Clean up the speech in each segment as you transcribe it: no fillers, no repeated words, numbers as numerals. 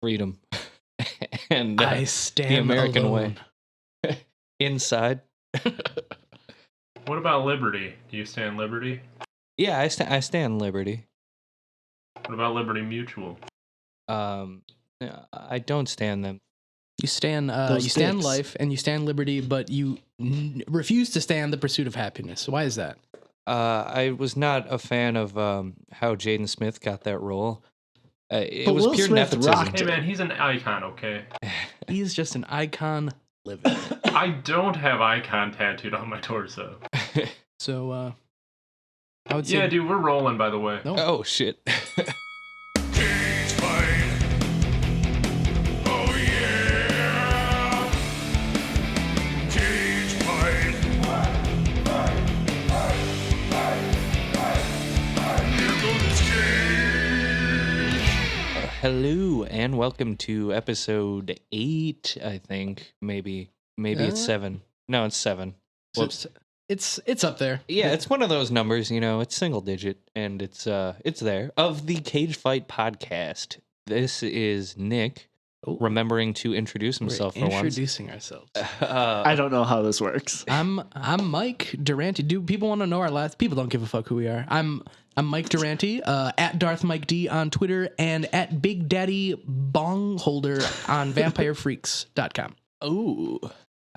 freedom and I stand the American alone. way. Inside. What about liberty? Do you stand liberty? Yeah, I stand liberty. What about Liberty Mutual? I don't stand them. You stand Those dicks. life and you stand liberty, but you refuse to stand the pursuit of happiness. Why is that? I was not a fan of how Jaden Smith got that role. It But was Will pure Smith nepotism. rocked Hey man, he's an icon, okay? He's just an icon living. I don't have icon tattooed on my torso. So, I would say... Yeah, dude, we're rolling, by the way. No. Oh, shit. Hello and welcome to episode 8, I think. Maybe it's 7. No, it's 7. Whoops. It's up there. Yeah, it's one of those numbers, you know, it's single digit and it's there. Of the Cage Fight podcast. This is Nick remembering to introduce himself for once. Introducing ourselves. I don't know how this works. I'm Mike Durante. Do people want to know our last? People don't give a fuck who we are. I'm Mike Durante, at Darth Mike D on Twitter and at Big Daddy Bongholder on VampireFreaks.com. Oh,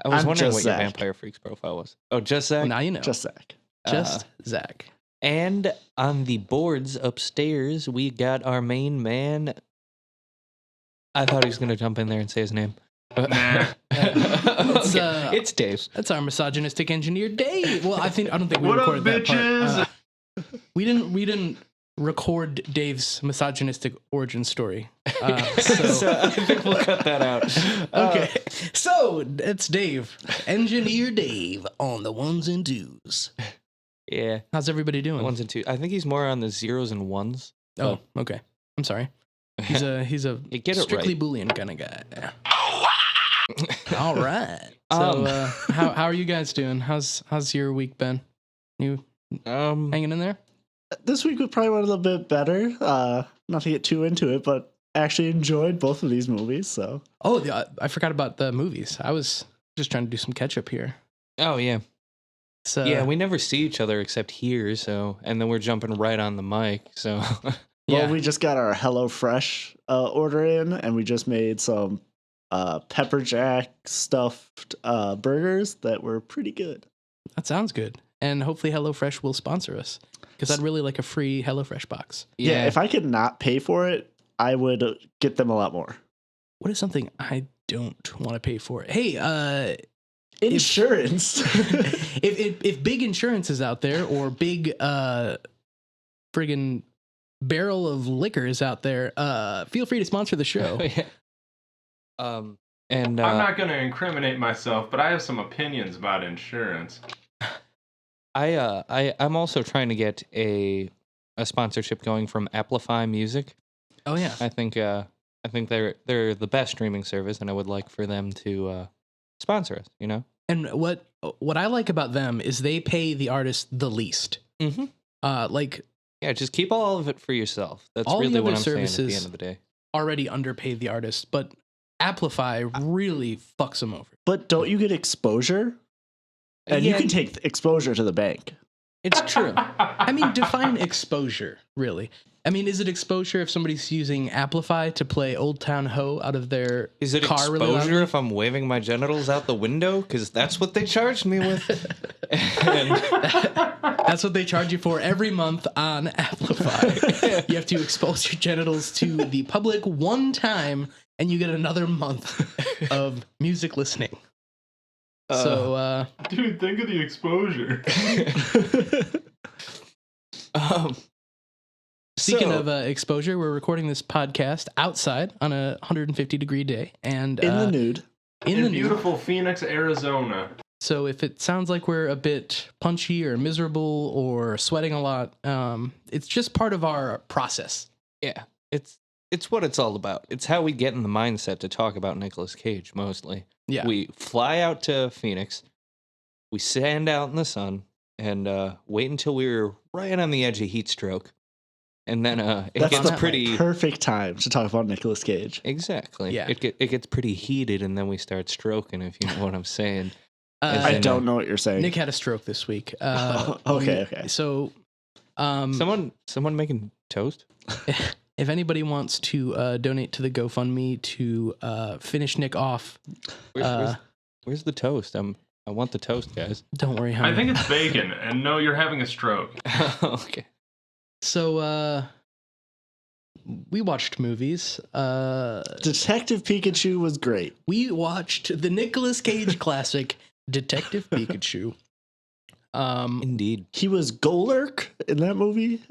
I was I'm wondering just what your Zach. Vampire Freaks profile was. Oh, just Zach? Well, now you know. Just Zach. Just Zach. And on the boards upstairs, we got our main man. I thought he was going to jump in there and say his name. Nah. It's Dave. That's our misogynistic engineer, Dave. Well, I don't think we What up, recorded that bitches? part. We didn't record Dave's misogynistic origin story. So I think we'll cut that out. Okay, so it's Dave, engineer Dave on the ones and twos. Yeah. How's everybody doing? 1s and 2s. I think he's more on the 0s and 1s. Oh, okay. I'm sorry. He's a You get it strictly right. Boolean kind of guy. All right. So how are you guys doing? How's your week been? You hanging in there? This week was probably went a little bit better. Not to get too into it, but actually enjoyed both of these movies. So I forgot about the movies. I was just trying to do some catch up here. Oh, yeah. So Yeah, we never see each other except here, so... And then we're jumping right on the mic, so... yeah. well, we just got our HelloFresh order in, and we just made some pepper jack stuffed burgers that were pretty good. That sounds good. And hopefully HelloFresh will sponsor us because I'd really like a free HelloFresh box. Yeah, if I could not pay for it, I would get them a lot more. What is something I don't want to pay for? Hey, Insurance. if big insurance is out there or big friggin' barrel of liquor is out there, feel free to sponsor the show. Yeah. And I'm not going to incriminate myself, but I have some opinions about insurance. I'm also trying to get a sponsorship going from Amplify Music. Oh yeah. I think they're the best streaming service, and I would like for them to sponsor us. You know. And what I like about them is they pay the artist the least. Mm-hmm. Yeah, just keep all of it for yourself. That's all really the what other I'm saying at the services end of the day. already underpay the artist, but Amplify really fucks them over. But don't you get exposure? And you can take exposure to the bank. It's true. I mean, define exposure, really. I mean, is it exposure if somebody's using Amplify to play Old Town Ho out of their Is it car exposure really loudly? if I'm waving my genitals out the window? Because that's what they charged me with. That's what they charge you for every month on Amplify. You have to expose your genitals to the public one time, and you get another month of music listening. Dude, think of the exposure. Speaking of exposure, we're recording this podcast outside on a 150-degree day, and In the nude. In beautiful Phoenix, Arizona. So if it sounds like we're a bit punchy or miserable or sweating a lot, it's just part of our process. Yeah, it's what it's all about. It's how we get in the mindset to talk about Nicolas Cage, mostly. Yeah. We fly out to Phoenix, we stand out in the sun, and wait until we're right on the edge of heat stroke. and then it That's gets the pretty perfect time to talk about Nicolas Cage. exactly. Yeah. It gets pretty heated, and then we start stroking. If you know what I'm saying. I in, don't know what you're saying. Nick had a stroke this week. Okay. So, Someone making toast. if anybody wants to donate to the GoFundMe to finish Nick off, Where's the toast? I want the toast, guys. don't worry, honey. I think it's bacon, and no, you're having a stroke. Okay. So, we watched movies. Detective Pikachu was great. We watched the Nicolas Cage classic, Detective Pikachu. Indeed. He was Golurk in that movie.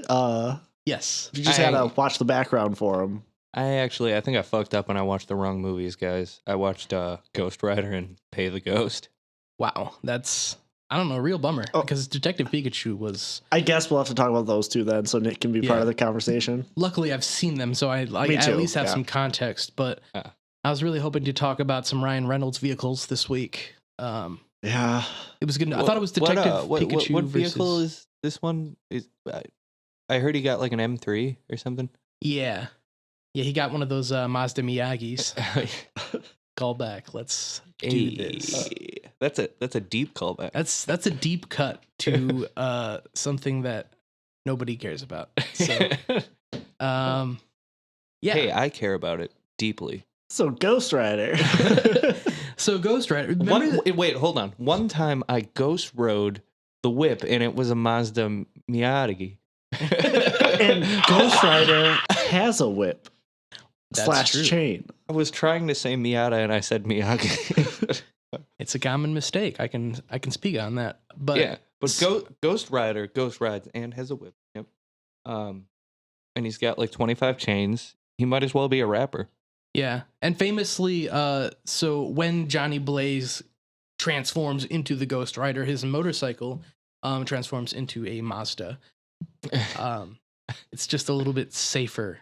Yes. You just gotta watch the background for him. I think I fucked up when I watched the wrong movies, guys. I watched Ghost Rider and Pay the Ghost. Wow, that's, I don't know, a real bummer, because Detective Pikachu was... I guess we'll have to talk about those two then, so Nick can be part of the conversation. Luckily, I've seen them, so I at least have some context, but I was really hoping to talk about some Ryan Reynolds vehicles this week. Yeah. It was good. I thought it was Detective Pikachu what versus... vehicle is this one? I heard he got like an M3 or something. Yeah. Yeah, he got one of those Mazda Miyagi's. Call back. Let's do this. That's a deep callback. That's a deep cut to something that nobody cares about. So, yeah. Hey, I care about it deeply. So Ghost Rider. So Ghost Rider. Wait, hold on. One time I ghost rode the whip, and it was a Mazda Miyagi. And Ghost Rider has a whip. That's true. Chain. I was trying to say Miata, and I said Miyagi. It's a common mistake. I can speak on that. But yeah, but Ghost Rider ghost rides and has a whip. Yep. And he's got like 25 chains. He might as well be a rapper. yeah, and famously, so when Johnny Blaze transforms into the Ghost Rider, his motorcycle transforms into a Mazda. It's just a little bit safer.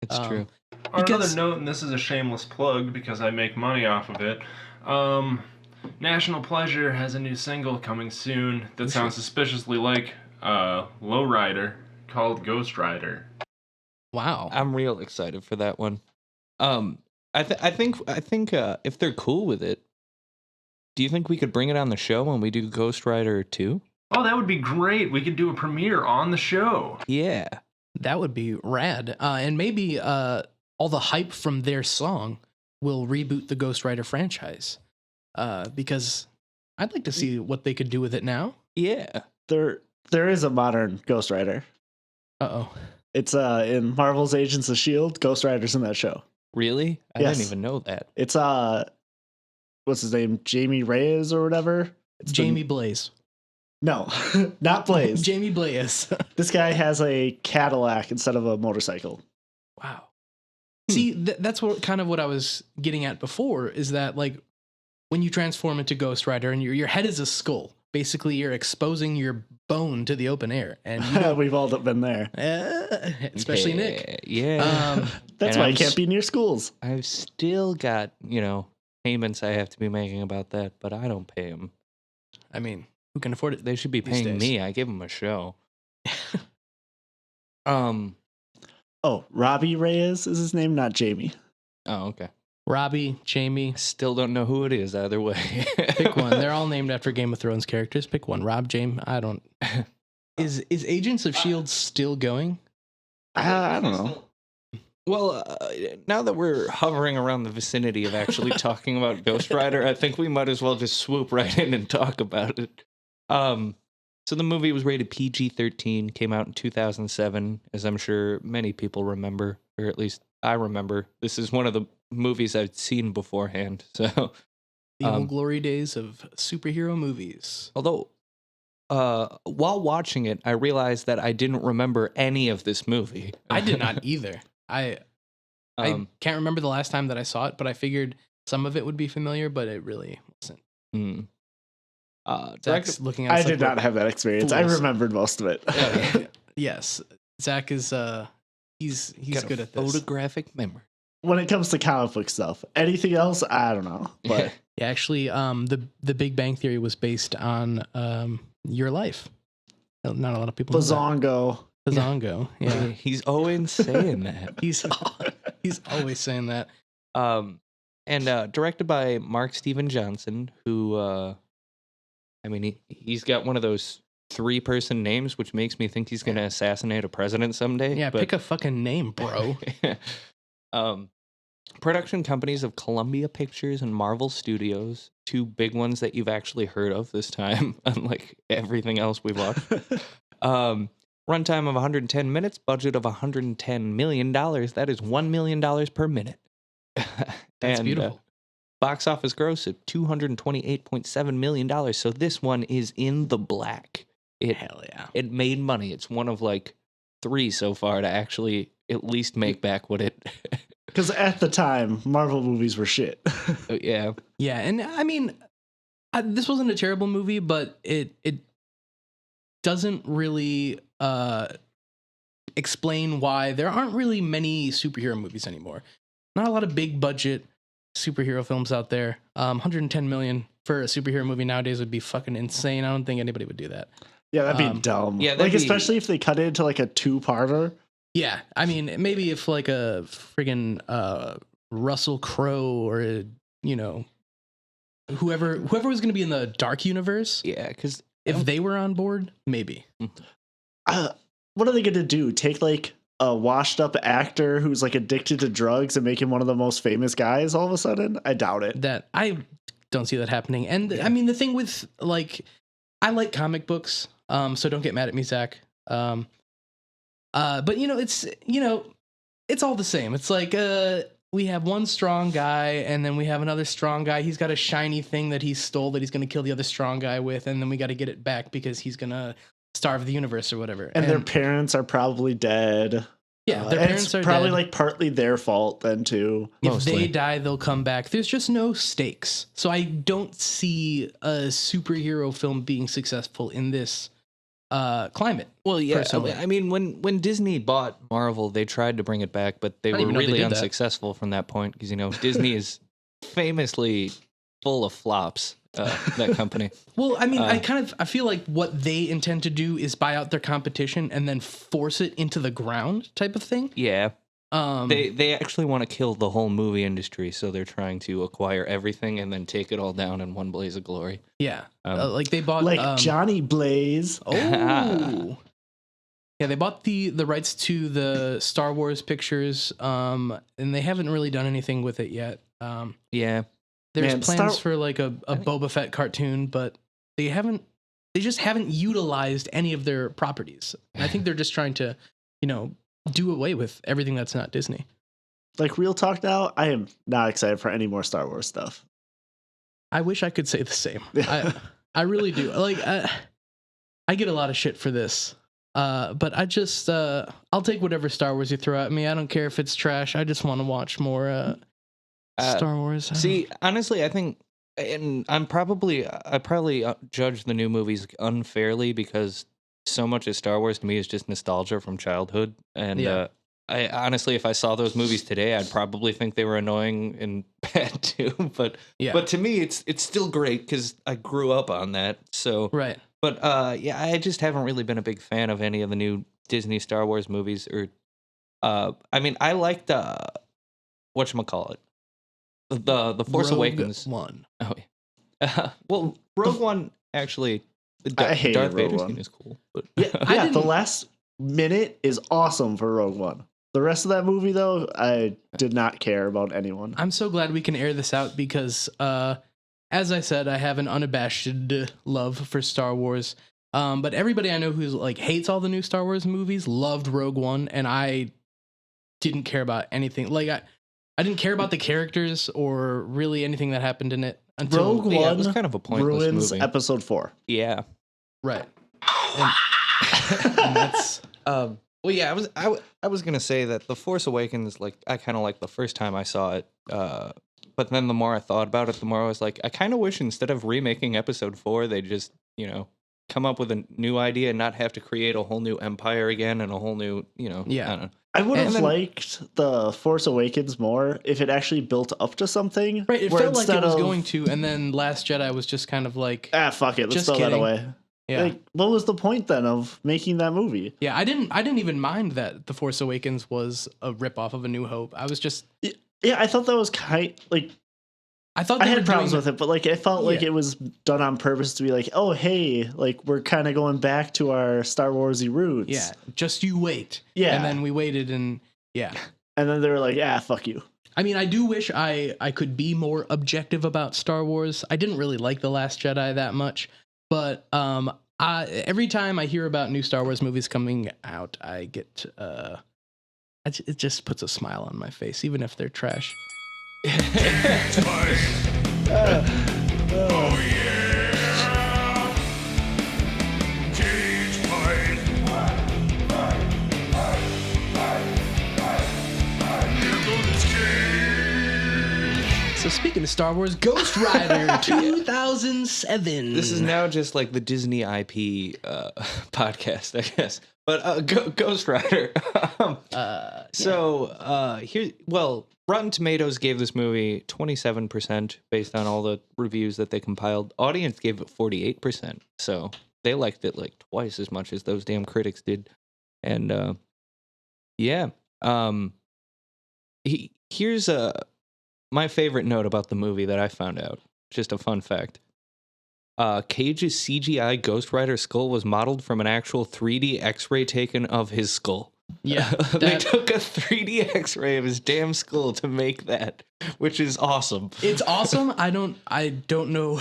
It's true. On another note, and this is a shameless plug because I make money off of it, National Pleasure has a new single coming soon that sounds suspiciously like Lowrider called Ghost Rider. Wow. I'm real excited for that one. I think if they're cool with it, do you think we could bring it on the show when we do Ghost Rider 2? Oh, that would be great. We could do a premiere on the show. Yeah. That would be rad. And maybe all the hype from their song will reboot the Ghost Rider franchise. Because I'd like to see what they could do with it now. Yeah. There is a modern Ghost Rider. Uh-oh. It's in Marvel's Agents of S.H.I.E.L.D. Ghost Rider's in that show. Really? I Yes. didn't even know that. It's what's his name? Jamie Reyes or whatever? It's Jamie Blaze. No, not Blaze. Jamie Blaze. This guy has a Cadillac instead of a motorcycle. Wow. See, that's what I was getting at before, is that like when you transform into Ghost Rider and your head is a skull, basically you're exposing your bone to the open air, and We've all been there. especially Nick. Yeah. That's And why I can't be near schools. I've still got, payments I have to be making about that, but I don't pay them. I mean, who can afford it? They should be these paying days? me. I give them a show. Oh, Robbie Reyes is his name, not Jamie. Oh, okay. Robbie, Jamie, Still don't know who it is either way. pick one. They're all named after Game of Thrones characters. Pick one. Rob, James. I don't. Is Agents of S.H.I.E.L.D. still going? I don't know. Well, now that we're hovering around the vicinity of actually talking about Ghost Rider, I think we might as well just swoop right in and talk about it. So the movie was rated PG-13, came out in 2007, as I'm sure many people remember, or at least I remember. This is one of the movies I'd seen beforehand. So The old glory days of superhero movies. although while watching it, I realized that I didn't remember any of this movie. I did not either. I can't remember the last time that I saw it, but I figured some of it would be familiar, but it really wasn't. Zach's looking at us I like did not have that experience. I fools. remembered most of it. Yes, Zach is he's got good a at this. photographic memory. When it comes to comic book stuff, anything else, I don't know. But Yeah, actually, the Big Bang Theory was based on your life. Not a lot of people know that. Bazongo Zongo. Yeah. He's always saying that. He's always saying that. And directed by Mark Steven Johnson, who, I mean, he's got one of those 3-person names, which makes me think he's going to assassinate a president someday. Yeah, but, pick a fucking name, bro. Production companies of Columbia Pictures and Marvel Studios, 2 big ones that you've actually heard of this time, unlike everything else we've watched. Runtime of 110 minutes, budget of $110 million. That is $1 million per minute. That's beautiful. Box office gross of $228.7 million. So this one is in the black. Hell yeah. It made money. It's one of like 3 so far to actually at least make back what it... Because at the time, Marvel movies were shit. Yeah. Yeah, and I mean, this wasn't a terrible movie, but it doesn't really explain why there aren't really many superhero movies anymore. Not a lot of big budget superhero films out there. 110 million for a superhero movie nowadays would be fucking insane. I don't think anybody would do that. Yeah, that'd be dumb. Yeah, like especially if they cut it into like a 2-parter. Yeah, I mean, maybe if like a friggin' Russell Crowe or whoever was going to be in the Dark Universe. Yeah, because if they were on board, maybe. What are they going to do? Take like a washed up actor who's like addicted to drugs and make him one of the most famous guys all of a sudden? I doubt it. That I don't see that happening. And I mean, the thing with like, I like comic books, so don't get mad at me, Zach. But it's all the same. It's like we have one strong guy, and then we have another strong guy. He's got a shiny thing that he stole that he's going to kill the other strong guy with, and then we got to get it back because he's going to starve the universe or whatever. And their parents are probably dead. Yeah, their parents are probably dead. like partly their fault then too. If they die, they'll come back. There's just no stakes. So I don't see a superhero film being successful in this climate. Well, yeah. Personally. I mean, when Disney bought Marvel, they tried to bring it back, but they were really unsuccessful from that point because Disney is famously full of flops. That company. Well, I mean, I feel like what they intend to do is buy out their competition and then force it into the ground, type of thing. Yeah. They actually want to kill the whole movie industry, so they're trying to acquire everything and then take it all down in one blaze of glory. Yeah, like they bought Johnny Blaze. Oh, yeah, they bought the rights to the Star Wars pictures, and they haven't really done anything with it yet. Yeah, there's plans for like a Boba Fett cartoon, but they just haven't utilized any of their properties. And I think they're just trying to, do away with everything that's not Disney. Like, real talk now, I am not excited for any more Star Wars stuff. I wish I could say the same. I really do. Like, I get a lot of shit for this. But I just, I'll take whatever Star Wars you throw at me. I don't care if it's trash. I just want to watch more Star Wars. See, honestly, I think, and I probably judge the new movies unfairly because so much of Star Wars to me is just nostalgia from childhood. And I honestly, if I saw those movies today, I'd probably think they were annoying and bad too. But to me, it's still great because I grew up on that. So right. But I just haven't really been a big fan of any of the new Disney Star Wars movies. Or I mean, I liked whatchamacallit, the Force Awakens one. Oh yeah. Well, Rogue One actually. I hate Darth Rogue Vader One. scene is cool, but Yeah, the last minute is awesome for Rogue One. The rest of that movie, though, I did not care about anyone. I'm so glad we can air this out because, as I said, I have an unabashed love for Star Wars. But everybody I know who's like hates all the new Star Wars movies loved Rogue One, and I didn't care about anything. Like I didn't care about the characters or really anything that happened in it until Rogue One it was kind of a pointless ruins movie. Episode 4. Yeah. Right. And that's well, yeah, I was gonna say that The Force Awakens, like, I kind of like the first time I saw it, but then the more I thought about it, the more I was like, I kind of wish instead of remaking Episode 4, they just come up with a new idea and not have to create a whole new empire again and a whole new I don't know. I would have liked The Force Awakens more if it actually built up to something. right. It felt like it was going to, and then Last Jedi was just kind of like, fuck it, let's just throw that kidding. away. Yeah. Like, what was the point then of making that movie? Yeah, I didn't even mind that The Force Awakens was a ripoff of A New Hope. I was just Yeah, I thought that was I thought I they were had problems doing with it, but like it felt like Yeah. it was done on purpose to be like, oh hey, like we're kind of going back to our Star Warsy roots. Yeah, just you wait. Yeah. And then we waited and yeah. And then they were like, yeah, fuck you. I mean, I do wish I could be more objective about Star Wars. I didn't really like The Last Jedi that much, but every time I hear about new Star Wars movies coming out, I get it just puts a smile on my face, even if they're trash. So speaking of Star Wars, Ghost Rider 2007. This is now just like the Disney IP podcast, I guess. But Ghost Rider. Rotten Tomatoes gave this movie 27% based on all the reviews that they compiled. Audience gave it 48%. So they liked it like twice as much as those damn critics did. And here's my favorite note about the movie that I found out. Just a fun fact. Cage's CGI Ghost Rider skull was modeled from an actual 3D X-ray taken of his skull. Yeah, They took a 3D X-ray of his damn skull to make that, which is awesome. It's awesome. I don't know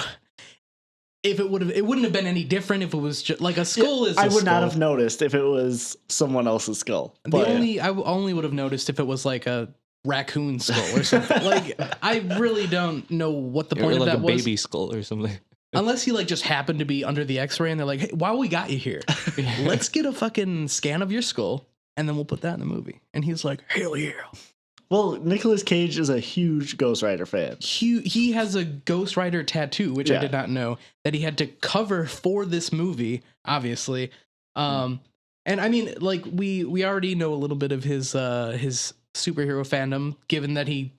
if it wouldn't have been any different if it was just like a skull is. I a would not skull. have noticed if it was someone else's skull. But I only would have noticed if it was like a raccoon skull or something. Like I really don't know what the point Or of like that a was. baby skull or something. Unless he like just happened to be under the X-ray and they're like, hey, while we got you here, let's get a fucking scan of your skull and then we'll put that in the movie. And he's like, hell yeah. well, Nicolas Cage is a huge Ghost Rider fan. He has a Ghost Rider tattoo, which I Yeah. did not know, that he had to cover for this movie, obviously. And I mean, like we already know a little bit of his superhero fandom, given that he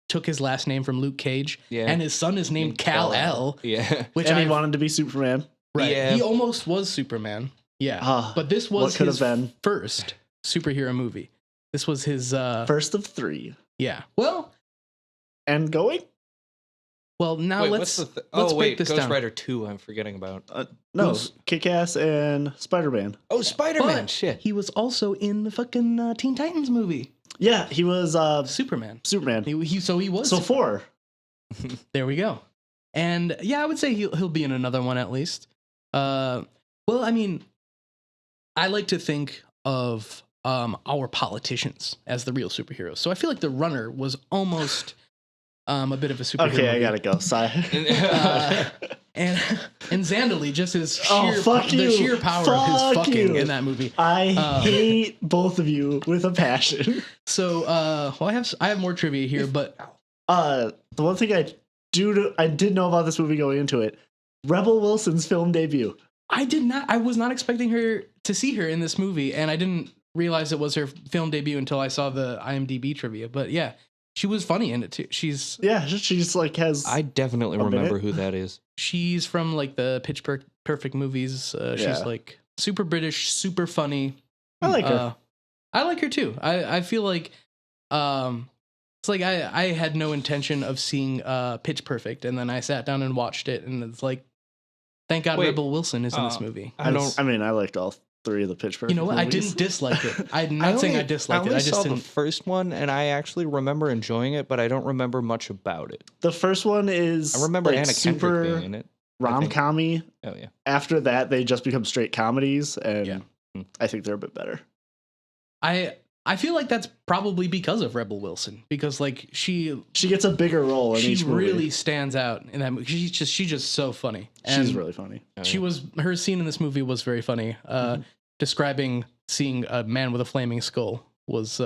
took his last name from Luke Cage, Yeah. and his son is named Kal-El, Yeah. which And he I wanted to be Superman. right. Yeah. He almost was Superman. Yeah, Ah, but this what was could his have been? first superhero movie. This was his First of 3. yeah. Well, And going? now Wait, let's what's the let's oh break wait, this Ghost down. Rider 2 I'm forgetting about. No, Who's- Kick-Ass and Spider-Man. Oh, Spider-Man, But shit. he was also in the fucking Teen Titans movie, Yeah, he was Superman. Superman. He was So 4. There we go. And yeah, I would say he'll be in another one at least. Well, I mean, I like to think of our politicians as the real superheroes. So I feel like The Runner was almost a bit of a superhero. Okay, I movie. gotta go. Sorry. And Zandali, just his sheer, Oh, fuck the you. sheer power of Fuck his fucking you. in that movie. I hate both of you with a passion. So, well, I have more trivia here, but The one thing I did know about this movie going into it, Rebel Wilson's film debut. I was not expecting her to see her in this movie, and I didn't realize it was her film debut until I saw the IMDb trivia. But yeah, she was funny in it too. She's Like has I definitely A remember minute? who that is. she's from like the Pitch Perfect movies. She's Yeah. like super British, super funny. I like her. I like her too. I feel like it's like I had no intention of seeing Pitch Perfect, and then I sat down and watched it, and it's like, thank God Wait, Rebel Wilson is in this movie. I don't. I mean, I liked all 3 of the Pitch Perfect You know what? I movies. didn't dislike it. I'm not saying I disliked it. only I just saw didn't. the first one, and I actually remember enjoying it, but I don't remember much about it. The first one is I remember like Anna Kendrick super being in it. rom-commy. Oh yeah. After that, they just become straight comedies, and Yeah. I think they're a bit better. I feel like that's probably because of Rebel Wilson, because like she She gets a bigger role in each movie. really stands out in that movie. She's just so funny. And She's really funny. Oh, she yeah. was her scene in this movie was very funny. Describing seeing a man with a flaming skull was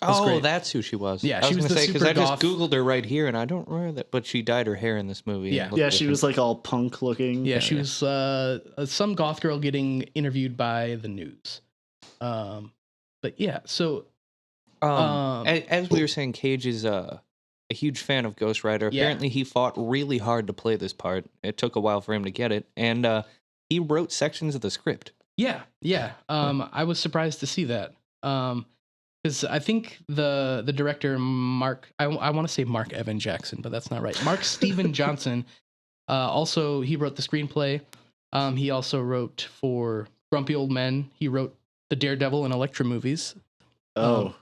Oh, great. that's who she was. Yeah, I she was was gonna the say because super I just goth- googled her right here, and I don't remember that, but she dyed her hair in this movie. and Yeah. it looked Yeah, she different. was like all punk looking. yeah, she was some goth girl getting interviewed by the news. But yeah, so As we were saying, Cage is a huge fan of Ghost Rider. Yeah. Apparently, he fought really hard to play this part. It took a while for him to get it, and he wrote sections of the script. Yeah. I was surprised to see that. Because I think the director Mark, I want to say Mark Evan Jackson, but that's not right. Mark Steven Johnson. Also, he wrote the screenplay. He also wrote for Grumpy Old Men. He wrote the Daredevil and Elektra movies. Oh,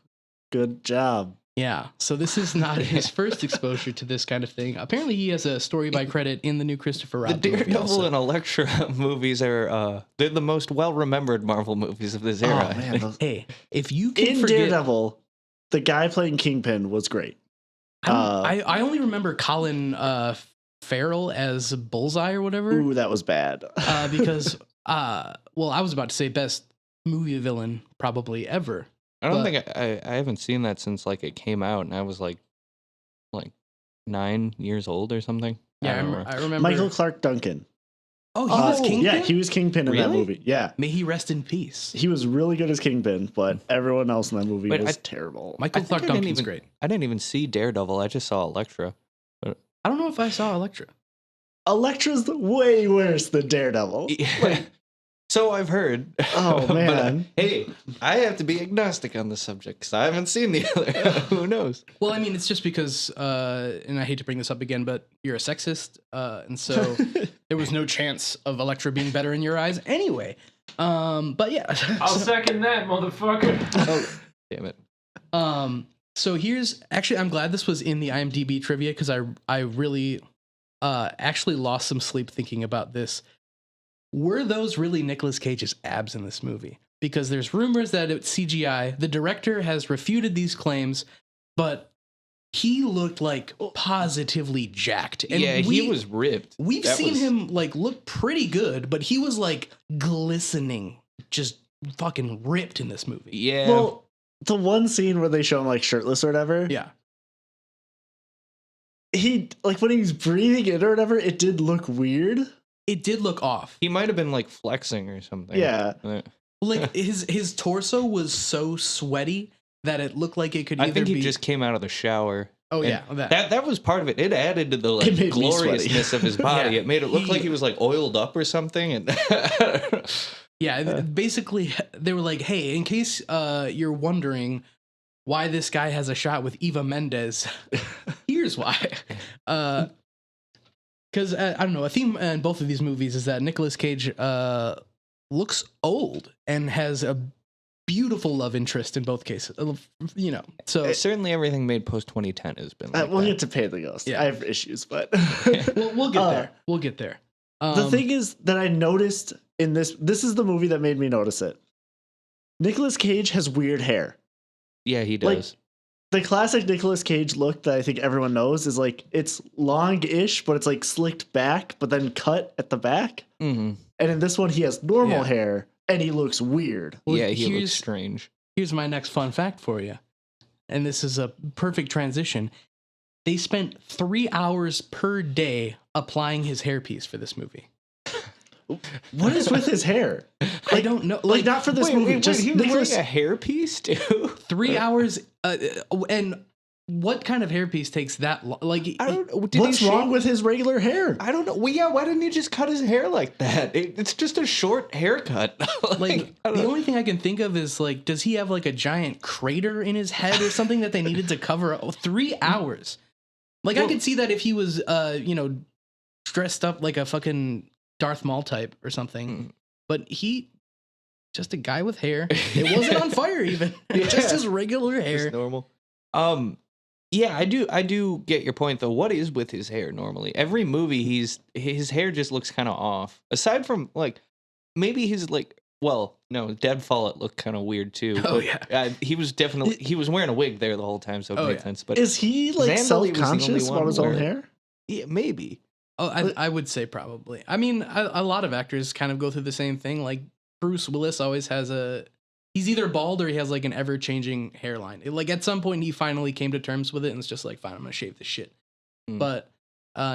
good job. Yeah, so this is not his first exposure to this kind of thing. Apparently, he has a story by credit in the new Christopher The Robin movie Daredevil also. and Elektra movies are they're the most well-remembered Marvel movies of this era. Oh man, those- Hey, if you can in forget, Daredevil, the guy playing Kingpin was great. I only remember Colin Farrell as Bullseye or whatever. Ooh, that was bad. Because I was about to say best movie villain probably ever. I don't think I haven't seen that since like it came out, and I was like 9 years old or something. Yeah, I remember. Michael Clark Duncan. Oh, he was Kingpin? Yeah, he was Kingpin in that Really? movie. Yeah, May he rest in peace. he was really good as Kingpin, but everyone else in that movie Wait, was terrible. Michael I think Clark I didn't Duncan's even- great. I didn't even see Daredevil. I just saw Elektra. I don't know if I saw Elektra. Elektra's way worse than Daredevil. So I've heard. Oh, But, man. hey, I have to be agnostic on the subject because I haven't seen the other. Who knows? Well, I mean, it's just because, and I hate to bring this up again, but you're a sexist, and so there was no chance of Elektra being better in your eyes anyway. But yeah. I'll second that, motherfucker. Oh, damn it. So here's actually, I'm glad this was in the IMDb trivia because I really actually lost some sleep thinking about this. Were those really Nicolas Cage's abs in this movie? Because there's rumors that it's CGI. The director has refuted these claims, but he looked like positively jacked. And Yeah, he was ripped. We've That seen was- him like look pretty good, but he was like glistening, just fucking ripped in this movie. Yeah. Well, the one scene where they show him like shirtless or whatever, Yeah. he like when he was breathing in or whatever, it did look weird. It did look off. he might have been like flexing or something. Yeah. Like his torso was so sweaty that it looked like it could I either think he be. just came out of the shower. Oh And yeah, that was part of it. It added to the It made me gloriousness sweaty. of his body. Yeah. It made it look He- like he was like oiled up or something. And Yeah, basically they were like, hey, in case you're wondering why this guy has a shot with Eva Mendes, here's why. Because I don't know, a theme in both of these movies is that Nicolas Cage looks old and has a beautiful love interest in both cases. You know, so certainly everything made post 2010 has been like We'll that. get to Pay the Ghost. Yeah. I have issues, but we'll get there. We'll get there. The thing is that I noticed in this is the movie that made me notice it. Nicolas Cage has weird hair. Yeah, he Like, does. The classic Nicolas Cage look that I think everyone knows is like it's long-ish, but it's like slicked back, but then cut at the back. Mm-hmm. And in this one, he has normal Yeah. hair and he looks weird. Well, Yeah, he looks here's- strange. Here's my next fun fact for you. And this is a perfect transition. They spent 3 hours per day applying his hairpiece for this movie. What is with his hair? I don't know. Like not for this movie, just he was Nicolas. wearing a hairpiece too. 3 hours. And what kind of hairpiece takes that long? Like, I don't know. Did What's he wrong shave- with his regular hair? I don't know. Well, yeah, why didn't he just cut his hair like that? It's just a short haircut. like I don't the know. only thing I can think of is like, does he have like a giant crater in his head or something that they needed to cover? 3 hours. Like I could see that if he was, dressed up like a fucking Darth Maul type or something, but he just a guy with hair. It wasn't on fire even. Just his regular hair. Just normal. Yeah, I do get your point though. What is with his hair normally? Every movie his hair just looks kind of off. Aside from like maybe his like Deadfall it looked kind of weird too. Oh, but, he was wearing a wig there the whole time, so it Oh, made yeah. sense. But Is he like Xandali was the only self-conscious one about his own where- hair? yeah, maybe. Oh, I would say probably. I mean, a lot of actors kind of go through the same thing. Like Bruce Willis always has he's either bald or he has like an ever-changing hairline. Like at some point he finally came to terms with it and it's just like, fine, I'm gonna shave this shit. Mm. But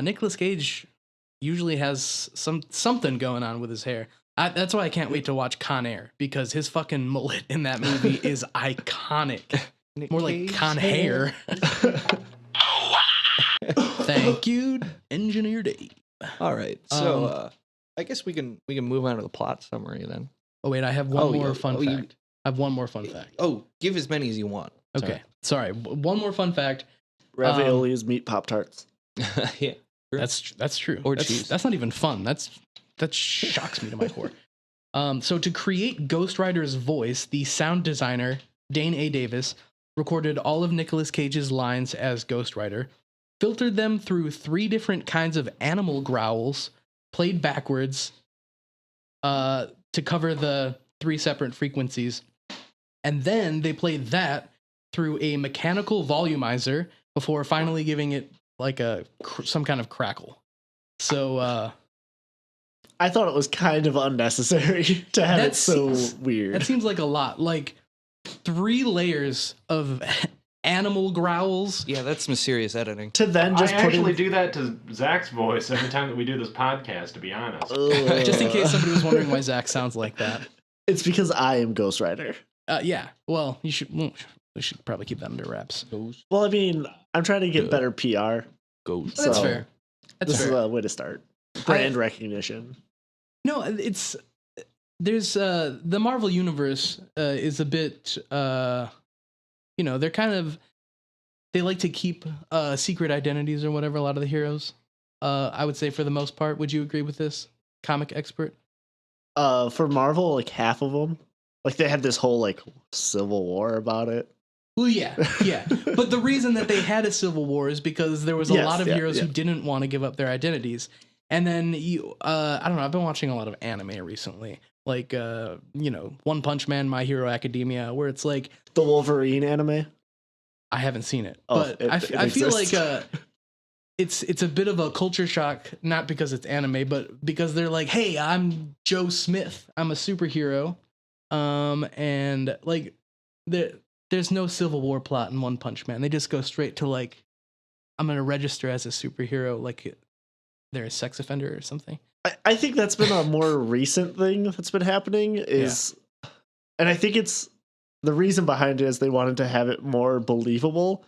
Nicolas Cage usually has something going on with his hair. That's why I can't wait to watch Con Air because his fucking mullet in that movie is iconic. More like Con Hair. Thank you, Engineer Dave. All right. So I guess we can move on to the plot summary then. Oh wait, I have one more fun you- fact. I have one more fun fact. Oh, give as many as you want. Okay, sorry. One more fun fact. Ravioli is meat Pop-Tarts. Yeah. Sure. That's true. Or that's, cheese. That's not even fun. That shocks me to my core. So to create Ghost Rider's voice, the sound designer Dane A. Davis recorded all of Nicolas Cage's lines as Ghost Rider, filtered them through 3 different kinds of animal growls, played backwards, to cover the 3 separate frequencies, and then they played that through a mechanical volumizer before finally giving it like some kind of crackle. So I thought it was kind of unnecessary to have That it so seems- weird. that seems like a lot. Like 3 layers of animal growls. Yeah, that's some serious editing. To then just I put actually in, do that to Zach's voice every time that we do this podcast, to be honest. Just in case somebody was wondering why Zach sounds like that. It's because I am Ghost Rider. Yeah. Well, we should probably keep that under wraps. Well, I mean, I'm trying to get better PR. Ghost. That's So, fair. That's This fair. is a way to start. Brand recognition. No, there's the Marvel universe is a bit they're kind of, they like to keep secret identities or whatever, a lot of the heroes. I would say for the most part. Would you agree with this, comic expert? For Marvel, like half of them, like they had this whole like civil war about it. Well, yeah. But the reason that they had a civil war is because there was a Yes, lot of yeah, heroes yeah. who didn't want to give up their identities. And then I don't know, I've been watching a lot of anime recently. Like, One Punch Man, My Hero Academia, where it's like, The Wolverine anime. I haven't seen it, Oh, but it I feel exists. like it's a bit of a culture shock, not because it's anime, but because they're like, hey, I'm Joe Smith, I'm a superhero, and like there's no Civil War plot in One Punch Man. They just go straight to like, I'm gonna register as a superhero, like they're a sex offender or something. I think that's been a more recent thing that's been happening is, and I think it's the reason behind it is they wanted to have it more believable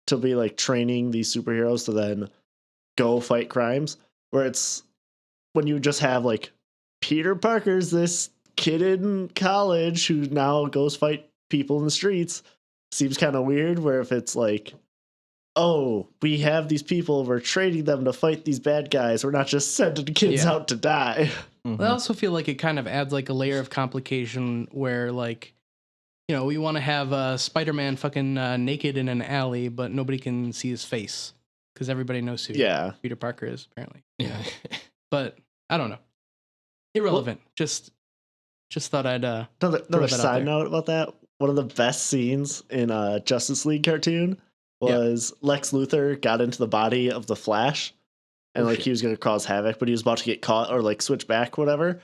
to be like training these superheroes to then go fight crimes, where it's when you just have like Peter Parker's this kid in college who now goes fight people in the streets, seems kind of weird, where if it's like, oh, we have these people, we're training them to fight these bad guys, we're not just sending kids Yeah. out to die. Mhm. I also feel like it kind of adds like a layer of complication where like, we want to have Spider-Man fucking naked in an alley, but nobody can see his face because everybody knows who Yeah. Peter Parker is apparently. Yeah. But I don't know. Irrelevant. Just thought I'd Another that out side there. note about that. One of the best scenes in a Justice League cartoon was Lex Luthor got into the body of the Flash, and like he was going to cause havoc, but he was about to get caught or like switch back, whatever.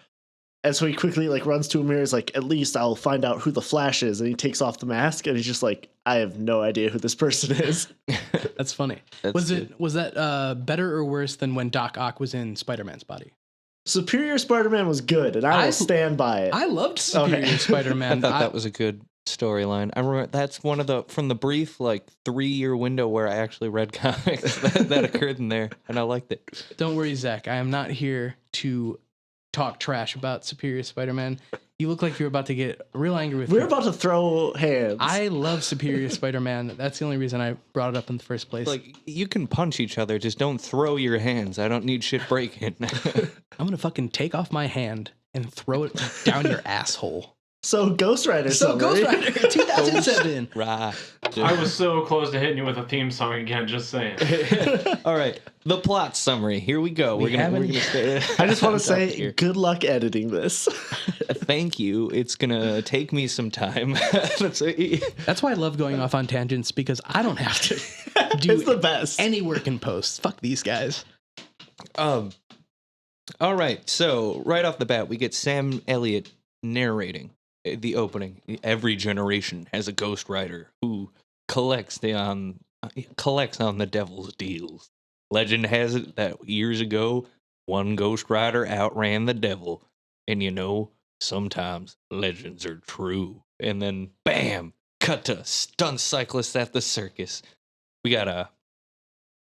And so he quickly like runs to a mirror. He's like, "At least I'll find out who the Flash is." And he takes off the mask, and he's just like, "I have no idea who this person is." That's funny. That's was good. that better or worse than when Doc Ock was in Spider-Man's body? Superior Spider-Man was good, and I I- will stand by it. I loved Superior Okay. I Spider-Man. thought that was a good storyline. I remember that's one of from the brief 3-year window where I actually read comics that occurred in there, and I liked it. Don't worry, Zach. I am not here to talk trash about Superior Spider-Man. You look like you're about to get real angry with We're me. about to throw hands. I love Superior Spider-Man. That's the only reason I brought it up in the first place. Like, you can punch each other, just don't throw your hands. I don't need shit breaking. I'm gonna fucking take off my hand and throw it down your asshole. So Ghost Rider. So summary. Ghost Rider 2007. Right. I was so close to hitting you with a theme song again, just saying. All right. The plot summary. Here we go. We're gonna stay. I just want on to top say, here. good luck editing this. Thank you. It's gonna take me some time. That's That's why I love going off on tangents because I don't have to It's the do best. any work in post. Fuck these guys. All right. So right off the bat, we get Sam Elliott narrating the opening. Every generation has a Ghost Rider who collects on the devil's deals. Legend has it that years ago, one Ghost Rider outran the devil, and sometimes legends are true. And then, bam, cut to stunt cyclists at the circus. We got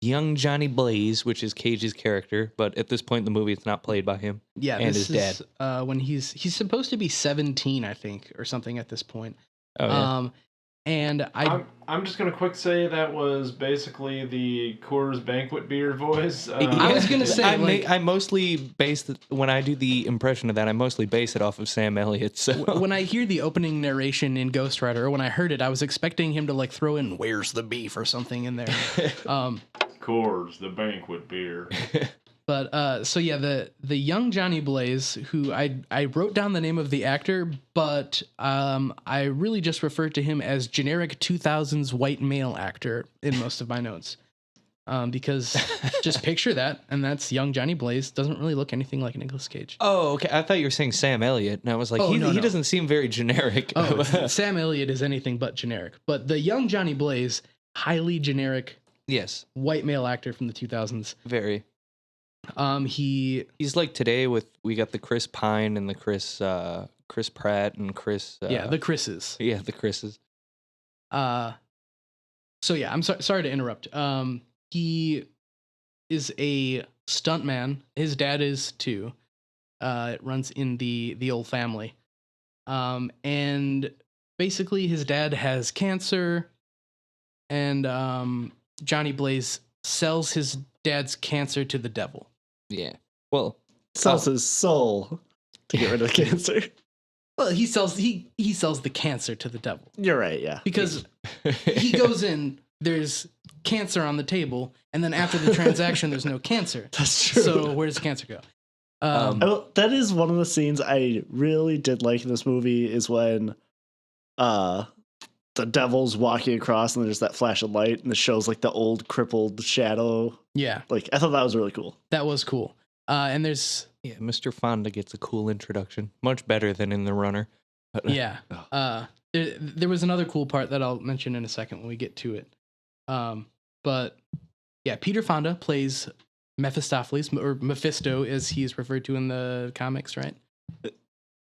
young Johnny Blaze, which is Cage's character, but at this point in the movie, it's not played by him. Yeah, and this his dad. is when he's supposed to be 17, I think, or something at this point. Oh, yeah. And I'm just gonna quick say that was basically the Coors Banquet beer voice. I was gonna say, I mostly base when I do the impression of that. I mostly base it off of Sam Elliott. So when I hear the opening narration in Ghost Rider, or when I heard it, I was expecting him to like throw in "Where's the beef" or something in there. Coors, the banquet beer. But so yeah, the young Johnny Blaze, who I wrote down the name of the actor, but I really just referred to him as generic 2000s white male actor in most of my notes, because just picture that, and that's young Johnny Blaze. Doesn't really look anything like Nicolas Cage. Oh, okay. I thought you were saying Sam Elliott, and I was like, he doesn't seem very generic. Oh, Sam Elliott is anything but generic, but the young Johnny Blaze, highly generic. Yes, white male actor from the 2000s. Very. He's like today we got the Chris Pine and the Chris Pratt and Chris. The Chris's. Yeah, the Chris's. So yeah, I'm sorry to interrupt. He is a stuntman. His dad is too. It runs in the old family. And basically his dad has cancer, and Johnny Blaze sells his dad's cancer to the devil. Yeah. Well, sells his soul to get rid of the cancer. Well, he sells the cancer to the devil. You're right, yeah. Because he goes in, there's cancer on the table, and then after the transaction, there's no cancer. That's true. So where does the cancer go? That is one of the scenes I really did like in this movie, is when the devil's walking across and there's that flash of light and it shows like the old crippled shadow. Yeah. Like, I thought that was really cool. That was cool. And there's... Yeah, Mr. Fonda gets a cool introduction. Much better than in The Runner. Yeah. There was another cool part that I'll mention in a second when we get to it. But yeah, Peter Fonda plays Mephistopheles, or Mephisto as he's referred to in the comics, right?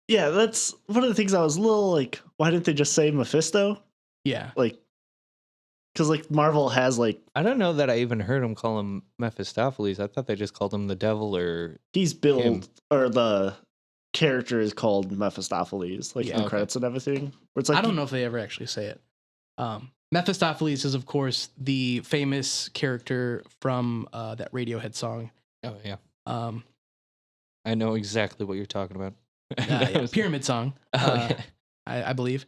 Yeah, that's one of the things I was a little like, why didn't they just say Mephisto? Yeah. Like, because like Marvel has like... I don't know that I even heard him call him Mephistopheles. I thought they just called him the devil, or... He's billed, or the character is called Mephistopheles, like in the credits and everything. Where it's like, I don't know if they ever actually say it. Mephistopheles is, of course, the famous character from that Radiohead song. Oh, yeah. I know exactly what you're talking about. Pyramid Song, yeah. I believe.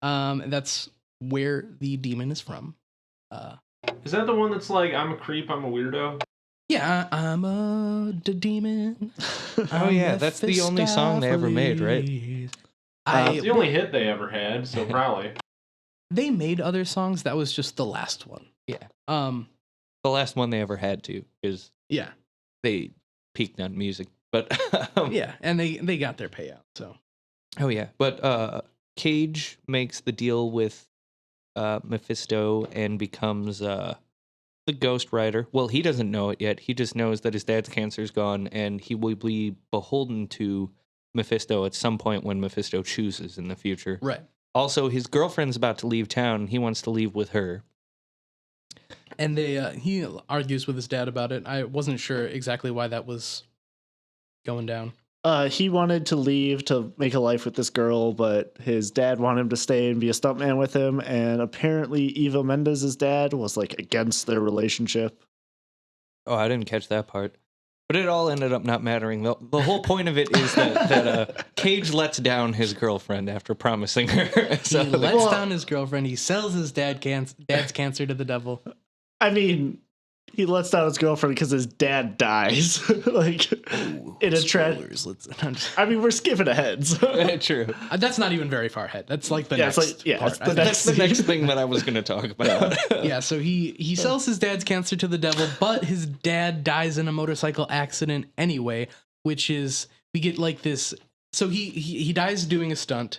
That's where the demon is from. Is that the one that's like, I'm a creep, I'm a weirdo? Yeah, I'm a demon. Oh yeah, that's the only song they ever made, right? It's the only hit they ever had, so probably. They made other songs. That was just the last one. Yeah. The last one they ever had to, is they peaked on music, but yeah, and they got their payout. So. Oh yeah, but Cage makes the deal with Mephisto and becomes the Ghost Rider. Well, he doesn't know it yet. He just knows that his dad's cancer's gone, and he will be beholden to Mephisto at some point when Mephisto chooses in the future. Right. Also, his girlfriend's about to leave town. He wants to leave with her. And he argues with his dad about it. I wasn't sure exactly why that was going down. He wanted to leave to make a life with this girl, but his dad wanted him to stay and be a stuntman with him. And apparently Eva Mendes' dad was like against their relationship. Oh, I didn't catch that part. But it all ended up not mattering. The whole point of it is that Cage lets down his girlfriend after promising her. So he lets down his girlfriend. He sells his dad's cancer to the devil. I mean, he lets down his girlfriend because his dad dies. Like, in a tragedy. I mean, we're skipping ahead. So. True. That's not even very far ahead. That's like the next part. That's the next thing that I was going to talk about. Yeah, so he sells his dad's cancer to the devil, but his dad dies in a motorcycle accident anyway, which is, we get like this. So he dies doing a stunt,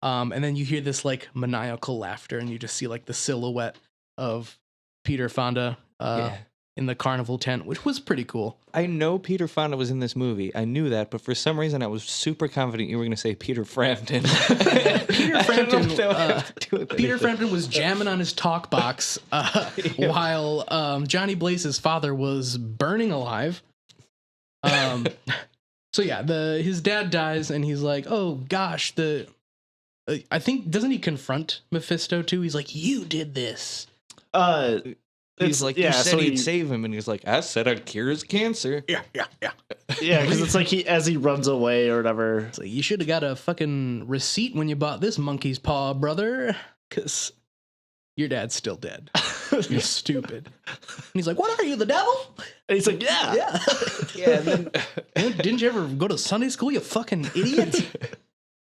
and then you hear this like maniacal laughter, and you just see like the silhouette of Peter Fonda in the carnival tent, which was pretty cool. I know Peter Fonda was in this movie. I knew that, but for some reason I was super confident you were going to say Peter Frampton. Peter Frampton was jamming on his talk box while Johnny Blaze's father was burning alive. So yeah, his dad dies, and he's like, "Oh gosh, I think doesn't he confront Mephisto too? He's like, "You did this." He's like, "You said he'd save him," and he's like, "I said I'd cure his cancer." Yeah, because it's like as he runs away or whatever. It's like, you should have got a fucking receipt when you bought this monkey's paw, brother, because your dad's still dead. You're stupid. And he's like, "What are you, the devil?" And he's like, "Yeah." Yeah. And then, Didn't you ever go to Sunday school, you fucking idiot?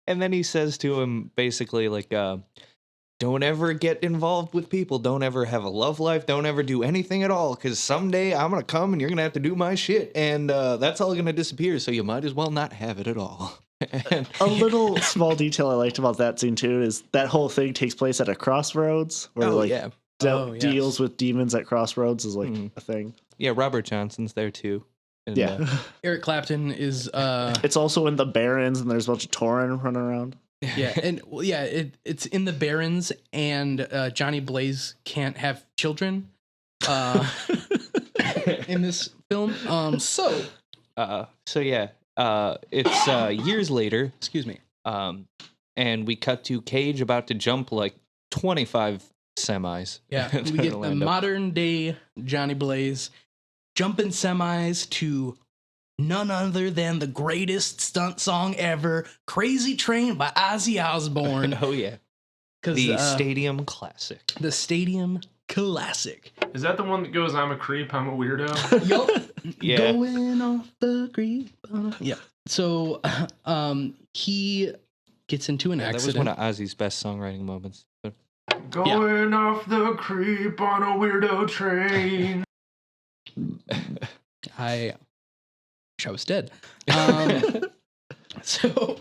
and then he says to him basically like, don't ever get involved with people. Don't ever have a love life. Don't ever do anything at all. Because someday I'm going to come and you're going to have to do my shit. And that's all going to disappear. So you might as well not have it at all. And a little small detail I liked about that scene too is that whole thing takes place at a crossroads where deals with demons at crossroads is like a thing. Yeah, Robert Johnson's there too. And, yeah. Eric Clapton is... It's also in the Barrens, and there's a bunch of Tauren running around. Yeah, and it's in the Barrens, and Johnny Blaze can't have children in this film. So yeah, it's years later. Excuse me. And we cut to Cage about to jump like 25 semis. Yeah, we get the modern day Johnny Blaze jumping semis to none other than the greatest stunt song ever, "Crazy Train" by Ozzy Osbourne. Oh yeah, the Stadium Classic. The Stadium Classic. Is that the one that goes, "I'm a creep, I'm a weirdo"? Yup. Yeah. Going off the creep. Yeah. So he gets into an accident. That was one of Ozzy's best songwriting moments. Going off the creep on a weirdo train. I wish I was dead. So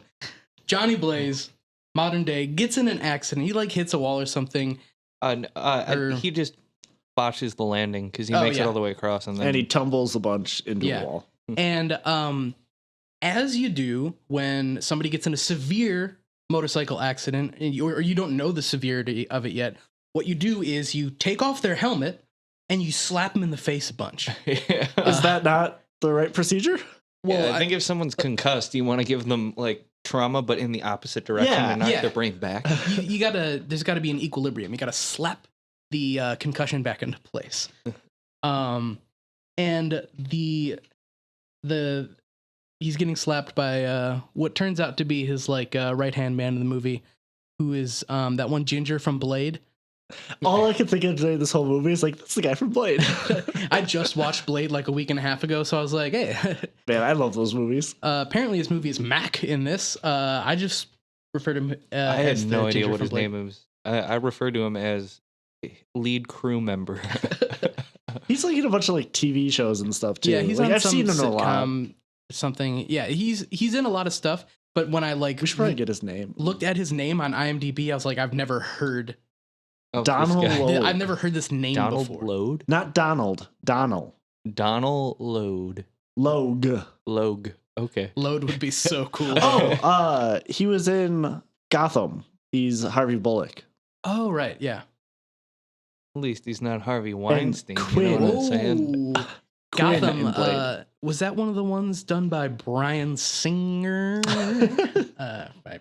Johnny Blaze, modern day, gets in an accident. He like hits a wall or something. He just botches the landing because he makes it all the way across, and he tumbles a bunch into the wall. And as you do when somebody gets in a severe motorcycle accident, or you don't know the severity of it yet, what you do is you take off their helmet and you slap them in the face a bunch. Is that not the right procedure? Well, I think if someone's concussed, you want to give them like trauma, but in the opposite direction and knock their brain back. There's gotta be an equilibrium. You gotta slap the concussion back into place. And he's getting slapped by what turns out to be his like right-hand man in the movie, who is that one ginger from Blade. All I could think of during this whole movie is like, that's the guy from Blade. I just watched Blade like a week and a half ago, so I was like, hey. Man, I love those movies. Apparently his movie is Mac in this. I just refer to him I had no idea what his name was. I refer to him as lead crew member. He's like in a bunch of like TV shows and stuff too. Yeah, he's like, on I've some seen him a lot. Something. Yeah, he's in a lot of stuff. But when I like, we should probably get his name. Looked at his name on IMDb, I was like, I've never heard. Donald Logue. I've never heard this name before. Load? Not Donald. Donald Load. Logue. Okay. Load would be so cool. He was in Gotham. He's Harvey Bullock. Oh, right. Yeah. At least he's not Harvey Weinstein. Quinn. You know what I'm saying? Gotham. Was that one of the ones done by Bryan Singer? Right.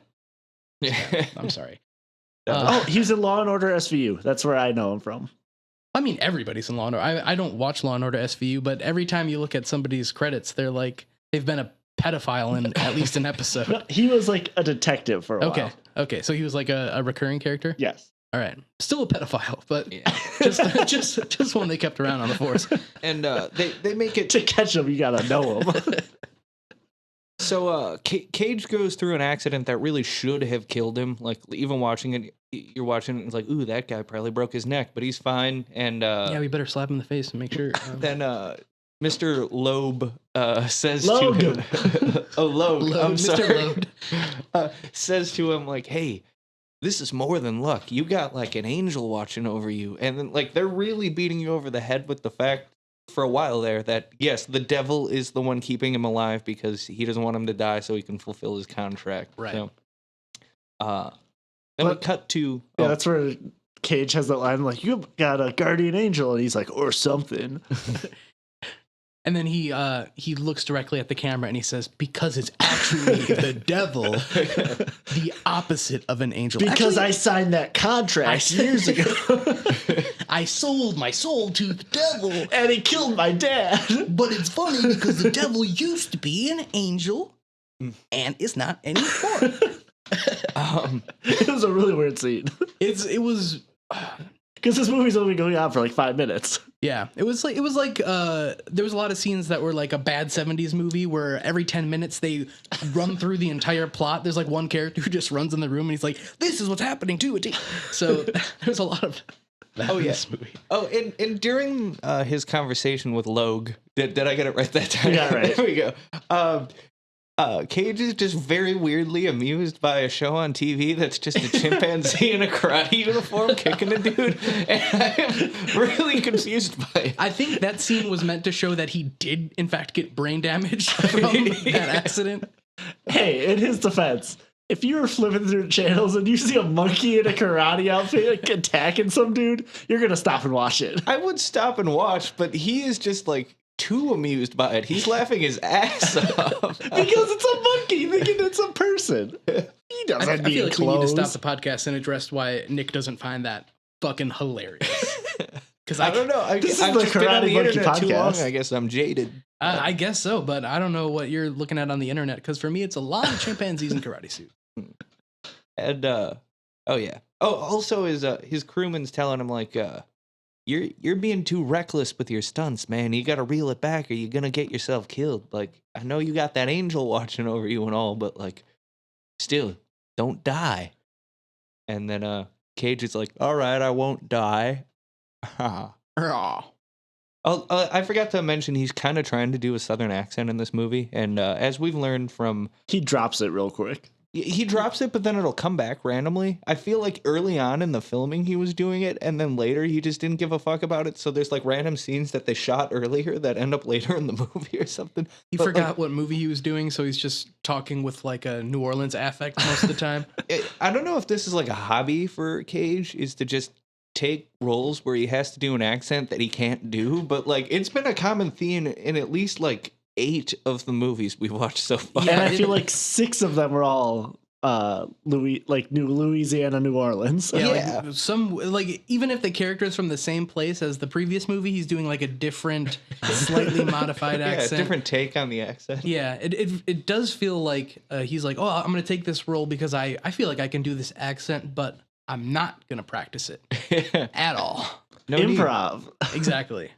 Yeah, I'm sorry. He was in Law and Order SVU. That's where I know him from. I mean, everybody's in Law and Order. I don't watch Law and Order SVU, but every time you look at somebody's credits, they're like, they've been a pedophile in at least an episode. He was like a detective for a while. Okay. So he was like a recurring character? Yes. All right. Still a pedophile, but just one they kept around on the force. And they make it to catch him, you gotta know him. So Cage goes through an accident that really should have killed him. Like even watching it, you're watching it, it's like, ooh, that guy probably broke his neck, but he's fine. And yeah, we better slap him in the face and make sure. Then Mr. Loeb says Logue. to him, Logue, I'm Mr. sorry, Loeb. says to him like, hey, this is more than luck. You got like an angel watching over you. And then like they're really beating you over the head with the fact for a while there that yes, the devil is the one keeping him alive because he doesn't want him to die so he can fulfill his contract. Right. So, then we cut to Yeah, that's where Cage has that line like, "You got a guardian angel," and he's like, "Or something." And then he looks directly at the camera and he says, "Because it's actually the devil, the opposite of an angel." Because Actually, I signed that contract years ago, I sold my soul to the devil. and he killed my dad. But it's funny because the devil used to be an angel and is not anymore. It was a really weird scene It was because this movie's only going on for like 5 minutes. yeah. It was like there was a lot of scenes that were like a bad 70s movie where every 10 minutes they run through the entire plot. There's like one character who just runs in the room and he's like, "This is what's happening to it." So there's a lot of that in this movie. Oh, and during his conversation with Logue, did I get it right that time? Yeah, right. There we go. Cage is just very weirdly amused by a show on TV that's just a chimpanzee in a karate uniform kicking a dude, and I am really confused by it. I think that scene was meant to show that he did, in fact, get brain damage from that accident. Hey, in his defense, if you were flipping through channels and you see a monkey in a karate outfit like, attacking some dude, you're gonna stop and watch it. I would stop and watch, but he is just like too amused by it. He's laughing his ass off. Because it's a monkey thinking it's a person. He doesn't I need feel like clothes. we need to stop the podcast and address why Nick doesn't find that fucking hilarious. Because I don't know. I've This is just the been on Karate the Monkey internet too long. podcast. I guess I'm jaded. I guess so, but I don't know what you're looking at on the internet. Because for me, it's a lot of chimpanzees in karate suits. And oh yeah. Oh, also his crewman's telling him like, you're being too reckless with your stunts, man. You got to reel it back, or you're gonna get yourself killed. Like, I know you got that angel watching over you and all, but like, still, don't die. And then Cage is like, "All right, I won't die." Oh, I forgot to mention he's kind of trying to do a southern accent in this movie, and as we've learned from, He drops it real quick. he drops it, but then it'll come back randomly. I feel like early on in the filming he was doing it, and then later he just didn't give a fuck about it. So there's like random scenes that they shot earlier that end up later in the movie or something. He But, forgot like, what movie he was doing, so he's just talking with like a New Orleans affect most of the time. I don't know if this is like a hobby for Cage, is to just take roles where he has to do an accent that he can't do, but like it's been a common theme in at least like 8 of the movies we've watched so far. And I feel like 6 of them were all New Louisiana, New Orleans. Yeah, like some like even if the character is from the same place as the previous movie, he's doing like a different, slightly modified Yeah, accent. different take on the accent. Yeah, it does feel like he's like, "Oh, I'm gonna take this role because I feel like I can do this accent, but I'm not gonna practice it at all." No need. Improv. Exactly.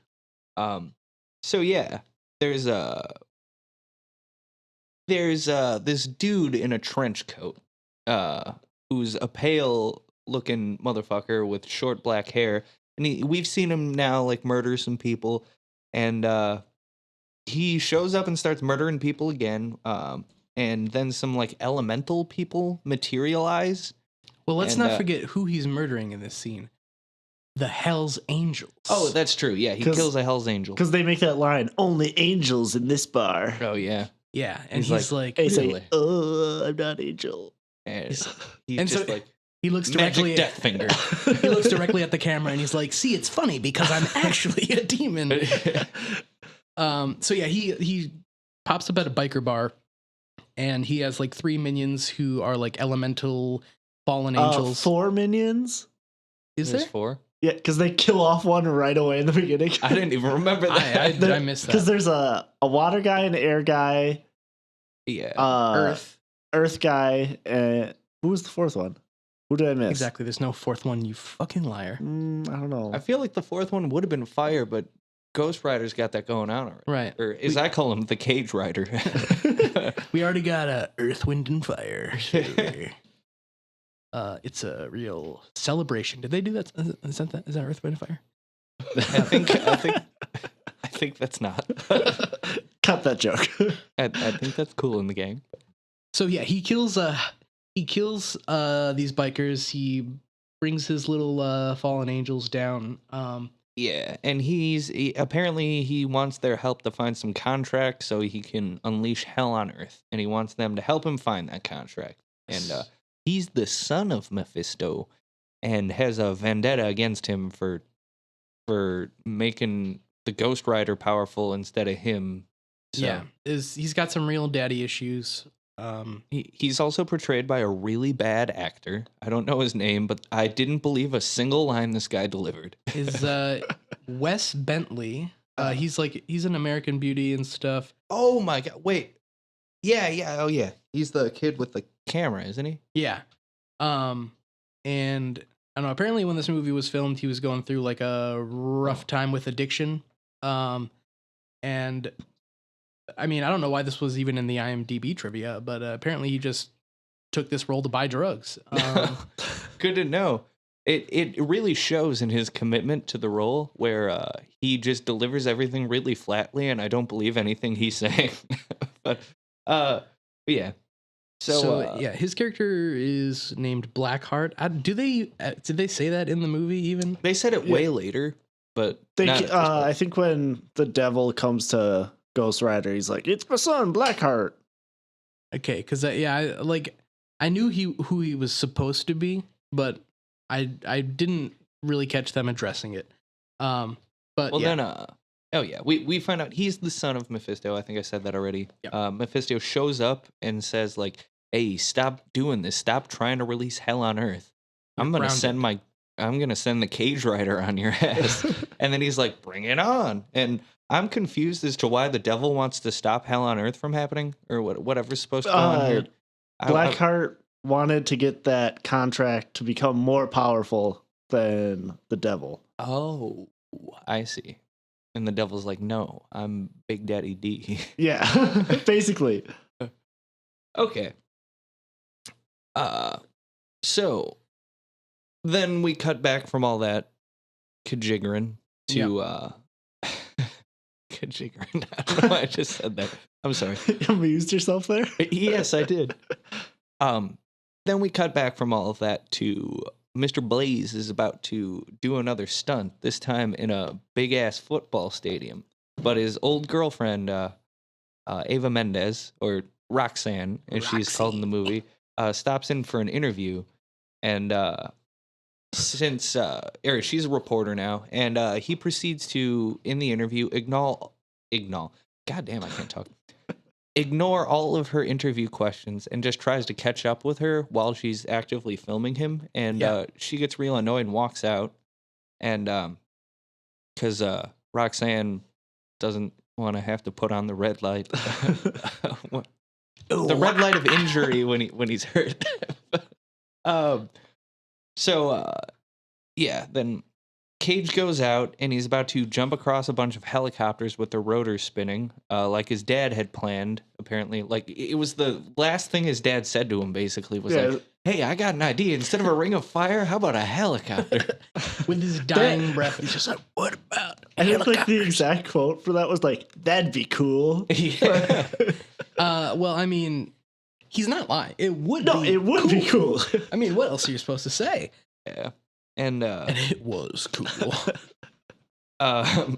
So yeah, there's this dude in a trench coat, who's a pale looking motherfucker with short black hair, and we've seen him now like murder some people, and he shows up and starts murdering people again, and then some like elemental people materialize. Well, let's And, not forget who he's murdering in this scene. The Hell's Angels. Oh, that's true. Yeah, he 'Cause- kills a Hell's Angel. Because they make that line, "Only angels in this bar." Oh yeah, yeah, and He's he's like, They Really? say, "Oh, I'm not angel." and he's and just so- like he looks magic directly death finger. he looks directly at the camera and he's like, "See, it's funny because I'm actually a demon." So yeah, he pops up at a biker bar, and he has like 3 minions who are like elemental fallen angels. 4 minions. Is There's there? 4. Yeah, because they kill off one right away in the beginning. I didn't even remember that. I missed Because that. there's a water guy, an air guy, Yeah. Earth guy, and who was the 4th one? Who did I miss? Exactly. There's no 4th one. You fucking liar. I don't know. I feel like the 4th one would have been fire, but Ghost Rider's got that going on already. Right. Or as I call him, the Cage Rider. We already got a Earth, Wind, and Fire. It's a real celebration. Did they do that? Is that Earth, Wind, and Fire? I think that's not. Cut that joke. I think that's cool in the gang. So yeah, he kills these bikers. He brings his little fallen angels down. Yeah, and apparently he wants their help to find some contract so he can unleash hell on Earth, and he wants them to help him find that contract. And he's the son of Mephisto, and has a vendetta against him for making the Ghost Rider powerful instead of him. So, Yeah, he's got some real daddy issues. He's also portrayed by a really bad actor. I don't know his name, but I didn't believe a single line this guy delivered. Is Wes Bentley? He's an American Beauty and stuff. Oh my god! Wait, yeah, oh yeah. He's the kid with the camera, isn't he? Yeah, and I don't know. Apparently, when this movie was filmed, he was going through like a rough time with addiction. And I mean, I don't know why this was even in the IMDb trivia, but apparently he just took this role to buy drugs. Good to know. It really shows in his commitment to the role, where he just delivers everything really flatly, and I don't believe anything he's saying. but yeah. So yeah, his character is named Blackheart. Did they say that in the movie even? They said it way later, but I think when the devil comes to Ghost Rider, he's like, "It's my son, Blackheart." Okay, because I knew who he was supposed to be, but I didn't really catch them addressing it. But well, yeah. then we find out he's the son of Mephisto. I think I said that already. Yep. Mephisto shows up and says like, "Hey, stop doing this. Stop trying to release hell on Earth. I'm gonna send the Cage Rider on your ass." And then he's like, "Bring it on." And I'm confused as to why the devil wants to stop hell on Earth from happening, or whatever's supposed to go on here. Blackheart wanted to get that contract to become more powerful than the devil. Oh, I see. And the devil's like, "No, I'm Big Daddy D." Yeah, basically. Okay. So then we cut back from all that kajiggering to kajiggering. I don't know why I just said that. I'm sorry. You amused yourself there? Yes, I did. Then we cut back from all of that to Mr. Blaze is about to do another stunt, this time in a big-ass football stadium. But his old girlfriend, Ava Mendez, or Roxanne, as she's called in the movie, stops in for an interview. And she's a reporter now, and he proceeds to, in the interview, ignore all of her interview questions and just tries to catch up with her while she's actively filming him. And she gets real annoyed and walks out. And because Roxanne doesn't want to have to put on the red light, the red light of injury when he's hurt. Then Cage goes out, and he's about to jump across a bunch of helicopters with the rotors spinning, like his dad had planned, apparently. Like, it was the last thing his dad said to him, basically, was like, "Hey, I got an idea. Instead of a ring of fire, how about a helicopter?" With his dying breath, he's just like, "What about I think like the exact quote for that was like, "That'd be cool." Yeah. Well, I mean, he's not lying. It would be cool. I mean, what else are you supposed to say? Yeah. And it was cool.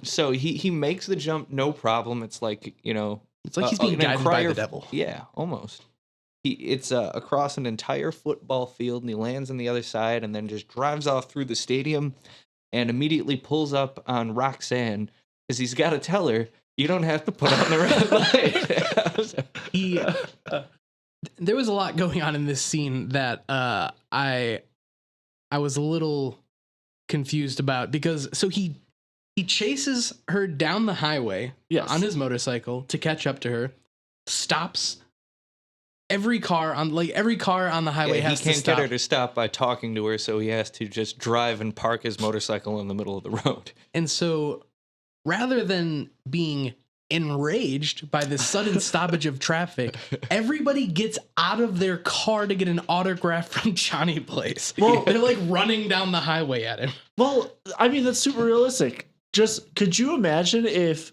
So he makes the jump, no problem. It's like, it's like he's being guided by the devil. Yeah, almost. It's across an entire football field, and he lands on the other side, and then just drives off through the stadium, and immediately pulls up on Roxanne, because he's got to tell her, "You don't have to put on the red light." There was a lot going on in this scene that I was a little confused about, because he chases her down the highway on his motorcycle to catch up to her, stops every car on the highway has to stop. He can't get her to stop by talking to her, so he has to just drive and park his motorcycle in the middle of the road. And so rather than being enraged by this sudden stoppage of traffic, everybody gets out of their car to get an autograph from Johnny Blaze. Well, they're like running down the highway at him. Well, I mean, that's super realistic. Just could you imagine if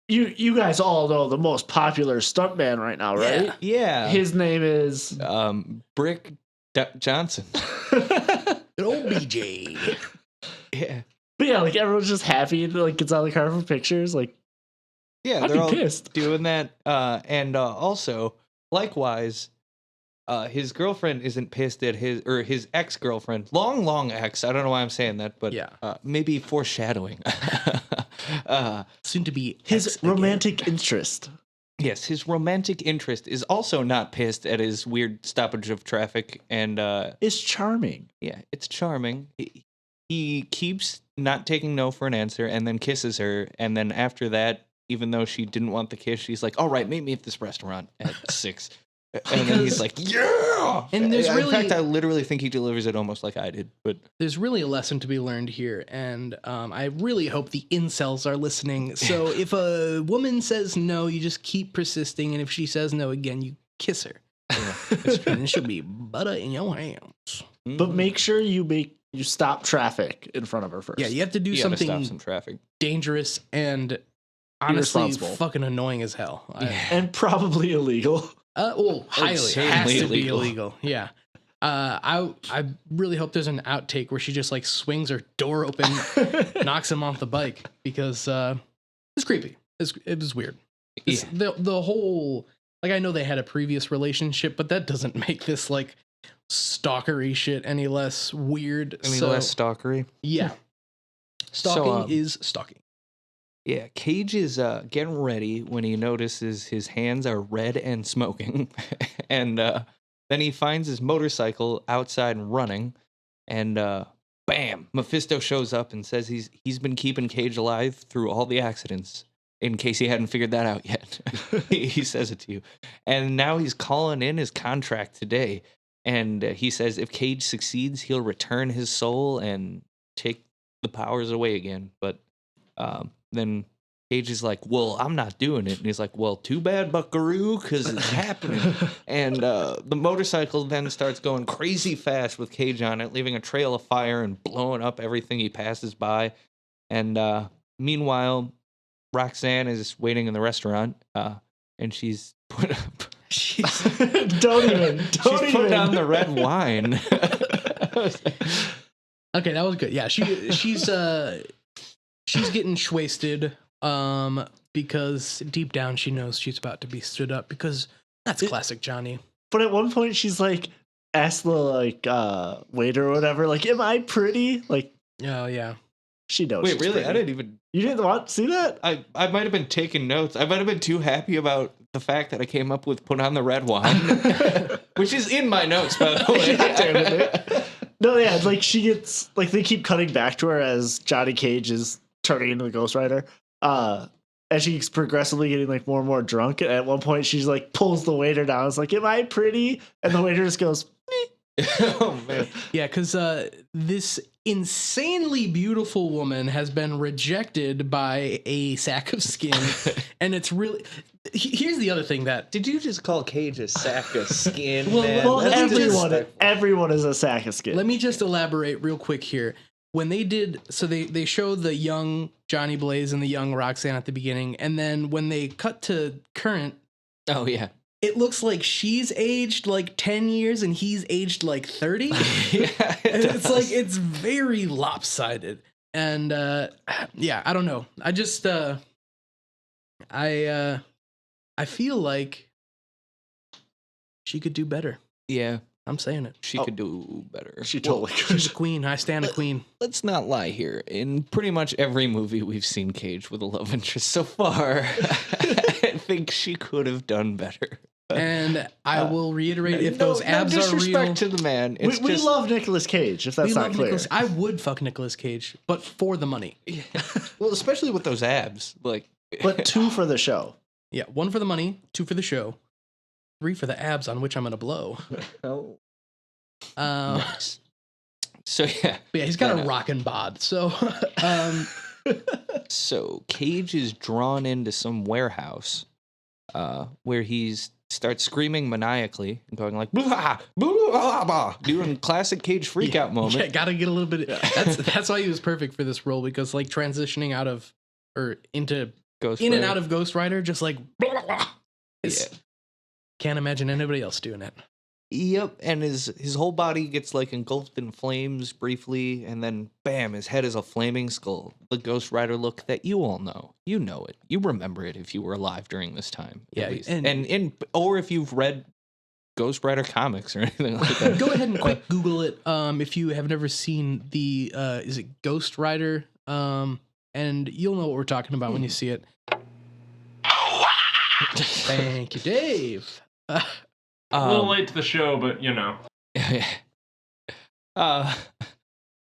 you guys all know the most popular stuntman right now, right? Yeah. His name is Brick Johnson. Good old BJ. Yeah. But yeah, like everyone's just happy and like gets out of the car for pictures. Like, Yeah, I'd they're be all pissed. doing that. And also, likewise, his girlfriend isn't pissed at his ex-girlfriend, long ex. I don't know why I'm saying that, but Yeah. maybe foreshadowing. Soon to be His ex again. romantic interest. Yes, his romantic interest is also not pissed at his weird stoppage of traffic, and Is charming. yeah, it's charming. He keeps not taking no for an answer, and then kisses her, and then after that, even though she didn't want the kiss, she's like, "All right, meet me at this restaurant at 6." And then he's like, "Yeah!" And there's in really- fact, I literally think he delivers it almost like I did. But There's really a lesson to be learned here, and I really hope the incels are listening. So if a woman says no, you just keep persisting, and if she says no again, you kiss her. And it should be butter in your hands. But make sure you stop traffic in front of her first. Yeah, you have to do you gotta stop something some traffic. dangerous and honestly Irresponsible. fucking annoying as hell. And probably illegal. Highly certainly has to be illegal. illegal. Yeah. I really hope there's an outtake where she just like swings her door open, knocks him off the bike because it's creepy. It was weird. Yeah. The whole like I know they had a previous relationship, but that doesn't make this like stalkery shit any less weird. I mean, So, less stalkery. yeah, So, stalking is stalking. Yeah, Cage is getting ready when he notices his hands are red and smoking. And then he finds his motorcycle outside and running. And bam, Mephisto shows up and says he's been keeping Cage alive through all the accidents, in case he hadn't figured that out yet. He says it to you. And now he's calling in his contract today. And he says if Cage succeeds, he'll return his soul and take the powers away again. But then Cage is like, well, I'm not doing it. And he's like, well, too bad, buckaroo, because it's happening. And the motorcycle then starts going crazy fast with Cage on it, leaving a trail of fire and blowing up everything he passes by. And meanwhile, Roxanne is waiting in the restaurant, and she's put up. Don't even. She's putting on the red wine. Okay, that was good. Yeah, she's getting wasted because deep down she knows she's about to be stood up because that's classic Johnny. But at one point she's like, ask the like waiter or whatever, like, am I pretty? Like, Oh yeah. she knows. Wait, she's really? pretty. I didn't even. You didn't want to see that? I might have been taking notes. I might have been too happy about the fact that I came up with put on the red wine, which is in my notes, by the way. God damn it, dude. No, yeah, it's like she gets like they keep cutting back to her as Johnny Cage is turning into the Ghost Rider. As she's progressively getting like more and more drunk. And at one point she's like pulls the waiter down. It's like, am I pretty? And the waiter just goes, Oh man. Yeah, because this insanely beautiful woman has been rejected by a sack of skin, and it's really. Here's the other thing that Did you just call Cage a sack of skin? Well, man? well, well, That's disrespectful. everyone is a sack of skin. Let me just elaborate real quick here. When they did, so they show the young Johnny Blaze and the young Roxanne at the beginning, and then when they cut to current, Oh yeah. it looks like she's aged like 10 years and he's aged like 30. Yeah. It's like it's very lopsided. And yeah, I don't know. I just I feel like she could do better. Yeah. I'm saying it. She could do better. She totally She's a could. queen. I stand a queen. Let's not lie here. In pretty much every movie we've seen Cage with a love interest so far, I think she could have done better. And I will reiterate, if those abs are real, to the man. We, It's we just, love Nicolas Cage, if that's we not love clear. Nicolas. I would fuck Nicolas Cage, but for the money. well, especially with those abs. Like, But 2 for the show. Yeah, 1 for the money, 2 for the show, 3 for the abs on which I'm gonna blow. oh, Uh, nice. So yeah. But yeah, he's got No, a no. rockin' bod. So, So Cage is drawn into some warehouse, where he's starts screaming maniacally and going like blah, blah, blah, doing classic Cage freakout moment. yeah, gotta get a little bit. That's why he was perfect for this role, because like transitioning out of or into Ghost in and Rider. out of Ghost Rider, just like blah, blah, blah. Yeah. Can't imagine anybody else doing it. Yep, and his whole body gets like engulfed in flames briefly, and then bam, his head is a flaming skull. The Ghost Rider look that you all know. You know it. You remember it if you were alive during this time, Yeah, at least. and- Or if you've read Ghost Rider comics or anything like that. Go ahead and quick Google it. If you have never seen the is it Ghost Rider? And you'll know what we're talking about when you see it. Thank you, Dave. A little late to the show, but you know.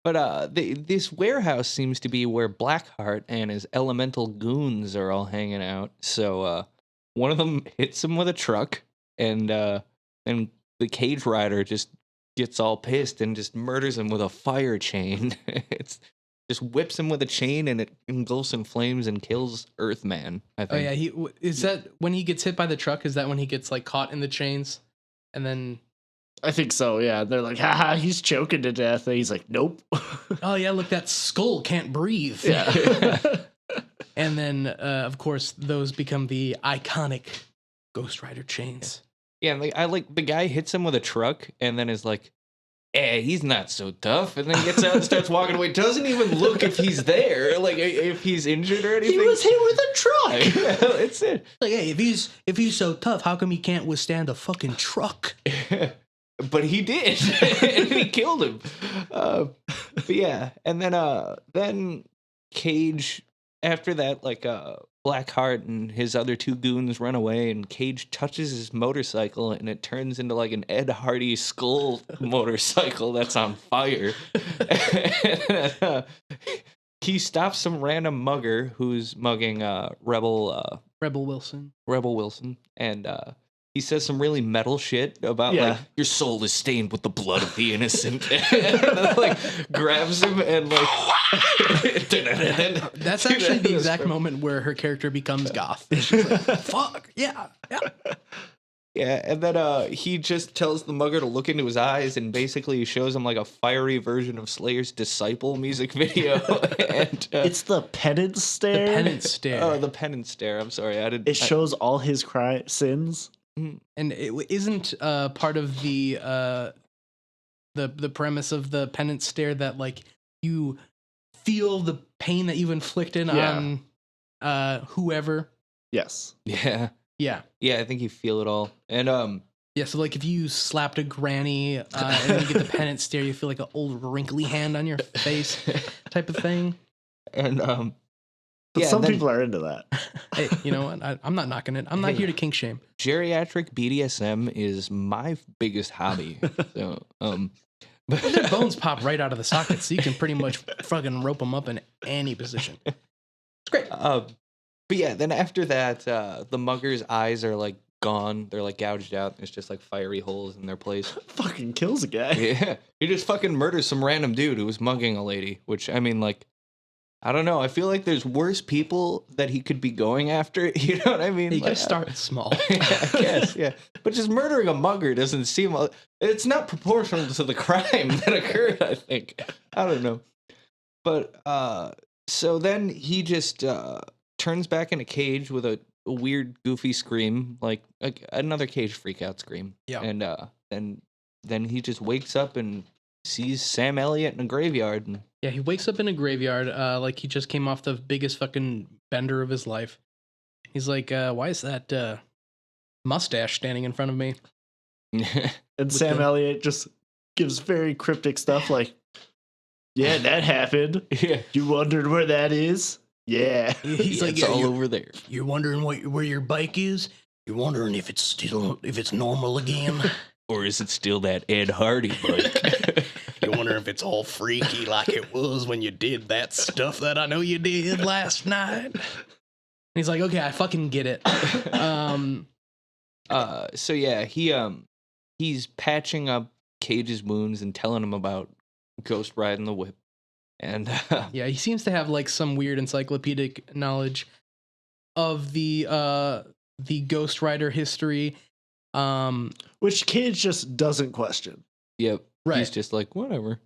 This warehouse seems to be where Blackheart and his elemental goons are all hanging out. So one of them hits him with a truck, and then the Cage Rider just gets all pissed and just murders him with a fire chain. It's just whips him with a chain, and it engulfs in flames and kills Earthman, I think. Oh yeah, is that when he gets hit by the truck? Is that when he gets like caught in the chains, and then? I think so. Yeah, they're like, haha, he's choking to death. And he's like, nope. Oh yeah, look, that skull can't breathe. Yeah. And then, of course, those become the iconic Ghost Rider chains. Yeah, and I like the guy hits him with a truck, and then is like, he's not so tough, and then gets out and starts walking away. Doesn't even look if he's there, like if he's injured or anything. He was hit with a truck. Yeah, it's it. Like, hey, if he's so tough, how come he can't withstand a fucking truck? But he did, and he killed him. But yeah, and then Cage. After that, like Blackheart and his other two goons run away, and Cage touches his motorcycle, and it turns into like an Ed Hardy skull motorcycle that's on fire. And, he stops some random mugger who's mugging Rebel Wilson, and he says some really metal shit about like your soul is stained with the blood of the innocent, and like grabs him and like. That's actually the exact moment where her character becomes goth. She's like, fuck yeah. Yeah, and then he just tells the mugger to look into his eyes, and basically shows him like a fiery version of Slayer's Disciple music video. And it's the penance stare. The penance stare. Oh, the penance stare. I'm sorry, I didn't. It shows all his sins. And it isn't part of the premise of the penance stare that like you feel the pain that you've inflicted on whoever. Yes. Yeah. Yeah. Yeah, I think you feel it all. And yeah, so like if you slapped a granny and then you get the penance stare, you feel like an old wrinkly hand on your face type of thing. And but some people are into that. Hey, you know what? I'm not knocking it. I'm not here to kink shame. Geriatric BDSM is my biggest hobby. So But their bones pop right out of the socket, so you can pretty much fucking rope them up in any position. It's great. But yeah, then after that, the mugger's eyes are like gone. They're like gouged out. There's just like fiery holes in their place. Fucking kills a guy. Yeah, he just fucking murders some random dude who was mugging a lady. Which I mean, like, I don't know. I feel like there's worse people that he could be going after. You know what I mean? You like, gotta start small. I guess, yeah. But just murdering a mugger doesn't seem. It's not proportional to the crime that occurred. I think. I don't know. But so then he just turns back in a cage with a weird, goofy scream, like another Cage freakout scream. Yeah. And then he just wakes up and sees Sam Elliott in a graveyard. And Yeah, he wakes up in a graveyard, like he just came off the biggest fucking bender of his life. He's like, why is that mustache standing in front of me? And Sam Elliott just gives very cryptic stuff like, yeah, that happened. Yeah. You wondered where that is? Yeah. He's like, it's all over there. You're wondering where your bike is? You're wondering if it's normal again? Or is it still that Ed Hardy bike? You wonder if it's all freaky like it was when you did that stuff that I know you did last night. And he's like, okay, I fucking get it. So yeah, he's patching up Cage's wounds and telling him about Ghost riding the whip. And yeah, he seems to have like some weird encyclopedic knowledge of the Ghost Rider history. Which Cage just doesn't question. Yep. Right. He's just like, whatever.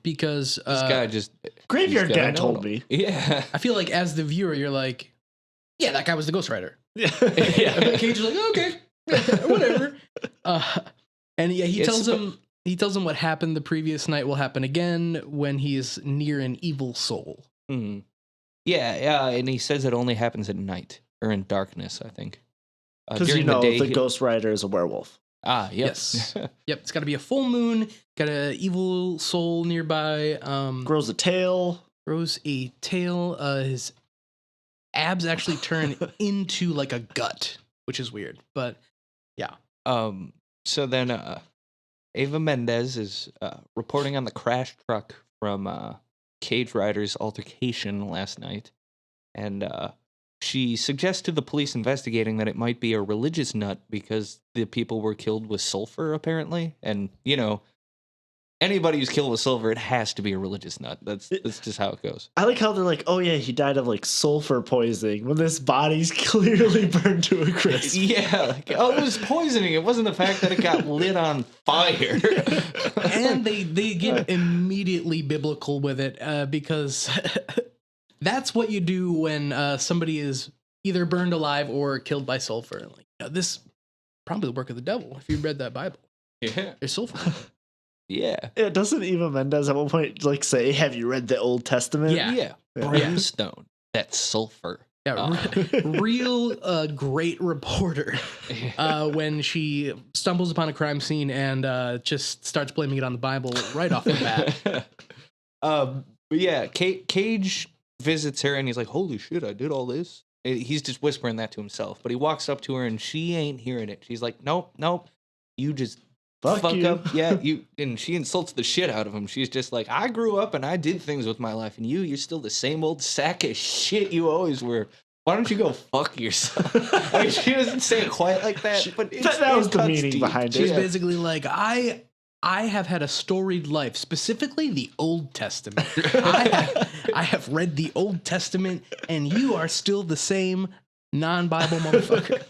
Because This guy just Graveyard he's gotta Guy know told it all. me. Yeah. I feel like as the viewer, you're like, yeah, that guy was the Ghost Rider. Yeah. Cage is like, okay, whatever. And yeah, he It's tells sp- him what happened the previous night will happen again when he is near an evil soul. Mhm. Yeah, and he says it only happens at night or in darkness, I think. Because During the day, the Ghost Rider is a werewolf. Yep. Yes. Yep, it's got to be a full moon, got an evil soul nearby. Grows a tail. Grows a tail. His abs actually turn into like a gut, which is weird. But yeah. So then Ava Mendez is reporting on the crashed truck from Cage Rider's altercation last night. And she suggests to the police investigating that it might be a religious nut because the people were killed with sulfur, apparently. And, anybody who's killed with sulfur, it has to be a religious nut. That's just how it goes. I like how they're like, oh yeah, he died of like sulfur poisoning when this body's clearly burned to a crisp. Yeah. It was poisoning. It wasn't the fact that it got lit on fire. And they get immediately biblical with it because that's what you do when somebody is either burned alive or killed by sulfur. Like, this probably the work of the devil if you read that Bible. Yeah. There's sulfur. Yeah. Yeah, doesn't Eva Mendes at one point like say, "Have you read the Old Testament?" Yeah. Brimstone. That's sulfur. Yeah, real great reporter when she stumbles upon a crime scene and just starts blaming it on the Bible right off the bat. But yeah, Cage visits her and he's like, "Holy shit, I did all this." He's just whispering that to himself, but he walks up to her and she ain't hearing it. She's like, "Nope, you just fuck you." up." Yeah, and she insults the shit out of him. She's just like, "I grew up and I did things with my life, and you're still the same old sack of shit you always were. Why don't you go fuck yourself?" I mean, she doesn't say it quite like that, but that was the cuts meaning deep. behind it. She's basically like, I have had a storied life, specifically the Old Testament. I have read the Old Testament, and you are still the same non-Bible motherfucker.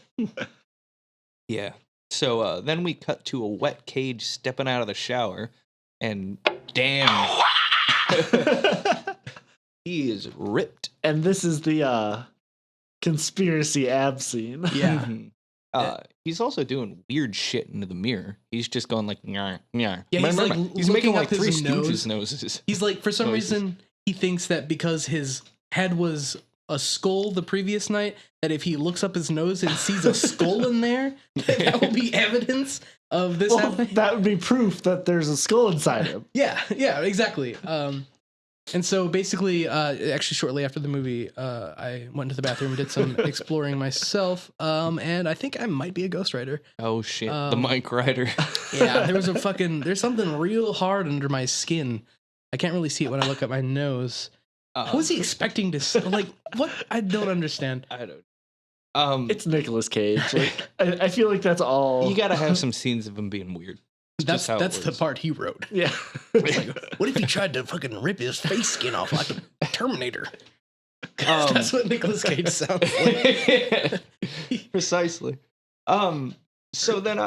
Yeah. So then we cut to a wet Cage stepping out of the shower, and damn, he is ripped. And this is the conspiracy ab scene. Yeah. He's also doing weird shit into the mirror. He's just going like, "Nyah, nyah." Yeah, he's, like, he's making looking like up Three his nose. Stooges noses. He's like, for some Noises. reason, he thinks that because his head was a skull the previous night, that if he looks up his nose and sees a skull in there, that will be evidence of this Well, happening. that would be proof that there's a skull inside him. Yeah, exactly. And so basically, actually shortly after the movie, I went into the bathroom and did some exploring myself, and I think I might be a ghostwriter. Oh shit, the Mike Rider. Yeah, there's something real hard under my skin. I can't really see it when I look at my nose. What was he expecting to see? Like, what? I don't understand. I don't. It's Nicolas Cage. Like, I feel like that's all. You gotta have some scenes of him being weird. It's just how it That's the works. part he wrote. Yeah. It's like, what if he tried to fucking rip his face skin off like a Terminator? That's what Nicolas Cage sounds like. Precisely. So then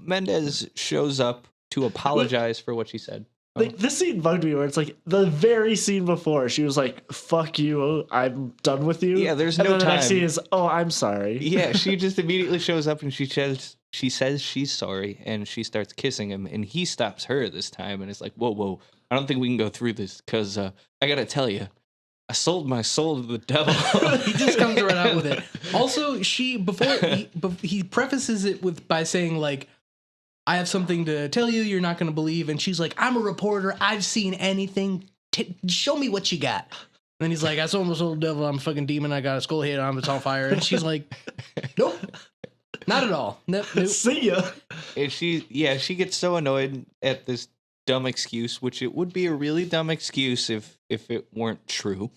Mendez shows up to apologize for what she said. Like, this scene bugged me where it's like the very scene before she was like, "Fuck you, I'm done with you." Yeah, there's and no then the next time. scene is, "Oh, I'm sorry." Yeah, she just immediately shows up and she says she's sorry and she starts kissing him and he stops her this time and it's like, whoa, I don't think we can go through this because I gotta tell you, I sold my soul to the devil. He just comes right out with it. Also, he prefaces it by saying like, "I have something to tell you you're not going to believe," and she's like, "I'm a reporter. I've seen anything. Show me what you got." And then he's like, "I sold my soul to the devil. I'm a fucking demon. I got a skull head on. It's on fire." And she's like, "Nope, not at all. Nope." See ya. And she gets so annoyed at this dumb excuse, which it would be a really dumb excuse if it weren't true.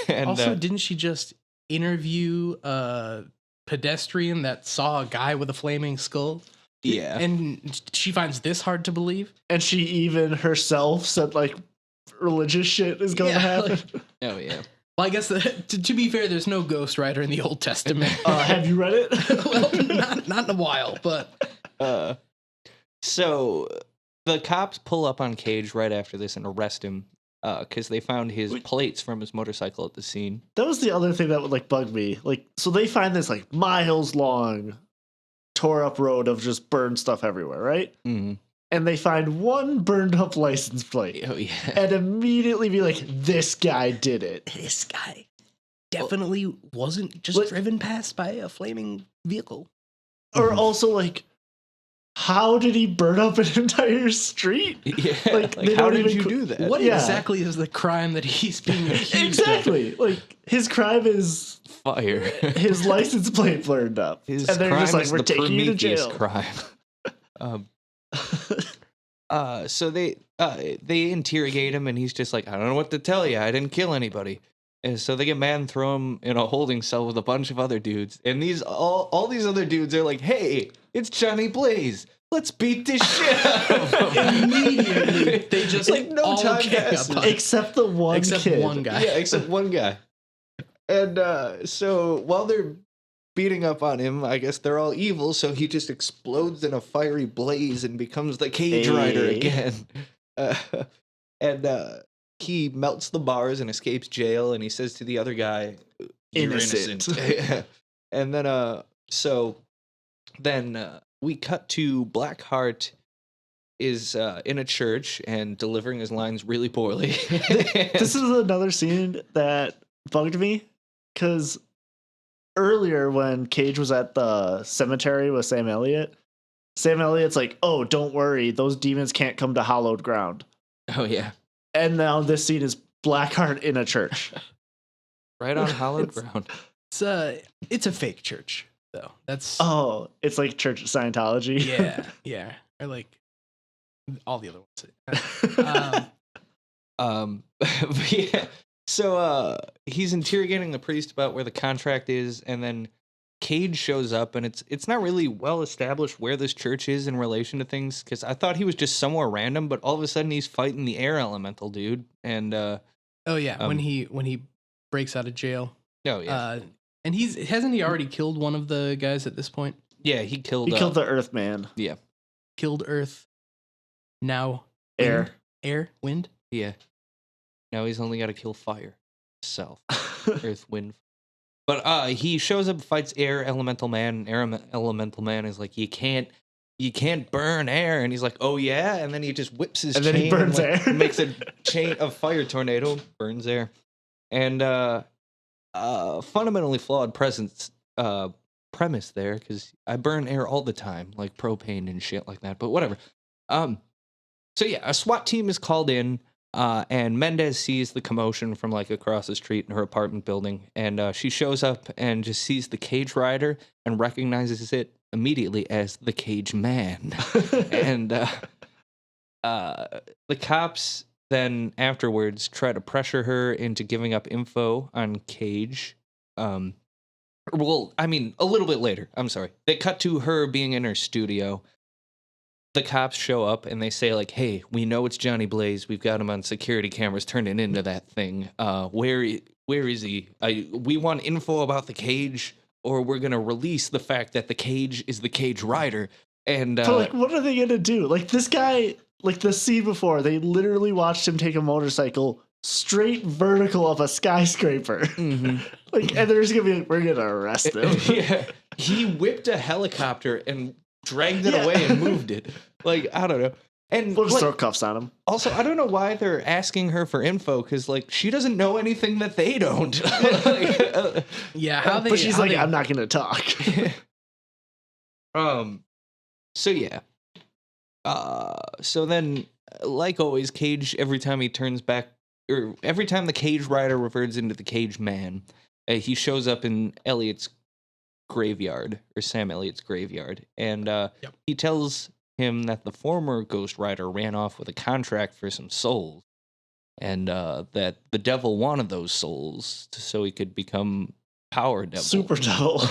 And Also, didn't she just interview a pedestrian that saw a guy with a flaming skull? yeah, And she finds this hard to believe? And she even herself said like religious shit is going to happen. Like, oh yeah. well, I guess to be fair, there's no Ghost Rider in the Old Testament. Have you read it? Well, not in a while, but So the cops pull up on Cage right after this and arrest him because they found his plates from his motorcycle at the scene. That was the other thing that would like bug me. Like, so they find this like miles long tore up road of just burned stuff everywhere, right? Mhm. And they find one burned up license plate Oh, yeah. and immediately be like, this guy did it. This guy definitely wasn't just Like- driven past by a flaming vehicle. Or also, like, how did he burn up an entire street? Yeah. Like, they how don't did even you qu- do that? What Yeah. exactly is the crime that he's being accused of? Exactly. Like, his crime is Fire. his license plate burned up. His and they're crime just like, is we're the taking you to Prometheus jail. crime. So they interrogate him, and he's just like, I don't know what to tell you. I didn't kill anybody. And so they get mad and throw him in a holding cell with a bunch of other dudes. And these all these other dudes are like, hey, it's Johnny Blaze. Let's beat this shit out of him. Immediately, they just Like, no all time gang passes. up on- Except the one except kid. one guy. Yeah, except one guy. And so while they're beating up on him, I guess they're all evil, so he just explodes in a fiery blaze and becomes the cage rider Hey. again. And he melts the bars and escapes jail, and he says to the other guy, "You're Innocent." innocent." And then so then we cut to Blackheart is in a church and delivering his lines really poorly. This is another scene that bugged me because earlier when Cage was at the cemetery with Sam Elliott's like, oh, don't worry, those demons can't come to hallowed ground. Oh yeah, And now this scene is Blackheart in a church. right on hallowed ground. It's a fake church, though. That's Oh, it's like Church of Scientology. yeah, or like all the other ones. But yeah. So he's interrogating the priest about where the contract is, and then Cage shows up, and it's not really well established where this church is in relation to things, because I thought he was just somewhere random, but all of a sudden he's fighting the air elemental dude, and Oh yeah, when he breaks out of jail, oh yeah, and hasn't he already killed one of the guys at this point? yeah, he killed He killed the Earthman. yeah, Killed Earth. Now Air. Wind. yeah. Now he's only got to kill fire, self, earth, wind. But he shows up, fights air elemental man, and air elemental man is like, you can't burn air, and he's like, oh yeah, and then he just whips his And chain then he burns and, air. makes a chain of fire tornado, burns air, and fundamentally flawed premise there, because I burn air all the time, like propane and shit like that. But whatever. So yeah, a SWAT team is called in. And Mendez sees the commotion from like across the street in her apartment building, and she shows up and just sees the cage rider and recognizes it immediately as the Cage Man. And the cops then afterwards try to pressure her into giving up info on Cage. Well, I mean, a little bit later. I'm sorry. They cut to her being in her studio. The cops show up and they say, like, hey, we know it's Johnny Blaze. We've got him on security cameras turning into that thing. Where is he? We want info about the cage, or we're going to release the fact that the cage is the cage rider. And But like, what are they gonna do? Like this guy, like the scene before, they literally watched him take a motorcycle straight vertical up a skyscraper. mhm. Like, and they're just gonna be like, we're gonna arrest him. Yeah, he whipped a helicopter and dragged it Yeah. away and moved it. Like, I don't know. And We'll just like, throw cuffs on him. also, I don't know why they're asking her for info, because like she doesn't know anything that they don't. Like, Yeah, how they? But she's how like, they- I'm not gonna talk. So yeah. So then, like always, Cage, every time he turns back, or every time the Cage Rider reverts into the Cage Man, he shows up in Elliot's graveyard, or Sam Elliott's graveyard, and he tells him that the former Ghost Rider ran off with a contract for some souls, and that the devil wanted those souls so he could become Power Devil. Super devil.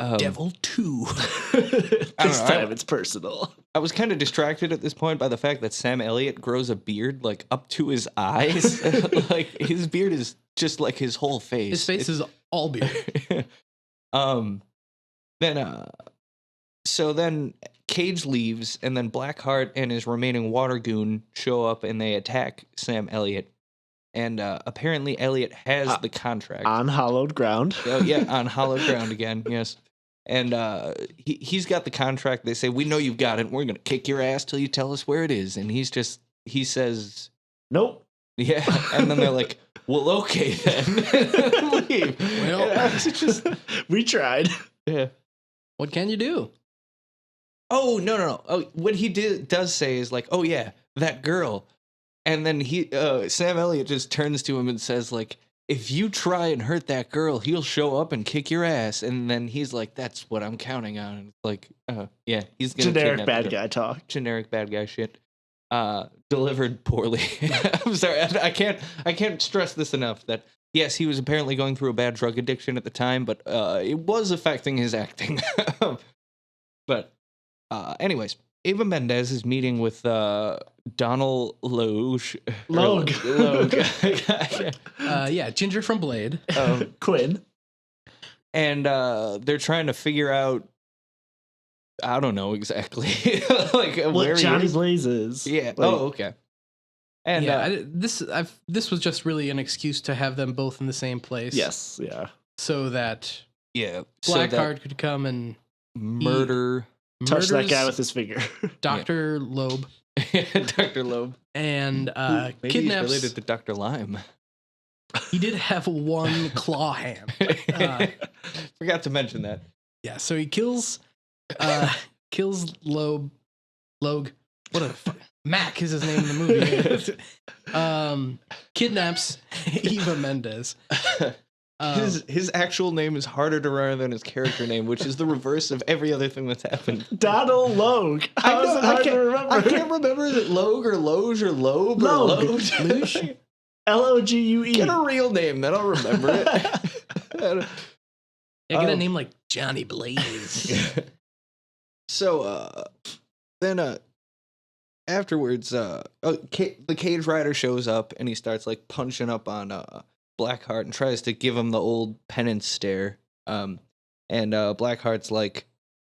Yeah. Devil 2. This know, time it's personal. I was kind of distracted at this point by the fact that Sam Elliott grows a beard like up to his eyes. Like his beard is just like his whole face. His face is all beard. Then Cage leaves, and then Blackheart and his remaining water goon show up, and they attack Sam Elliott. And apparently Elliott has the contract. On hallowed ground. Oh yeah, on hallowed ground again. Yes, And he's got the contract. They say, we know you've got it. We're going to kick your ass till you tell us where it is. And he says, nope. Yeah. And then they're like, well, okay then. Leave. Well, we tried. Yeah. what can you do? Oh, no. Oh, what he does say is like, oh, yeah, that girl. And then Sam Elliott just turns to him and says, like, if you try and hurt that girl, he'll show up and kick your ass. And then he's like, that's what I'm counting on. And it's like, yeah, he's going to generic bad guy talk. Generic bad guy shit. Delivered poorly. I'm sorry. I can't stress this enough that, yes, he was apparently going through a bad drug addiction at the time, but it was affecting his acting. But anyways, Eva Mendes is meeting with Donald Logue. Yeah, Ginger from Blade. Quinn. And they're trying to figure out, I don't know exactly, like what where Johnny he is. Blaze is. Yeah. Like, Okay. And yeah, this was just really an excuse to have them both in the same place. yes. Yeah. So that yeah, Blackheart could come and murder Touch that murders guy with his finger. Dr. Loeb Dr. Loeb. and Maybe he's kidnaps. related to Dr. Lime. He did have one claw hand. Forgot to mention that. Yeah, so he kills Loeb. What a Mac is his name in the movie. Kidnaps Eva Mendes. His actual name is harder to remember than his character name, which is the reverse of every other thing that's happened. Donald Logue. How is it hard to remember? I can't remember. Is it Logue or Loge or Loeb or Logue. Loge? Logue. Get a real name, then I'll remember it. Yeah, get a name like Johnny Blaze. So then afterwards, the cage rider shows up and he starts like punching up on Blackheart and tries to give him the old penance stare. And Blackheart's like,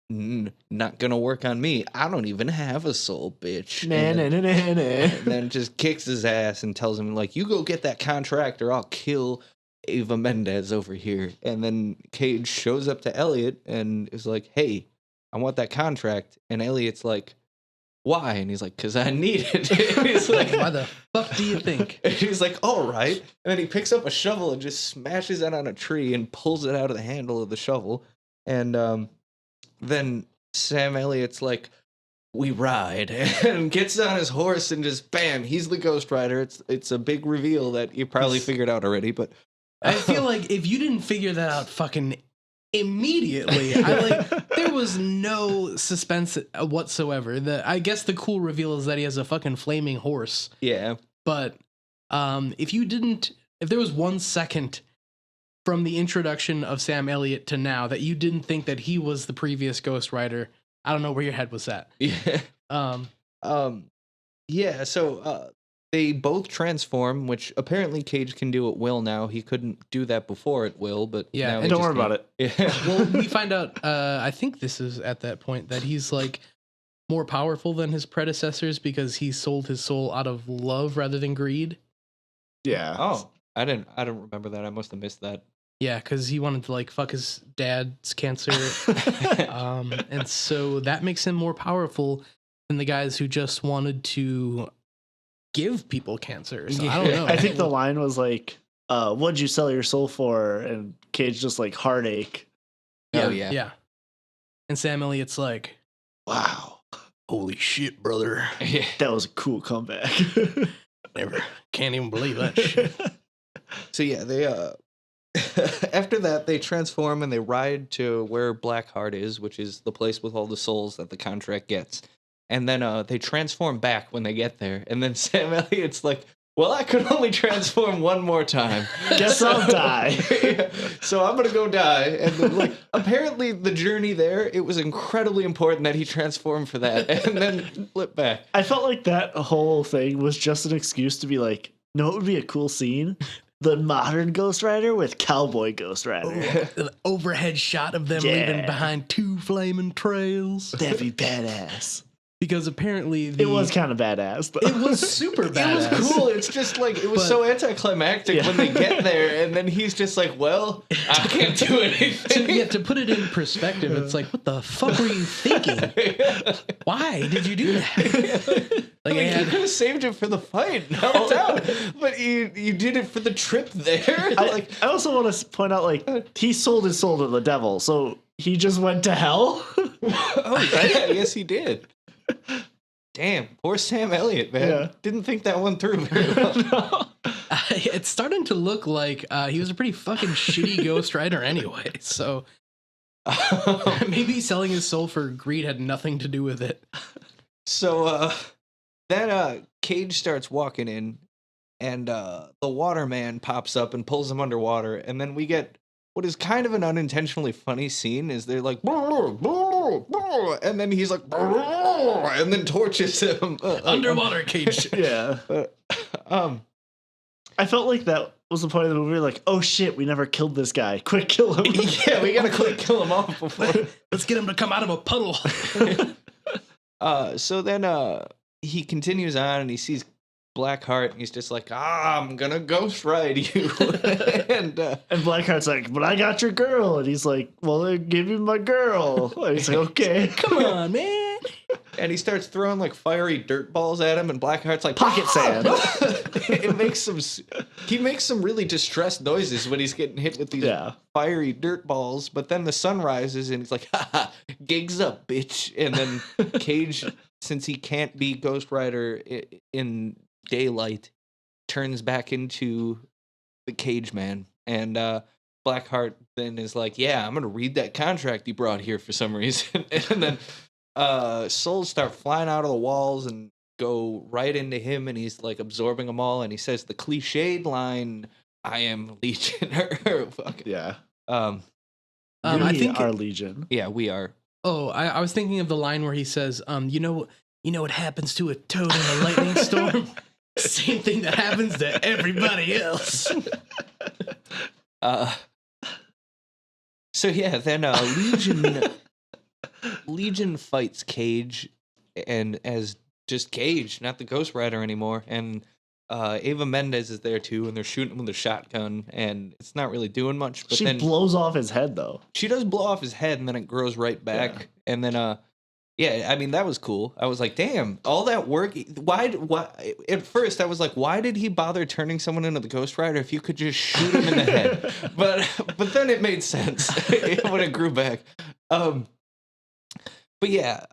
not gonna work on me. I don't even have a soul, bitch. And then just kicks his ass and tells him, like, you go get that contract or I'll kill Eva Mendes over here. And then Cage shows up to Elliot and is like, hey, I want that contract. And Elliot's like, why? And he's like, because I need it. And he's like, Why the fuck do you think? and he's like, all right. And then he picks up a shovel and just smashes it on a tree and pulls it out of the handle of the shovel. And then Sam Elliott's like, we ride, and gets on his horse and just bam, he's the Ghost Rider. It's a big reveal that you probably figured out already, but I feel like if you didn't figure that out fucking immediately, there was no suspense whatsoever. I guess the cool reveal is that he has a fucking flaming horse. yeah. But if there was 1 second from the introduction of Sam Elliott to now that you didn't think that he was the previous Ghost Rider, I don't know where your head was at. Yeah. Yeah, so they both transform, which apparently Cage can do at will now. He couldn't do that before at will, but Yeah, now and he don't just worry about can. it. Yeah. Well, we find out, I think this is at that point, that he's like more powerful than his predecessors because he sold his soul out of love rather than greed. Yeah. Oh, I didn't remember that. I must have missed that. Yeah, because he wanted to like fuck his dad's cancer. And so that makes him more powerful than the guys who just wanted to give people cancer. So I don't know. I think the line was like, what'd you sell your soul for? And Cage just like heartache. Oh, yeah. Yeah. And Sam Elliott's like, Wow. holy shit, brother. Yeah. That was a cool comeback. Can't even believe that shit. So yeah, they after that they transform and they ride to where Blackheart is, which is the place with all the souls that the contract gets. And then they transform back when they get there. And then Sam Elliott's like, well, I could only transform one more time. Guess I'll die. Yeah, so I'm gonna go die. And then, like, apparently the journey there, it was incredibly important that he transformed for that and then flip back. I felt like that whole thing was just an excuse to be like, no, it would be a cool scene. The modern Ghost Rider with cowboy Ghost Rider. An overhead shot of them Yeah. leaving behind 2 flaming trails. That'd be badass. because apparently It was kind of badass, though. it was super badass. It was cool. It's just like it was so anticlimactic when they get there, and then he's just like, "Well, I can't do anything." To put it in perspective, it's like, what the fuck were you thinking? Why did you do that? Like, You could have saved it for the fight, no doubt. But you did it for the trip there. I also want to point out, like, he sold his soul to the devil, so he just went to hell. Oh yeah, yes he did. Damn, poor Sam Elliott, man. Yeah. Didn't think that one through very well. It's starting to look like he was a pretty fucking shitty Ghost Rider anyway. So maybe selling his soul for greed had nothing to do with it. So then Cage starts walking in, and the waterman pops up and pulls him underwater, and then we get what is kind of an unintentionally funny scene. Is they're like, and then he's like, and then torches him Underwater Cage. Yeah. I felt like that was the point of the movie. Like, oh shit, we never killed this guy. Quick, kill him. Yeah, we gotta quick kill him off before. Let's get him to come out of a puddle. So then he continues on and he sees Blackheart and he's just like, I'm gonna ghost ride you. and Blackheart's like, but I got your girl. And he's like, well, then give me my girl. And he's like, okay. Come on, man. and he starts throwing like fiery dirt balls at him, and Blackheart's like Pocket sand. It makes some. He makes some really distressed noises when he's getting hit with these fiery dirt balls. But then the sun rises, and he's like, "Ha, gigs up, bitch!" And then Cage, since he can't be Ghost Rider in daylight, turns back into the Cage Man, and Blackheart then is like, "Yeah, I'm gonna read that contract you brought here for some reason," and then souls start flying out of the walls and go right into him, and he's like absorbing them all, and he says the cliched line, "I am Legion." Yeah. I think our Legion. Yeah, we are. Oh, I was thinking of the line where he says, you know what happens to a toad in a lightning storm? Same thing that happens to everybody else. So yeah, then Legion fights Cage, and as just Cage, not the Ghost Rider anymore, and Ava Mendes is there too, and they're shooting him with a shotgun, and it's not really doing much. But she then blows off his head, though. She does blow off his head, and then it grows right back, and then yeah, I mean, that was cool. I was like, damn, all that work. Why? At first, I was like, why did he bother turning someone into the Ghost Rider if you could just shoot him in the head? But then it made sense when it grew back. But yeah,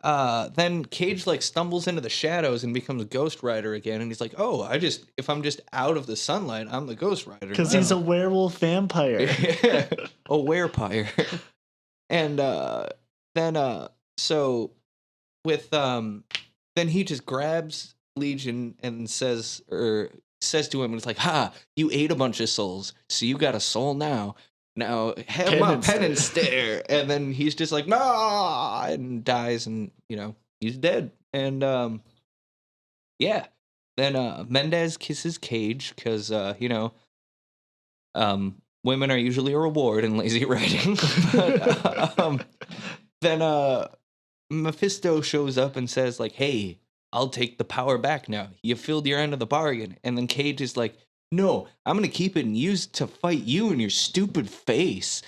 then Cage like stumbles into the shadows and becomes a Ghost Rider again, and he's like, oh, if I'm just out of the sunlight, I'm the Ghost Rider. Because he's a werewolf vampire. Yeah, a werepire. And then so with then he just grabs Legion and says to him, and it's like, ha, you ate a bunch of souls, so you got a soul now have my penance stare. And then he's just like, nah, and dies, and he's dead. And yeah, then Mendez kisses Cage because women are usually a reward in lazy writing. But then Mephisto shows up and says like, hey, I'll take the power back now. You filled your end of the bargain. And then Cage is like, no, I'm going to keep it and use to fight you and your stupid face.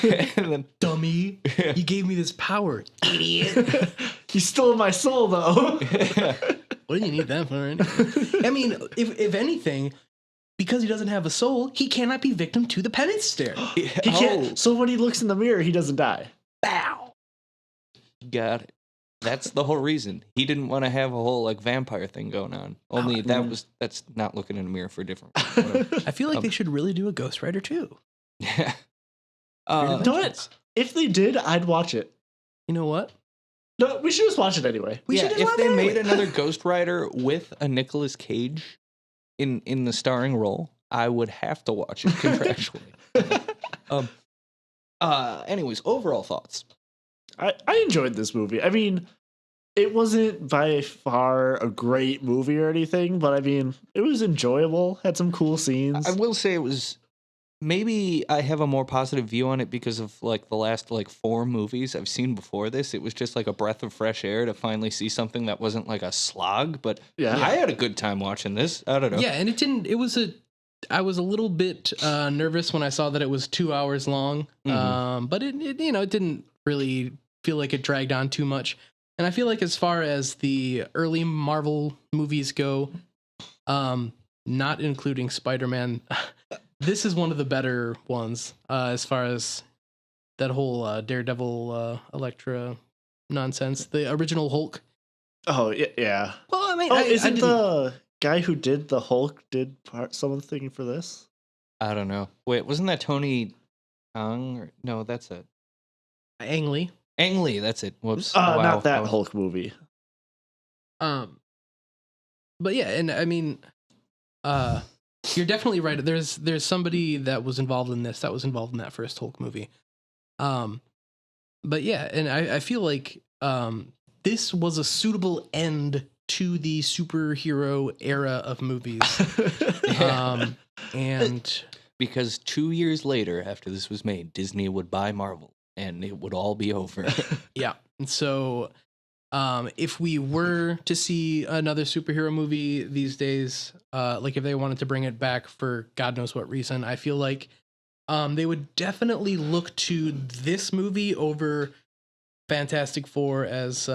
And then, dummy, you gave me this power, idiot. You stole my soul, though. What do you need that for? I mean, if anything, because he doesn't have a soul, he cannot be victim to the penance stare. He can't. So when he looks in the mirror, he doesn't die. Bow. Got it. That's the whole reason. He didn't want to have a whole like vampire thing going on. Only that's not looking in a mirror for different. I feel like they should really do a Ghost Rider too. Yeah. If they did, I'd watch it. You know what? No, we should just watch it anyway. If they made another Ghost Rider with a Nicolas Cage in the starring role, I would have to watch it contractually. Anyways, overall thoughts. I enjoyed this movie. I mean, it wasn't by far a great movie or anything, but I mean, it was enjoyable. Had some cool scenes. I will say it was maybe I have a more positive view on it because of like the last like 4 movies I've seen before this. It was just like a breath of fresh air to finally see something that wasn't like a slog. But Yeah. I had a good time watching this. I don't know. Yeah, and I was a little bit nervous when I saw that it was 2 hours long. But it didn't really feel like it dragged on too much. And I feel like as far as the early Marvel movies go, not including Spider-Man, this is one of the better ones as far as that whole Daredevil Elektra nonsense. The original Hulk. Oh yeah. Well, I mean, Isn't the guy who did the Hulk something for this? I don't know. Wait, wasn't that Tony Kang? No, that's it. Ang Lee. Ang Lee, that's it. Whoops. Not that Hulk movie. But yeah, and I mean, you're definitely right. There's somebody that was involved in this, that was involved in that first Hulk movie. But yeah, and I feel like this was a suitable end to the superhero era of movies. And because 2 years later, after this was made, Disney would buy Marvel, and it would all be over. yeah, and so if we were to see another superhero movie these days, like if they wanted to bring it back for God knows what reason, I feel like they would definitely look to this movie over Fantastic Four as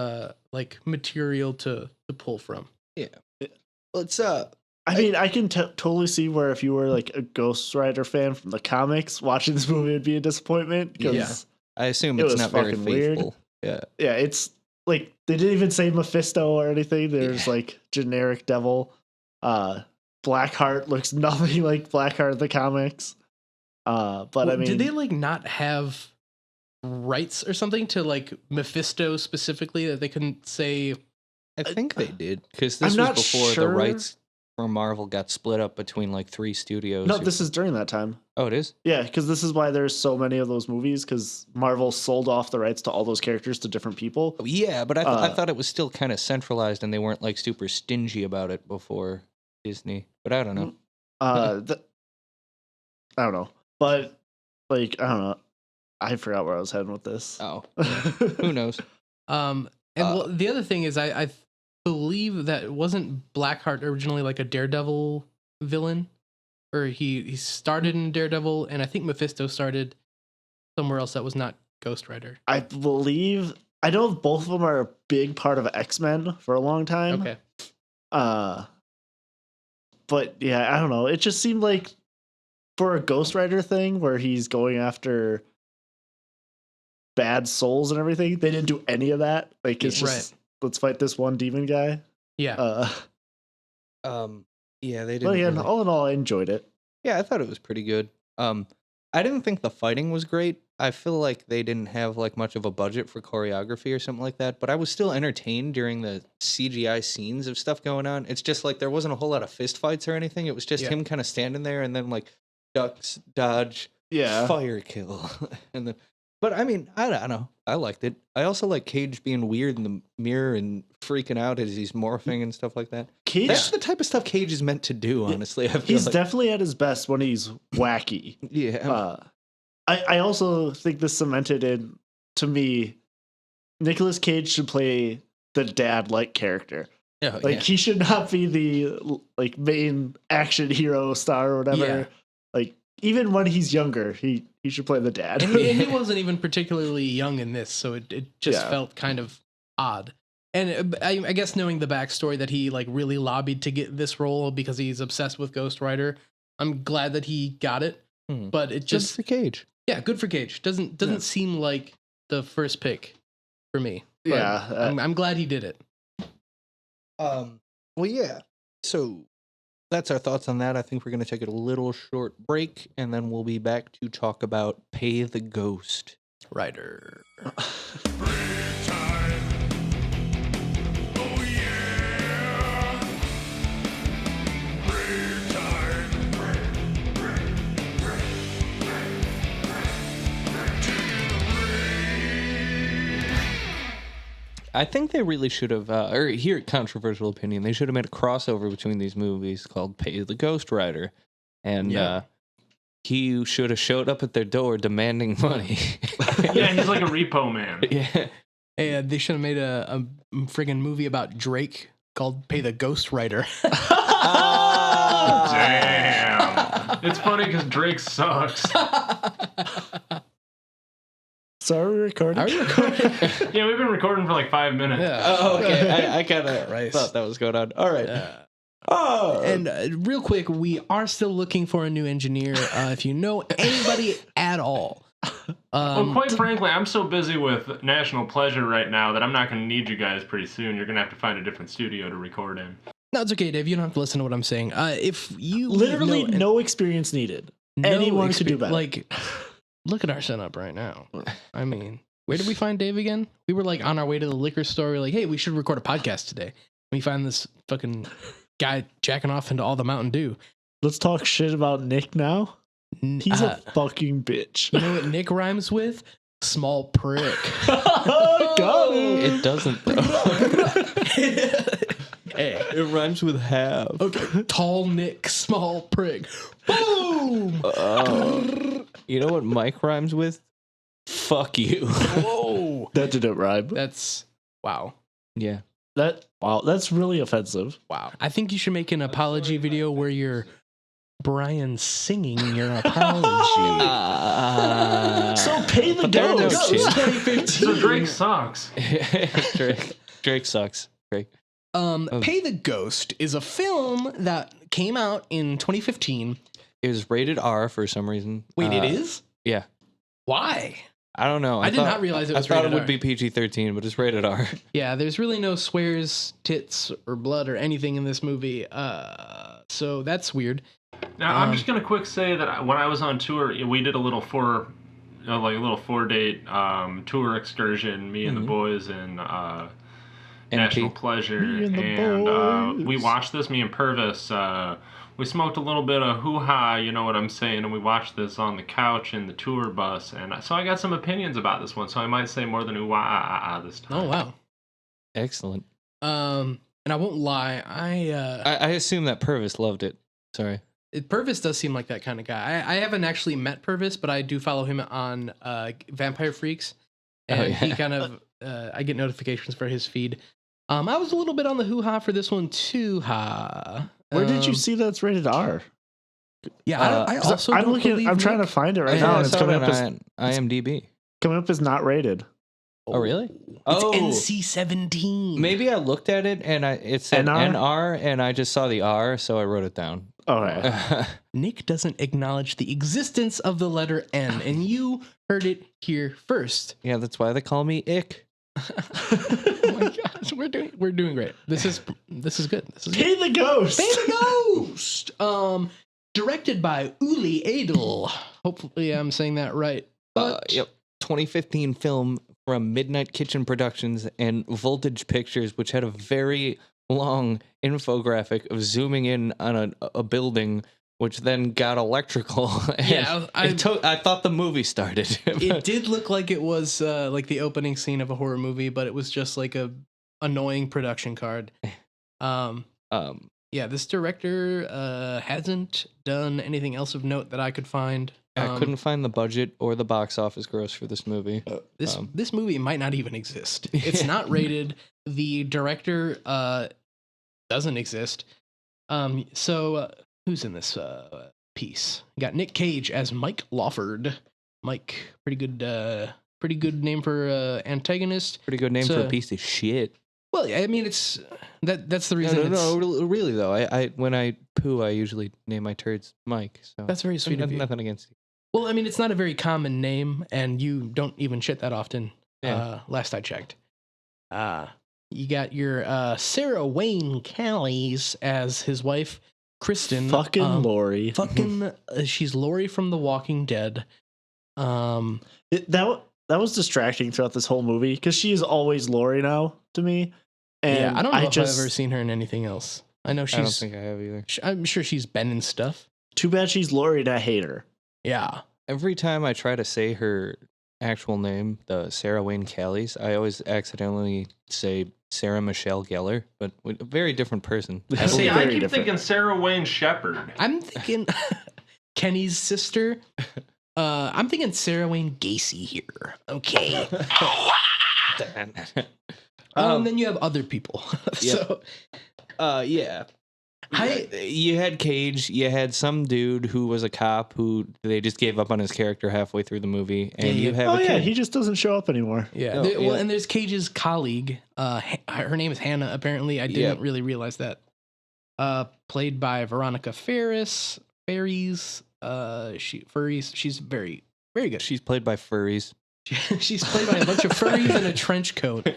like material to pull from. Yeah. Let's I mean, I can totally see where if you were like a Ghost Rider fan from the comics, watching this movie would be a disappointment. Because I assume it it's was not very fucking weird. faithful. Yeah. Yeah, it's like they didn't even say Mephisto or anything. There's like generic devil. Blackheart looks nothing like Blackheart in the comics. But I mean, did they like not have rights or something to like Mephisto specifically that they couldn't say? I think they did, because this I'm was not before the sure. rights for Marvel got split up between like 3 studios. no, this is during that time. Oh, it is? Yeah, because this is why there's so many of those movies, because Marvel sold off the rights to all those characters to different people. Oh, yeah, but I thought it was still kind of centralized and they weren't like super stingy about it before Disney. But I don't know. I don't know. But, like, I don't know. I forgot where I was heading with this. Oh, who knows? Well, the other thing is, I believe that wasn't Blackheart originally like a Daredevil villain, or he started in Daredevil, and I think Mephisto started somewhere else that was not Ghost Rider. I know both of them are a big part of X-Men for a long time. Okay. But yeah, I don't know. It just seemed like for a Ghost Rider thing where he's going after bad souls and everything, they didn't do any of that. Like it's just let's fight this one demon guy. Yeah. Yeah, they didn't. But yeah, really... all in all, I enjoyed it. Yeah, I thought it was pretty good. I didn't think the fighting was great. I feel like they didn't have like much of a budget for choreography or something like that, but I was still entertained during the CGI scenes of stuff going on. It's just like there wasn't a whole lot of fist fights or anything. It was just him kind of standing there and then like ducks, dodge, fire kill. And then, but I mean, I don't know. I liked it. I also like Cage being weird in the mirror and freaking out as he's morphing and stuff like that. Cage, that's the type of stuff Cage is meant to do, honestly. I feel he's like. definitely at his best when he's wacky. Yeah. I also think this cemented in, to me, Nicolas Cage should play the dad-like character. Oh, like he should not be the like main action hero star or whatever. Yeah. Like even when he's younger, he should play the dad. And he wasn't even particularly young in this, so it just felt kind of odd. And I guess knowing the backstory that he like really lobbied to get this role because he's obsessed with Ghost Rider, I'm glad that he got it. But it just good for Cage. Yeah, good for Cage. Doesn't seem like the first pick for me. But I'm glad he did it. Well, yeah. So that's our thoughts on that. I think we're going to take a little short break, and then we'll be back to talk about Pay the Ghost Rider. I think they really should have, or here, controversial opinion, they should have made a crossover between these movies called Pay the Ghost Rider. And he should have showed up at their door demanding money. Yeah, he's like a repo man. Yeah. Hey, they should have made a friggin' movie about Drake called "Pay the Ghostwriter." Damn. It's funny because Drake sucks. So are we recording? Are we recording? Yeah, we've been recording for like 5 minutes. Yeah. Oh, okay. I kind of Right. thought that was going on. All right. Oh. And real quick, we are still looking for a new engineer. If you know anybody at all. Well, quite frankly, I'm so busy with National Pleasure right now that I'm not going to need you guys pretty soon. You're going to have to find a different studio to record in. No, it's okay, Dave. You don't have to listen to what I'm saying. If you Literally know, no experience needed. no Anyone could do better. Like, look at our setup right now. I mean, where did we find Dave again? We were like on our way to the liquor store. We were like, hey, we should record a podcast today. We find this fucking guy jacking off into all the Mountain Dew. Let's talk shit about Nick now. He's a fucking bitch. You know what Nick rhymes with? Small prick. Got him. It doesn't, though. Hey. It rhymes with have. Okay. Tall Nick, small prick. Boom! You know what Mike rhymes with? Fuck you. Whoa! That didn't rhyme. That's wow. Yeah. That's really offensive. Wow. I think you should make an apology video where you're Brian singing your apology. So pay the But there are no ghost. kids. 2015. So Drake sucks. Drake sucks. Drake. Pay the Ghost is a film that came out in 2015. It was rated R for some reason. Wait, it is? Yeah. Why? I don't know. I did not realize it was I thought rated it would R. be PG-13, but it's rated R. Yeah, there's really no swears, tits, or blood or anything in this movie. So that's weird. Now, I'm just gonna quick say that when I was on tour, we did a little 4-date tour excursion. Me and the boys and National Pleasure, Me and the and boys. we watched this. Me and Purvis. We smoked a little bit of hoo-ha, you know what I'm saying, and we watched this on the couch in the tour bus, and so I got some opinions about this one, so I might say more than ooh-ah this time. Oh wow. Excellent. And I won't lie, I assume that Purvis loved it. Sorry. Purvis does seem like that kind of guy. I haven't actually met Purvis, but I do follow him on Vampire Freaks, and he kind of I get notifications for his feed. I was a little bit on the hoo-ha for this one too. Where did you see that's rated R? Yeah, I 'Cause also I'm don't looking. believe I'm trying to Nick- find it right Yeah, now, I and it's saw coming it up as on IMDb. not rated. Oh, really? It's Oh, NC-17. maybe I looked at it and it said NR? NR, and I just saw the R, so I wrote it down. All right. Nick doesn't acknowledge the existence of the letter N, and you heard it here first. Yeah, that's why they call me Ick. Oh my gosh, we're doing great. This is good. This is good. Pay the ghost. Pay the Ghost. Directed by Uli Edel. Hopefully, I'm saying that right. But Yep. 2015 film from Midnight Kitchen Productions and Voltage Pictures, which had a very long infographic of zooming in on a building, which then got electrical. And Yeah, I thought the movie started. it did look like it was like the opening scene of a horror movie, but it was just like a annoying production card. Yeah, this director hasn't done anything else of note that I could find. I couldn't find the budget or the box office gross for this movie. This movie might not even exist. It's not rated. The director doesn't exist. So who's in this piece? You got Nick Cage as Mike Lawford. Mike, pretty good name for antagonist. Pretty good name for So- a piece of shit. Well, I mean, it's that's the reason. No, really though. I when I poo, I usually name my turds Mike. So That's very sweet of you. Nothing against you. Well, I mean, it's not a very common name, and you don't even shit that often. Yeah. Last I checked. You got your Sarah Wayne Callies as his wife, Kristen. Fucking Lori. Fucking, she's Lori from The Walking Dead. That was distracting throughout this whole movie because she is always Lori now to me. And yeah, I don't know if I've ever seen her in anything else. I know I don't she's. think I have either. I'm sure she's been in stuff. Too bad she's Lori and I hate her. Yeah. Every time I try to say her actual name, the Sarah Wayne Callies, I always accidentally say Sarah Michelle Gellar, but a very different person. See, I Very keep different. thinking Sarah Wayne Shepherd. I'm thinking Kenny's sister. I'm thinking Sarah Wayne Gacy here. Okay. Then you have other people. So, yeah. You had Cage. You had some dude who was a cop who they just gave up on his character halfway through the movie, and you have a kid. He just doesn't show up anymore. Yeah. Well, and there's Cage's colleague. Her name is Hannah. Apparently, I didn't really realize that. Played by Veronica Ferris. She's very, very good. She's played by furries. She's played by a bunch of furries in a trench coat.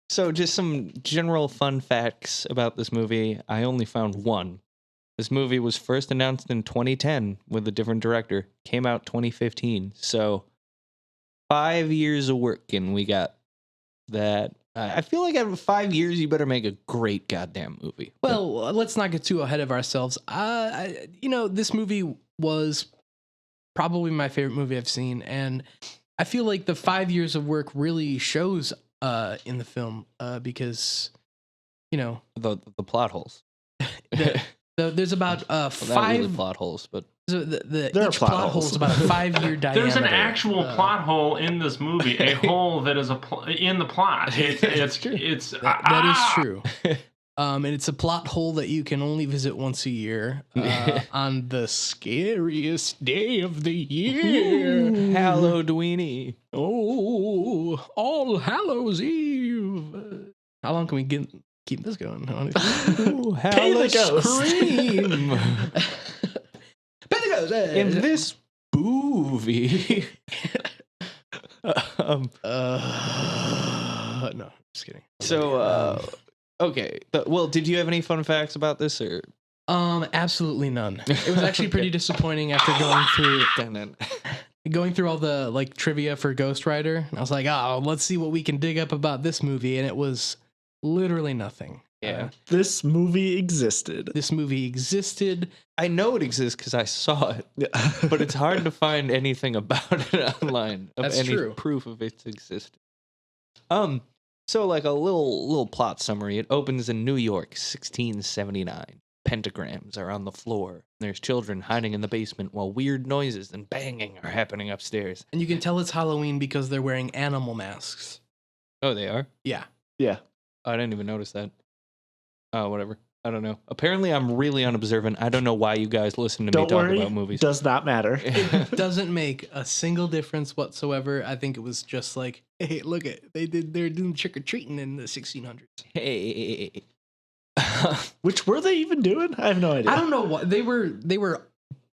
So just some general fun facts about this movie. I only found one. This movie was first announced in 2010 with a different director. Came out 2015. So 5 years of work, and we got that. I feel like after 5 years, you better make a great goddamn movie. Well, let's not get too ahead of ourselves. This movie was probably my favorite movie I've seen, and I feel like the 5 years of work really shows in the film because, the plot holes. There's about Not five really plot holes, but each plot hole is about a 5 year diameter. There's an actual plot hole in this movie, a hole that is in the plot. It's true. That is true. And it's a plot hole that you can only visit once a year on the scariest day of the year. Halloweeny. Oh, All Hallows Eve. How long can we keep this going? Scream. In this movie. No, just kidding. So, okay. Well, did you have any fun facts about this, or? Absolutely none. It was actually pretty disappointing after going through all the trivia for Ghost Rider. And I was like, let's see what we can dig up about this movie, and it was literally nothing. Yeah. This movie existed. I know it exists because I saw it, but it's hard to find anything about it online of That's any true. proof of its existence. So like a little plot summary. It opens in New York, 1679. Pentagrams are on the floor. There's children hiding in the basement while weird noises and banging are happening upstairs. And you can tell it's Halloween because they're wearing animal masks. Oh, they are? Yeah. Yeah. I didn't even notice that. Oh, whatever. I don't know. Apparently, I'm really unobservant. I don't know why you guys listen to me talk about movies. Does not matter. It doesn't make a single difference whatsoever. I think it was just like, hey, look at they're doing trick or treating in the 1600s. Hey. Which were they even doing? I have no idea. I don't know what they were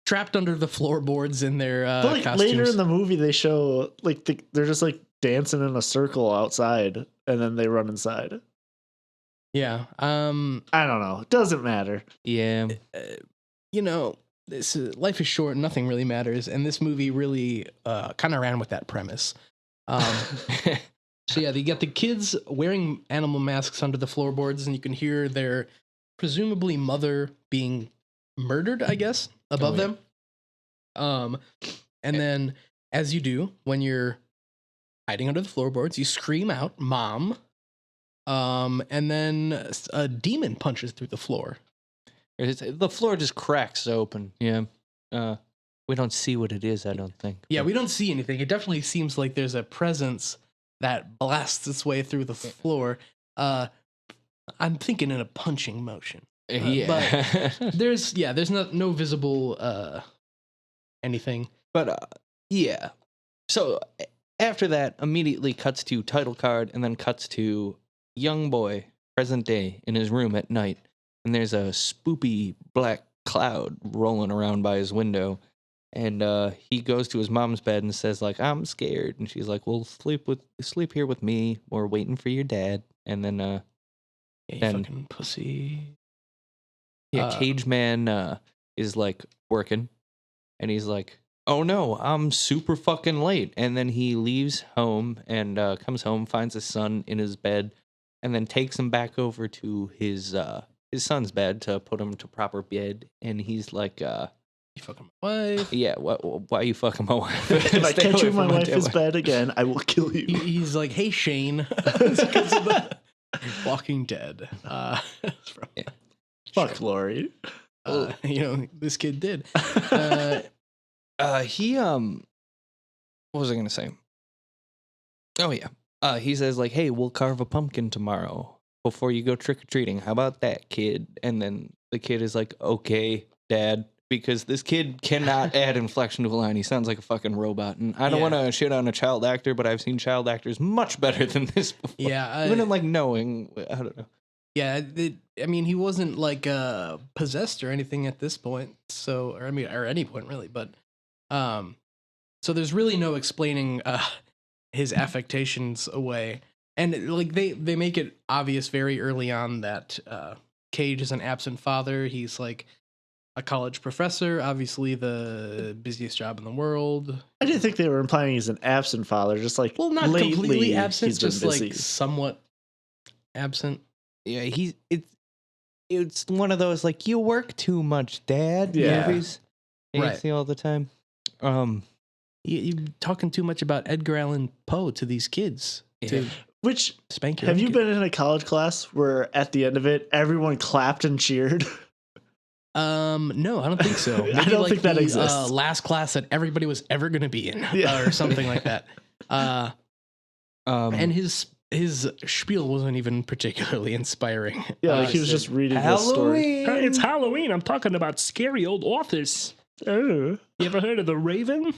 trapped under the floorboards in their but costumes. later in the movie, they show they're just dancing in a circle outside, and then they run inside. Yeah. I don't know. It doesn't matter. Yeah. Life is short. Nothing really matters. And this movie really kind of ran with that premise. So yeah, you got the kids wearing animal masks under the floorboards, and you can hear their presumably mother being murdered, I guess, above them. And then, as you do when you're hiding under the floorboards, you scream out, "Mom!" And then a demon punches through the floor. The floor just cracks open. Yeah. We don't see what it is, I don't think. Yeah, we don't see anything. It definitely seems like there's a presence that blasts its way through the floor. I'm thinking in a punching motion. Yeah. But there's no visible anything. But yeah. So after that, immediately cuts to title card and then cuts to young boy, present day, in his room at night. And there's a spoopy black cloud rolling around by his window. And he goes to his mom's bed and says, I'm scared. And she's like, well, sleep here with me. We're waiting for your dad. And then You fucking pussy. Yeah, Cage Man is working. And he's like, oh no, I'm super fucking late. And then he leaves home and comes home, finds his son in his bed, and then takes him back over to his son's bed to put him to proper bed. And he's like, you fucking my wife. Yeah, why are you fucking my wife? If I catch you in my wife's bed again, I will kill you. He's like, hey, Shane. Because of the Walking Dead. Fuck Lori. this kid did. What was I gonna say? Oh yeah. He says like, "Hey, we'll carve a pumpkin tomorrow before you go trick or treating. How about that, kid?" And then the kid is like, "Okay, Dad," because this kid cannot add inflection to a line. He sounds like a fucking robot. And I don't want to shit on a child actor, but I've seen child actors much better than this before. Yeah, even in like knowing, I don't know. Yeah, he wasn't like possessed or anything at this point. So, or any point really. But, so there's really no explaining his affectations away, and like they make it obvious very early on that Cage is an absent father. He's like a college professor, obviously the busiest job in the world. I didn't think they were implying he's an absent father, just like Well, not lately, completely absent, he's been just busy. like somewhat absent. Yeah, it's one of those like, you work too much, Dad. Yeah. Movies. You Right. see all the time. You're talking too much about Edgar Allan Poe to these kids. To Which, spank your have own you kid. been in a college class where at the end of it, everyone clapped and cheered? No, I don't think so. I Maybe don't like think that the, exists. last class that everybody was ever going to be in, Yeah. or something like that. And his spiel wasn't even particularly inspiring. Yeah, like he was just reading this story. Halloween. It's Halloween. I'm talking about scary old authors. Oh. You ever heard of the Raven?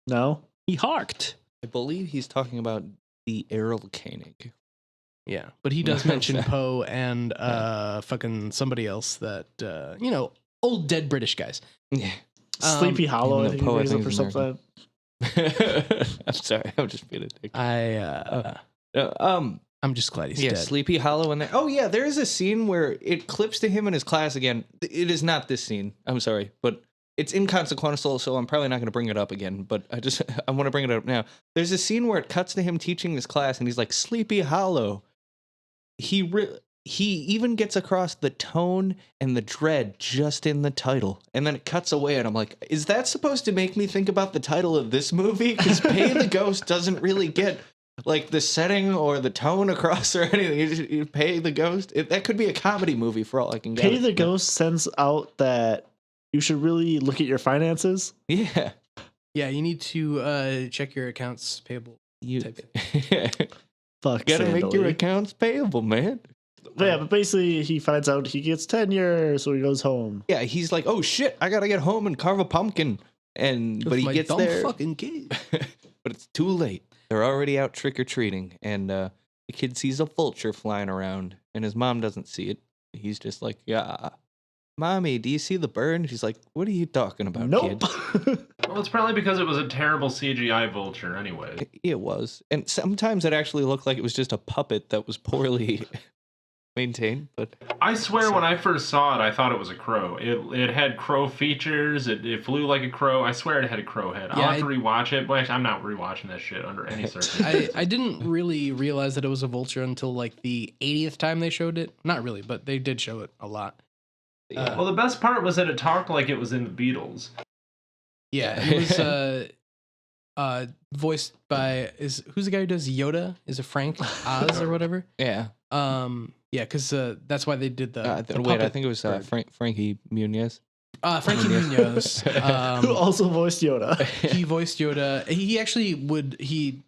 No? He harked. I believe he's talking about the Errol Koenig. Yeah, but he does mention Poe and fucking somebody else that old dead British guys. Yeah. Sleepy Hollow, I even think though Poe, I he brings up think, or is something. I'm sorry, I'm just being a dick. I'm just glad he's dead. Sleepy Hollow in there. Oh yeah, there is a scene where it clips to him in his class again. It is not this scene. I'm sorry, but it's inconsequential, so I'm probably not going to bring it up again. But I want to bring it up now. There's a scene where it cuts to him teaching his class, and he's like, "Sleepy Hollow." He even gets across the tone and the dread just in the title, and then it cuts away, and I'm like, is that supposed to make me think about the title of this movie? Because Pay the Ghost doesn't really get like the setting or the tone across or anything. You Pay the Ghost. That could be a comedy movie for all I can get. Pay the Ghost sends out that you should really look at your finances. Yeah. Yeah, you need to check your accounts payable. You Type Fuck, gotta make your Sandally. accounts payable, man. But yeah, but basically he finds out he gets tenure, so he goes home. Yeah, he's like, oh shit, I gotta get home and carve a pumpkin. But he gets dumb there, fucking kid. but it's too late. They're already out trick or treating, and the kid sees a vulture flying around, and his mom doesn't see it. He's just like, yeah, Mommy, do you see the bird? And she's like, what are you talking about, Nope. kid? Well, it's probably because it was a terrible CGI vulture anyway. It was. And sometimes it actually looked like it was just a puppet that was poorly maintained. But I swear when I first saw it, I thought it was a crow. It had crow features. It flew like a crow. I swear it had a crow head. I'll have to rewatch it. But I'm not rewatching that shit under any circumstances. I didn't really realize that it was a vulture until like the 80th time they showed it. Not really, but they did show it a lot. yeah. Well, the best part was that it talked like it was in the Beatles. Yeah, it was voiced by who's the guy who does Yoda? Is it Frank Oz or whatever? Yeah. Yeah, because that's why they did the Wait, I puppet think it was bird. Frankie Muniz. Frankie Munoz. Who also voiced Yoda. He voiced Yoda. He actually did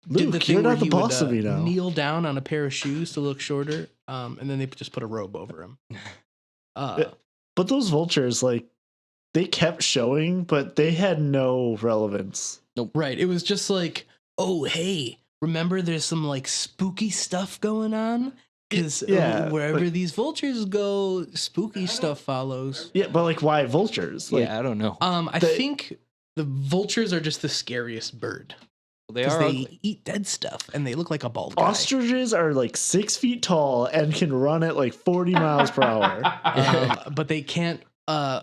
Luke, the thing you're where not the he boss would of me now. kneel down on a pair of shoes to look shorter, and then they just put a robe over him. But those vultures, like, they kept showing, but they had no relevance. Right. It was just like, oh, hey, remember there's some like spooky stuff going on? Because wherever but- these vultures go, spooky stuff follows. Yeah, but like, why vultures? Like, Yeah, I don't know. I think the vultures are just the scariest bird. They Because are. they eat dead stuff and they look like a bald guy. ostriches are like 6 feet tall and can run at like 40 miles per hour, But they can't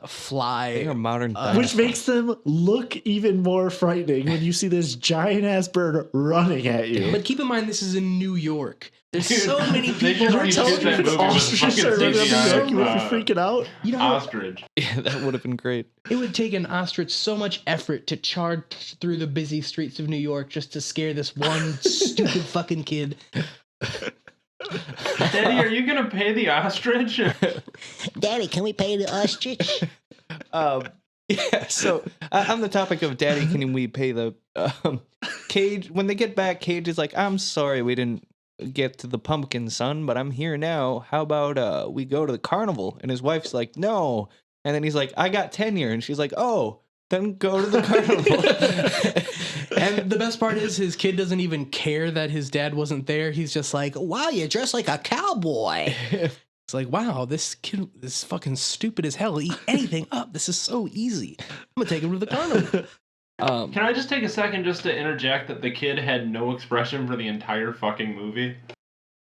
fly. They are modern which dinosaurs. makes them look even more frightening when you see this giant ass bird running at you. But keep in mind, this is in New York. There's Dude, so many they people. should You're reshoot telling me that if movie with ostriches fucking are running up in New CGI, York, you would be freaking out? You know, Ostrich. Yeah, that would have been great. it would take an ostrich so much effort to charge through the busy streets of New York just to scare this one stupid fucking kid. Daddy, are you gonna pay the ostrich? Daddy, can we pay the ostrich? Yeah, so on the topic of Daddy, can we pay the Cage? When they get back, Cage is like, I'm sorry we didn't get to the pumpkin, son, but I'm here now. How about we go to the carnival? And his wife's like, no. And then he's like, I got tenure. And she's like, oh, then go to the carnival. And the best part is his kid doesn't even care that his dad wasn't there. He's just like, Wow, you're dressed like a cowboy. it's like, wow, this kid is fucking stupid as hell. He'll eat anything up. This is so easy. I'm gonna take him to the carnival. Can I just take a second just to interject that the kid had no expression for the entire fucking movie?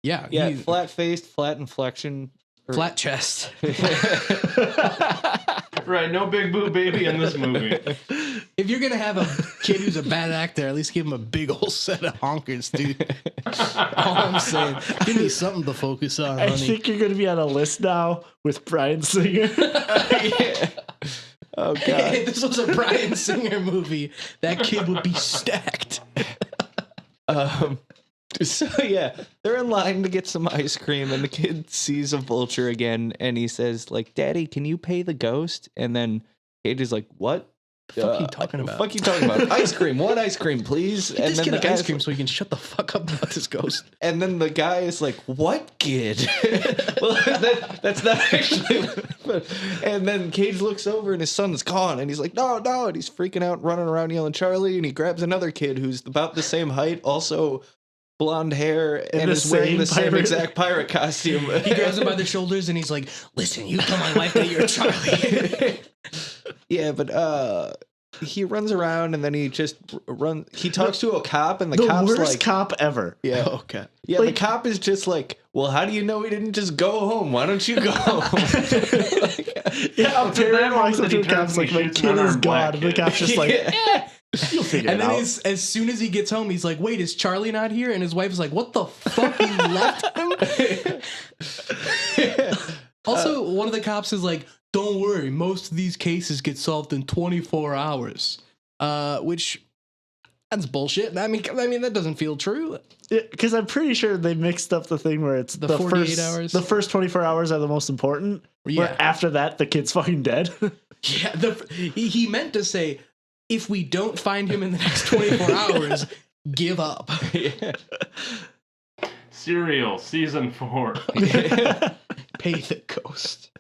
Yeah, Yeah, flat-faced, flat inflection. flat chest. Right, no big boo baby in this movie. If you're gonna have a kid who's a bad actor, at least give him a big old set of honkers, dude. All I'm saying, give me something to focus on, I honey. think you're going to be on a list now with Bryan Singer. Yeah. Oh, God. If this was a Bryan Singer movie, that kid would be stacked. So yeah, they're in line to get some ice cream, and the kid sees a vulture again, and he says, like, Daddy, can you pay the ghost? And then Cage is like, what? The fuck you talking about? Fuck you talking about? Ice cream. One ice cream, please. Get this kid an ice cream so he can shut the fuck up about this ghost. And then the guy is like, what kid? Well, that's not actually. And then Cage looks over and his son's gone. And he's like, no. And he's freaking out, running around yelling Charlie. And he grabs another kid who's about the same height, also blonde hair, and is wearing the same exact pirate costume. He grabs him by the shoulders and he's like, listen, you tell my wife that you're Charlie. Yeah, but he runs around and then he just runs. He talks to a cop, and the cop's worst like, cop ever. yeah, Okay. yeah. Like- The cop is just like, well, how do you know he didn't just go home? Why don't you go home? Yeah, Well, to Perry that walks moment up to he the cop's turns like, and my shoots kid another is black gone. And the kid. cop's just like, you'll figure And it then out. as soon as he gets home, he's like, wait, is Charlie not here? And his wife's like, what the fuck? You left him? Also, one of the cops is like, don't worry, most of these cases get solved in 24 hours. Which, that's bullshit. I mean, that doesn't feel true. Because I'm pretty sure they mixed up the thing where it's The 48 first, hours? The first 24 hours are the most important. Yeah. Where after that, the kid's fucking dead. Yeah, he meant to say, if we don't find him in the next 24 hours, give up. Yeah. Serial, season 4. Pay the ghost.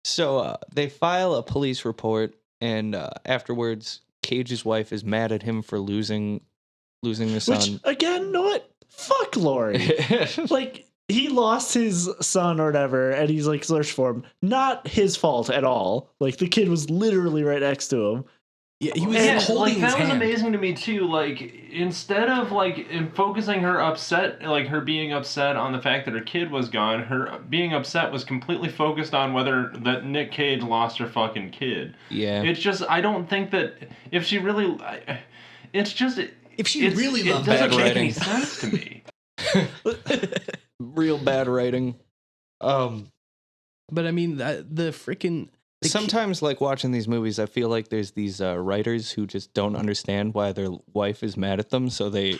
So they file a police report, and afterwards, Cage's wife is mad at him for losing the Which, son. again, know what? Fuck Lori. Like, he lost his son or whatever, and he's like, search for him. Not his fault at all. Like, the kid was literally right next to him. Yeah, he was Yeah, holding like his that was hand. amazing to me too. Like instead of like in focusing her upset, like her being upset on the fact that her kid was gone, her being upset was completely focused on whether that Nick Cage lost her fucking kid. Yeah. It's just I don't think that if she really, it's just If she really it loved doesn't bad make writing. any sense to me. Real bad writing. But I mean, the freaking... Sometimes, like watching these movies, I feel like there's these writers who just don't understand why their wife is mad at them, so they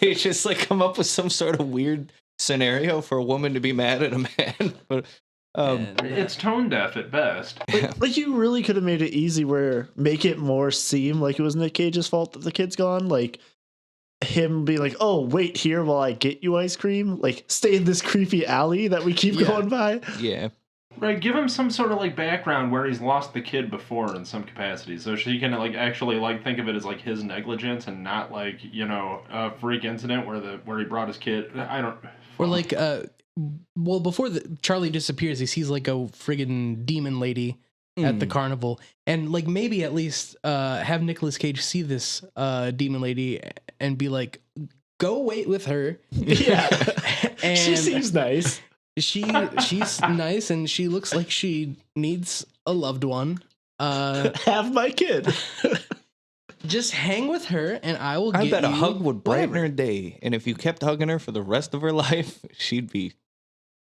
they just like come up with some sort of weird scenario for a woman to be mad at a man. But It's tone deaf at best. Like, you really could have made it easy where make it more seem like it was Nick Cage's fault that the kid's gone. Like, him being like, oh, wait here while I get you ice cream. Like, stay in this creepy alley that we keep going by. yeah, Right, give him some sort of like background where he's lost the kid before in some capacity, so she can like actually like think of it as like his negligence and not like a freak incident where he brought his kid. I don't. Or like, well, before Charlie disappears, he sees like a friggin' demon lady at the carnival, and like maybe at least have Nicolas Cage see this demon lady and be like, go wait with her. Yeah. And She seems nice. she's nice and she looks like she needs a loved one. Have my kid. Just hang with her and I will I get bet a you hug would brighten whatever. her day, and if you kept hugging her for the rest of her life, she'd be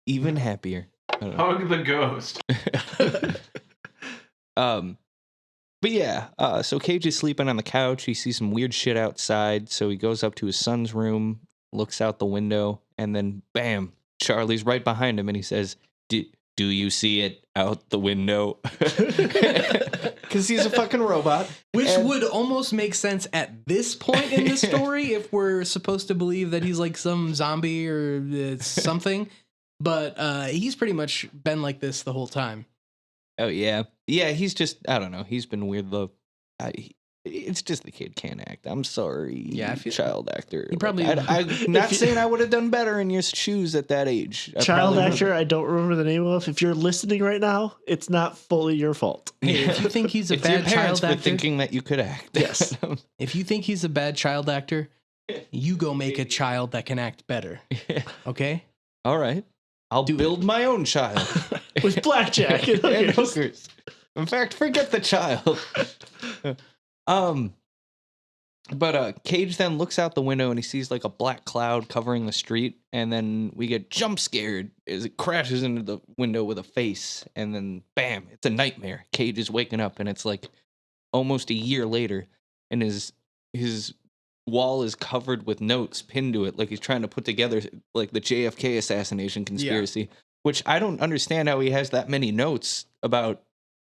even happier. I don't know. Hug the ghost. But yeah, so Cage is sleeping on the couch. He sees some weird shit outside, so he goes up to his son's room, looks out the window, and then bam, Charlie's right behind him, and he says, do you see it out the window? Because he's a fucking robot. Which And- would almost make sense at this point in the story if we're supposed to believe that he's like some zombie or something. But he's pretty much been like this the whole time. Oh, yeah. Yeah, he's just, I don't know. He's been weird, though. It's just the kid can't act. I'm sorry. Yeah, I feel- child actor. He probably- I'm not saying I would have done better in your shoes at that age. I Child probably actor, I don't remember the name of. If you're listening right now, it's not fully your fault. Hey, if you think he's a it's your bad parents child for actor, thinking that you could act. Yes. if you think he's a bad child actor, you go make a child that can act better. Okay? All right. I'll build my own child. With blackjack and and hookers. hookers. In fact, forget the child. But Cage then looks out the window and he sees like a black cloud covering the street, and then we get jump scared as it crashes into the window with a face, and then bam, it's a nightmare. Cage is waking up, and it's like almost a year later, and his wall is covered with notes pinned to it, like he's trying to put together like the JFK assassination conspiracy. Which I don't understand how he has that many notes about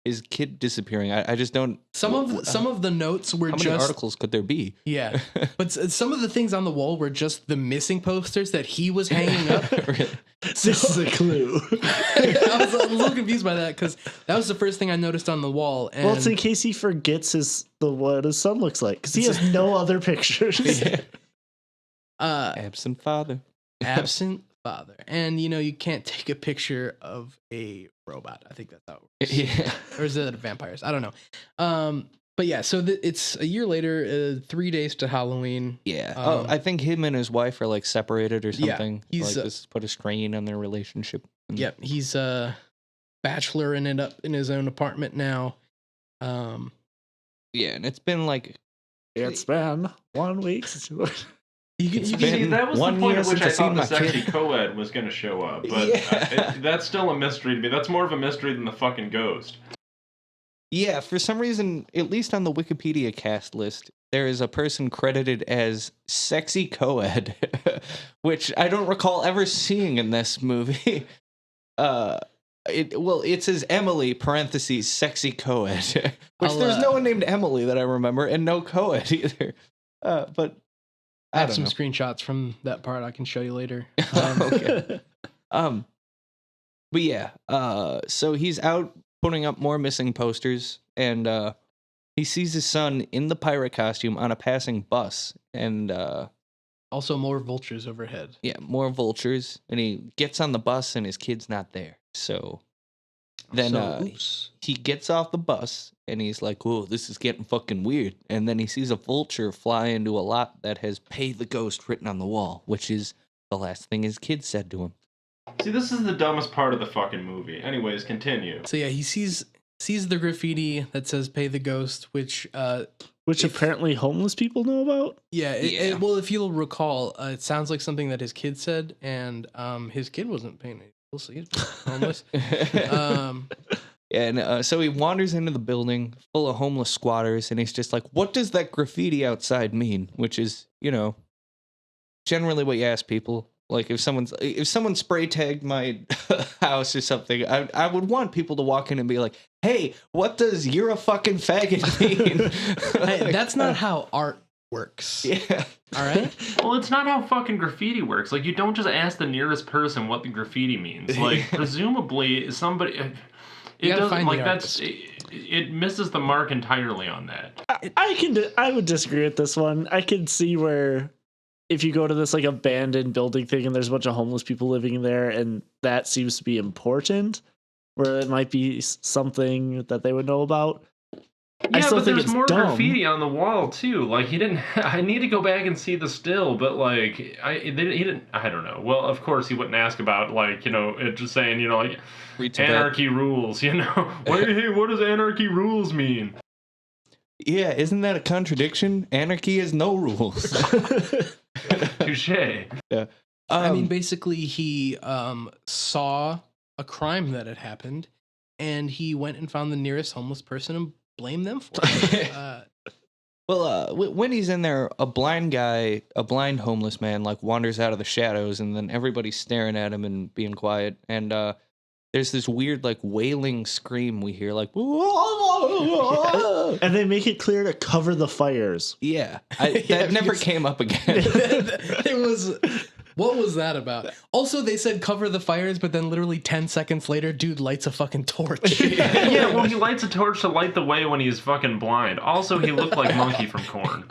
his kid disappearing. I just don't. Some of the notes were How many just articles could there be? yeah, but some of the things on the wall were just the missing posters that he was hanging up. Really? This is a clue. I was a little confused by that because that was the first thing I noticed on the wall. And Well, it's in case he forgets what his son looks like, because he has no other pictures. Absent father. absent father, and you can't take a picture of a robot. I think that's how it works. Yeah. Or is it vampires? I don't know. But yeah, so it's a year later, 3 days to Halloween. Yeah. Um, I think him and his wife are like separated or Yeah, something. he's, like this put a strain on their relationship. And- Yep, he's a bachelor and up in his own apartment now. Yeah, and it's been like It's been 1 week since you looked. You can, you been- can, See, that was the one point year at which since I I've seen thought the my sexy kid. co-ed was going to show up, but Yeah. that's still a mystery to me. That's more of a mystery than the fucking ghost. Yeah, for some reason, at least on the Wikipedia cast list, there is a person credited as sexy co-ed, which I don't recall ever seeing in this movie. It says Emily parentheses sexy co-ed, which I'll, there's no one named Emily that I remember, and no co-ed either. But I I have don't some know. screenshots from that part I can show you later. Okay. But yeah, so he's out putting up more missing posters, and he sees his son in the pirate costume on a passing bus, and Also, more vultures overhead. yeah, more vultures, and he gets on the bus, and his kid's not there. So then oops. he gets off the bus, and he's like, "Whoa, this is getting fucking weird." And then he sees a vulture fly into a lot that has "Pay the Ghost" written on the wall, which is the last thing his kid said to him. See, this is the dumbest part of the fucking movie. Anyways, continue. So yeah, he sees the graffiti that says "Pay the Ghost," which Which apparently homeless people know about. Yeah. well, if you'll recall, it sounds like something that his kid said, and his kid wasn't paying any. We'll see, he's homeless. And so he wanders into the building full of homeless squatters, and he's just like, "What does that graffiti outside mean?" Which is, generally what you ask people. Like if someone spray tagged my house or something, I would want people to walk in and be like, "Hey, what does 'you're a fucking faggot' mean?" Hey, that's not how art works. Yeah. All right. Well, it's not how fucking graffiti works. Like, you don't just ask the nearest person what the graffiti means. Like, presumably somebody. It gotta doesn't find like the that's. It misses the mark entirely on that. I would disagree with this one. I can see where if you go to this like abandoned building thing and there's a bunch of homeless people living there, and that seems to be important, where it might be something that they would know about. I Yeah, still but think there's it's more dumb. graffiti on the wall too. Like he didn't. I need to go back and see the still, but like he didn't. I don't know. Well, of course he wouldn't ask about like it just saying like Read to bed. anarchy rules. Hey, what does anarchy rules mean? Yeah, isn't that a contradiction? Anarchy has no rules. Touche. Yeah. I mean, basically, he saw a crime that had happened, and he went and found the nearest homeless person and blamed them for it. When he's in there, a blind homeless man, like wanders out of the shadows, and then everybody's staring at him and being quiet. And there's this weird like wailing scream we hear, like And they make it clear to cover the fires. yeah, that never came up again. It was. What was that about? Also, they said cover the fires, but then literally 10 seconds later, dude lights a fucking torch. Yeah, well, he lights a torch to light the way when he's fucking blind. Also, he looked like Monkey from Corn.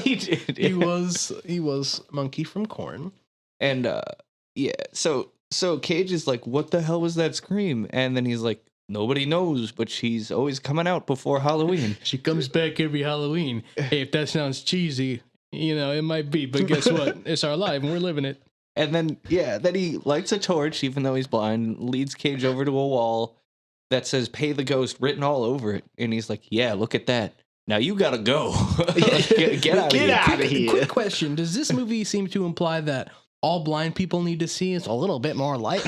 He did. He was Monkey from Corn. And yeah, so Cage is like, what the hell was that scream? And then he's like, nobody knows, but she's always coming out before Halloween. She comes back every Halloween. Hey, if that sounds cheesy, it might be, but guess what? It's our life and we're living it. And then then he lights a torch, even though he's blind, leads Cage over to a wall that says "Pay the Ghost" written all over it, and he's like, "Yeah, look at that. Now you gotta go. Get out of here." Get out of here. Quick question: does this movie seem to imply that all blind people need to see is a little bit more light?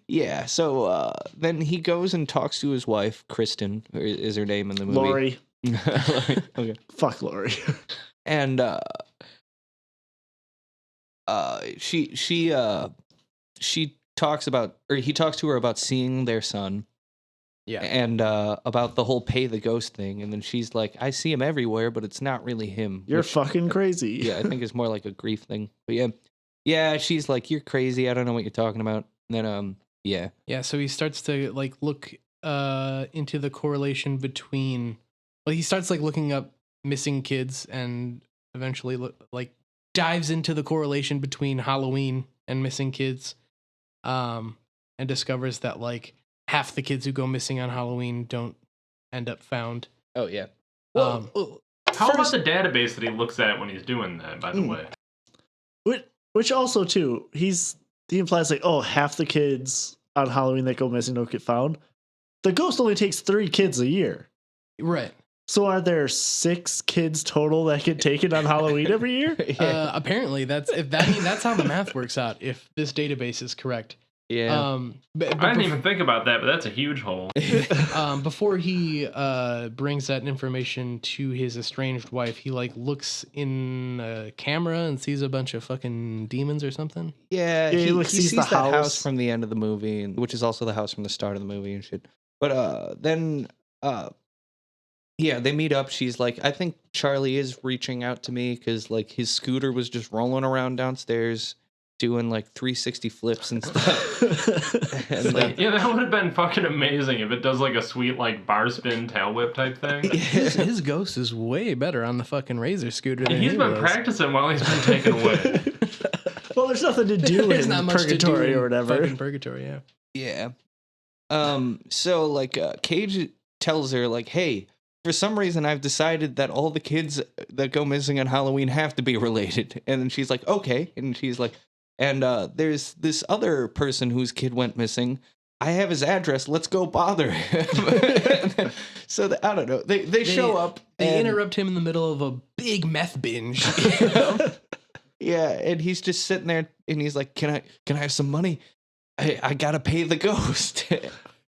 Yeah. So then he goes and talks to his wife, Kristen, is her name in the movie. Lori. Okay. Fuck Lori. And she talks about, or he talks to her about seeing their son. Yeah. And about the whole pay the ghost thing, and then she's like, I see him everywhere, but it's not really him. You're which, fucking crazy. yeah, I think it's more like a grief thing. But yeah, she's like, you're crazy. I don't know what you're talking about. And then yeah. Yeah, so he starts to like look into the correlation between. Well, he starts like looking up missing kids, and eventually like dives into the correlation between Halloween and missing kids, and discovers that like half the kids who go missing on Halloween don't end up found. Oh yeah. How about the database that he looks at when he's doing that? By the way, Which also too, he implies like, oh, half the kids on Halloween that go missing don't get found. The ghost only takes 3 kids a year. Right. So are there 6 kids total that get taken on Halloween every year? Apparently, that's how the math works out. If this database is correct. Yeah. But I didn't even think about that, but that's a huge hole. Before he brings that information to his estranged wife, he like looks in a camera and sees a bunch of fucking demons or something. Yeah, he he sees sees the that house house. from the end of the movie, which is also the house from the start of the movie and shit. But then yeah, they meet up. She's like, I think Charlie is reaching out to me because like his scooter was just rolling around downstairs doing like 360 flips and stuff. And like, Yeah, that would have been fucking amazing if it does like a sweet like bar spin tail whip type thing. His ghost is way better on the fucking Razor scooter than He's he been was. practicing while he's been taken away. Well, there's nothing to do There's in not much to do purgatory in or whatever. fucking purgatory, yeah. yeah. So like Cage tells her like, hey, for some reason I've decided that all the kids that go missing on Halloween have to be related. And then she's like, okay. And she's like, and there's this other person whose kid went missing. I have his address. Let's go bother him. So I don't know. They show up. They and, interrupt him in the middle of a big meth binge. Yeah, and he's just sitting there, and he's like, "Can I have some money? I gotta pay the ghost."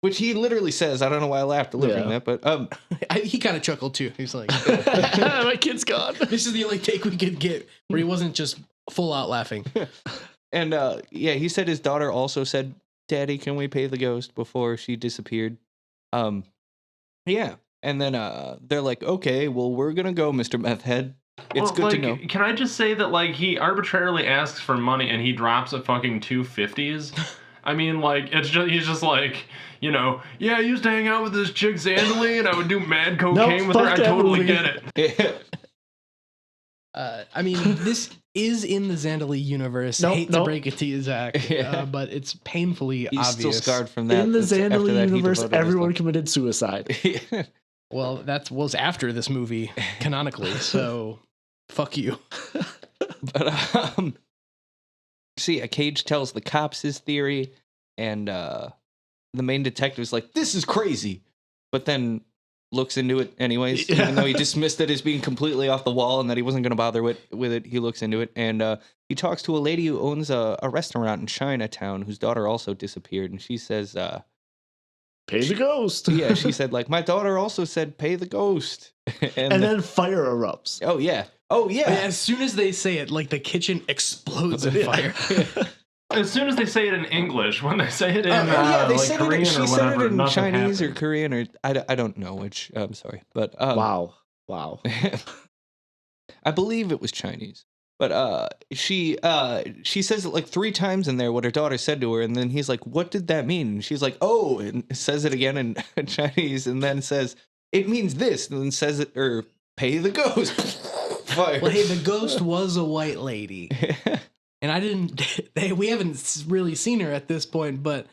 Which he literally says. I don't know why I laughed delivering that, but He kind of chuckled too. He's like, My kid's gone. "This is the only take we could get where he wasn't just full out laughing." And yeah, he said his daughter also said, "Daddy, can we pay the ghost?" before she disappeared. Yeah, and then they're like, "Okay, well, we're gonna go, Mr. Meth Head. It's good to know." Can I just say that like he arbitrarily asks for money and he drops a fucking 250s? I mean, like he's just like, yeah, I used to hang out with this chick Zandalee and I would do mad cocaine with her. I fuck that totally movie. get it. I mean, this is in the Zandalee universe. Nope, Hate nope. to break it to you, Zach, Yeah. but it's painfully He's obvious. still scarred from that. In the After Zandalee that, he universe, devoted his everyone life. committed suicide. Well, that was after this movie, canonically. So, fuck you. But see, a Cage tells the cops his theory, and the main detective's like, "This is crazy," but then looks into it anyways, even though he dismissed it as being completely off the wall and that he wasn't going to bother with it. He looks into it, and he talks to a lady who owns a restaurant in Chinatown whose daughter also disappeared, and she says, Pay the ghost. yeah, she said, like, my daughter also said, pay the ghost. And then fire erupts. oh, yeah. Oh yeah. As soon as they say it, like the kitchen explodes in fire. As soon as they say it in English, when they say it in yeah, they like said Korean it. She or said whatever, it in nothing Chinese or happens. Korean or I don't know which. I'm sorry, but Wow. I believe it was Chinese. But she says it like 3 times in there what her daughter said to her, and then he's like, "What did that mean?" And she's like, "Oh," and says it again in Chinese, and then says, "It means this," and then says it or pay the ghost. Fire. Well, hey, the ghost was a white lady, and I didn't. We haven't really seen her at this point, but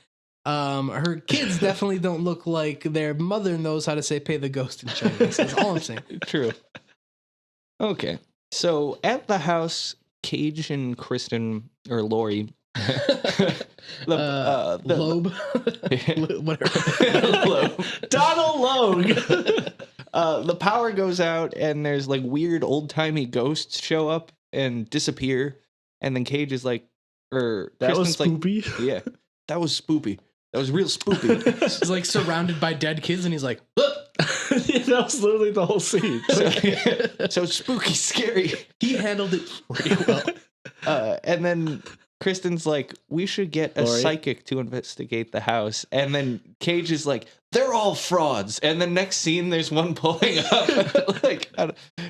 her kids definitely don't look like their mother knows how to say "pay the ghost" in Chinese. That's all I'm saying. True. Okay. So at the house, Cage and Kristen or Lori, the Loeb, whatever. Loeb. Donald Logue. The power goes out and there's like weird old timey ghosts show up and disappear, and then Cage is like, or That was Kristen's like, spoopy. yeah, that was spoopy. That was real spoopy. He's like surrounded by dead kids, and he's like, "Look." That was literally the whole scene. So spooky, scary. He handled it pretty well. And then Kristen's like, we should get a Lori? psychic to investigate the house. And then Cage is like, they're all frauds. And the next scene, there's one pulling up. Like,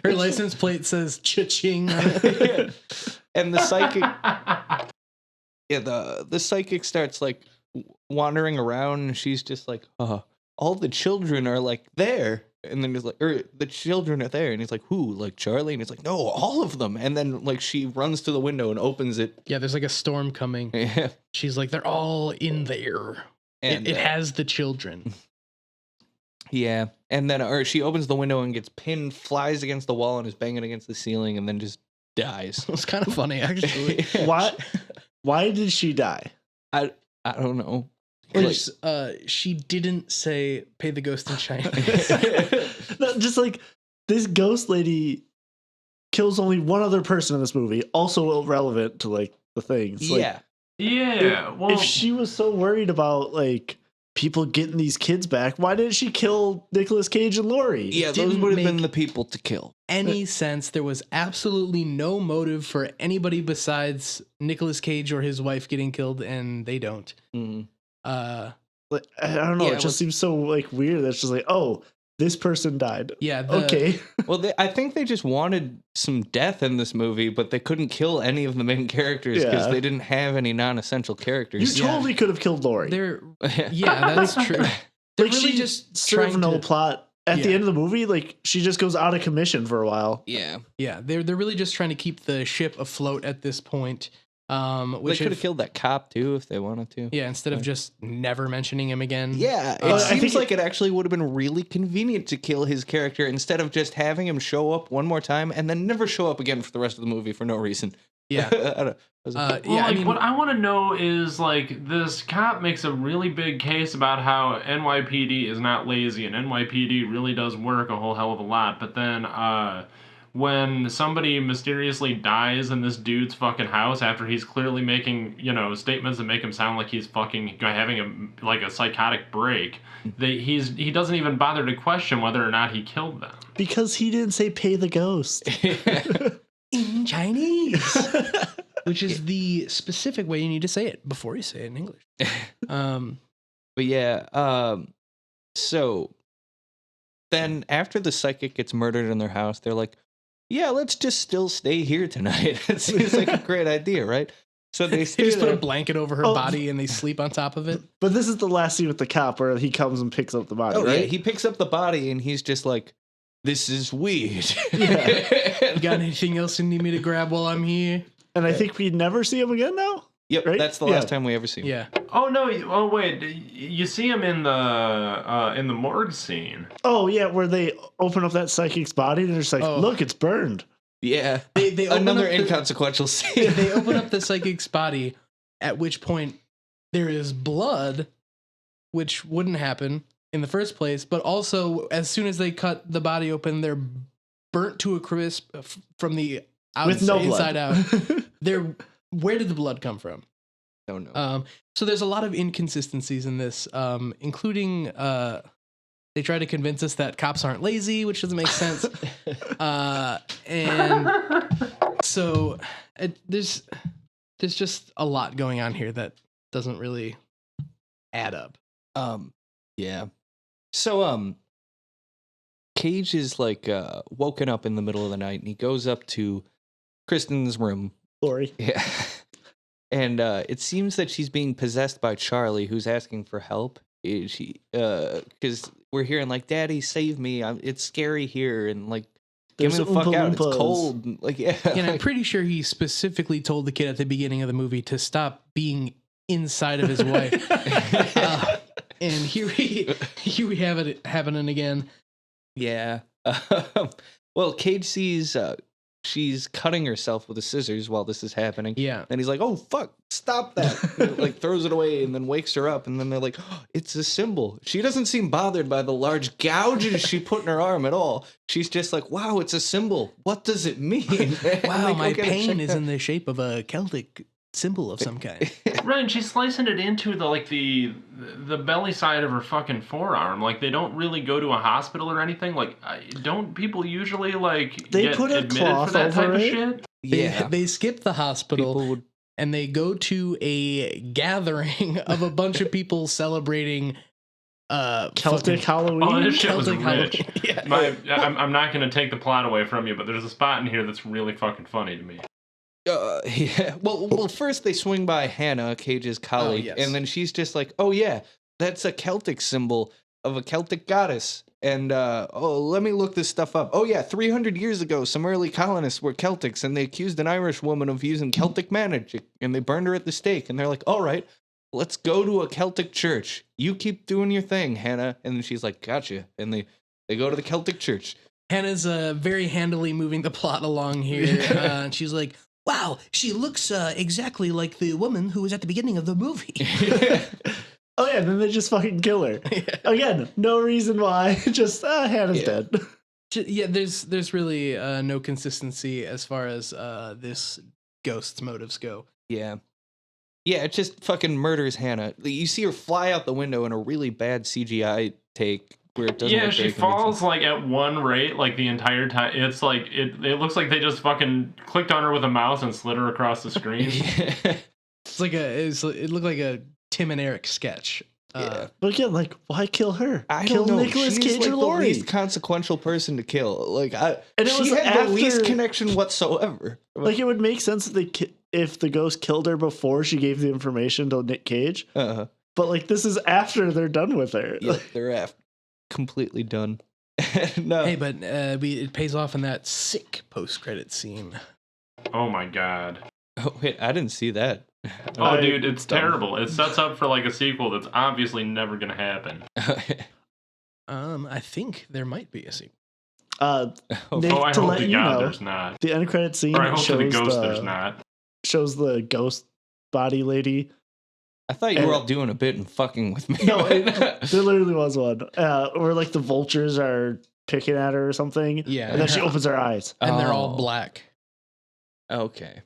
Her license plate says "cha-ching" on it. and the psychic, the psychic starts like wandering around, and she's just like, all the children are like there. And then he's like, or the children are there, and he's like, who? Like Charlie? And he's like, no, all of them. And then like she runs to the window and opens it. Yeah, there's like a storm coming. Yeah. She's like, they're all in there. And It has the children. yeah. And then or she opens the window and gets pinned, flies against the wall, and is banging against the ceiling, and then just dies. It was kind of funny, actually. Why did she die? I don't know. Because she didn't say "pay the ghost" in China. No, just like this ghost lady kills only one other person in this movie, also relevant to like the things. Like, Yeah. Yeah, well, if she was so worried about like people getting these kids back, why didn't she kill Nicolas Cage and Laurie? Yeah, those didn't would have been make- the people to kill. Any sense? There was absolutely no motive for anybody besides Nicolas Cage or his wife getting killed, and they don't. Mm. Like, I don't know. Yeah, it it just was- seems so like weird. That's just like, oh, this person died. Yeah. Okay. Well, I think they just wanted some death in this movie, but they couldn't kill any of the main characters because Yeah. they didn't have any non-essential You characters. totally could have killed Laurie. They're yeah, that's true. They're like really she just served trying no to, plot. At the Yeah. end of the movie, like she just goes out of commission for a while. Yeah. yeah, they're really just trying to keep the ship afloat at this point. They Which could have if, killed that cop too if they wanted to. yeah, instead of just never mentioning him again. Yeah, it I seems think like it actually would have been really convenient to kill his character instead of just having him show up one more time and then never show up again for the rest of the movie for no reason. Yeah. I don't know. well, Yeah, I like, mean, what I want to know is like this cop makes a really big case about how NYPD is not lazy and NYPD really does work a whole hell of a lot, but then when somebody mysteriously dies in this dude's fucking house after he's clearly making, statements that make him sound like he's fucking having a psychotic break, he doesn't even bother to question whether or not he killed them. Because he didn't say pay the ghost. in Chinese, which is the specific way you need to say it before you say it in English. But yeah, so then after the psychic gets murdered in their house, they're like, yeah, let's just still stay here tonight. It seems like a great idea, right? So they They stay just put a there. blanket over her Oh. body and they sleep on top of it. But this is the last scene with the cop where he comes and picks up the body, Oh, yeah, right? he picks up the body and he's just like, this is weird. You got anything else you need me to grab while I'm here? And I think we never see him again now. Yep, Right? that's the Yeah. last time we ever see him. Yeah. Oh no! Oh wait, you see him in the morgue scene. Oh yeah, where they open up that psychic's body and they're just like, Oh. look, it's burned. Yeah. They open Another up the- inconsequential scene. They open up the psychic's body, at which point there is blood, which wouldn't happen in the first place. But also, as soon as they cut the body open, they're burnt to a crisp from the With no blood. inside out. Where did the blood come from? Don't know. So there's a lot of inconsistencies in this, including They try to convince us that cops aren't lazy, which doesn't make sense. And so there's just a lot going on here that doesn't really add up. Yeah. So Cage is like woken up in the middle of the night and he goes up to Kristen's room. Lori. Yeah. And it seems that she's being possessed by Charlie, who's asking for help. Because we're hearing like, "Daddy, save me! It's scary here," and like, "Get me the fuck out! It's cold." And, like, yeah. And I'm pretty sure he specifically told the kid at the beginning of the movie to stop being inside of his wife. And here we have it happening again. Yeah. Well, Cage sees she's cutting herself with the scissors while this is happening. Yeah. And he's like, "Oh, fuck, stop that." And, like, throws it away and then wakes her up. And then they're like, "Oh, it's a symbol." She doesn't seem bothered by the large gouges she put in her arm at all. She's just like, "Wow, it's a symbol. What does it mean?" Wow, my pain is in the shape of a Celtic symbol of some kind. Right, and she's slicing it into the belly side of her fucking forearm. Like, they don't really go to a hospital or anything. Like, don't people usually like They get put a admitted cloth for that type over of it? shit? Yeah. They skip the hospital. People would. And they go to a gathering of a bunch of people celebrating Celtic Halloween. Oh, this shit was Celtic rich. Halloween. Yeah. I'm not going to take the plot away from you, but there's a spot in here that's really fucking funny to me. Yeah. Well, first they swing by Hannah, Cage's colleague, yes. and then she's just like, "Oh yeah, that's a Celtic symbol of a Celtic goddess." And let me look this stuff up. Oh yeah, 300 years ago, some early colonists were Celtics, and they accused an Irish woman of using Celtic magic, and they burned her at the stake. And they're like, "All right, let's go to a Celtic church. You keep doing your thing, Hannah." And then she's like, "Gotcha." And they go to the Celtic church. Hannah's very handily moving the plot along here. And she's like, "Wow, she looks exactly like the woman who was at the beginning of the movie." Oh yeah, then they just fucking kill her. Again, no reason why. Just Hannah's dead. Yeah, there's really no consistency as far as this ghost's motives go. Yeah. Yeah, it just fucking murders Hannah. You see her fly out the window in a really bad CGI take where it doesn't. Yeah, look she very convincing. falls like at one rate, like the entire time. It's like it looks like they just fucking clicked on her with a mouse and slid her across the screen. Yeah. It looked like a Tim and Eric sketch. Yeah. But again, like, why kill her? I kill don't know. Nicolas She's Cage like or the Lori. least consequential person to kill. Like, And it she was had the least after- connection whatsoever. Like, it would make sense if the ghost killed her before she gave the information to Nick Cage. Uh-huh. But like, this is after they're done with her. Yeah, they're completely done. No. Hey, but it pays off in that sick post-credit scene. Oh my god. Oh, wait, I didn't see that. Oh, dude, it's terrible. It sets up for like a sequel that's obviously never gonna happen. I think there might be a sequel. Nick, Oh, I to hope let to you God know, there's not. the end credit scene Or I hope to the shows ghost there's not. shows the ghost body lady. I thought you were all doing a bit and fucking with me. No, there literally was one where like the vultures are picking at her or something. Yeah, and then she opens her eyes. and they're all Oh. black. Okay.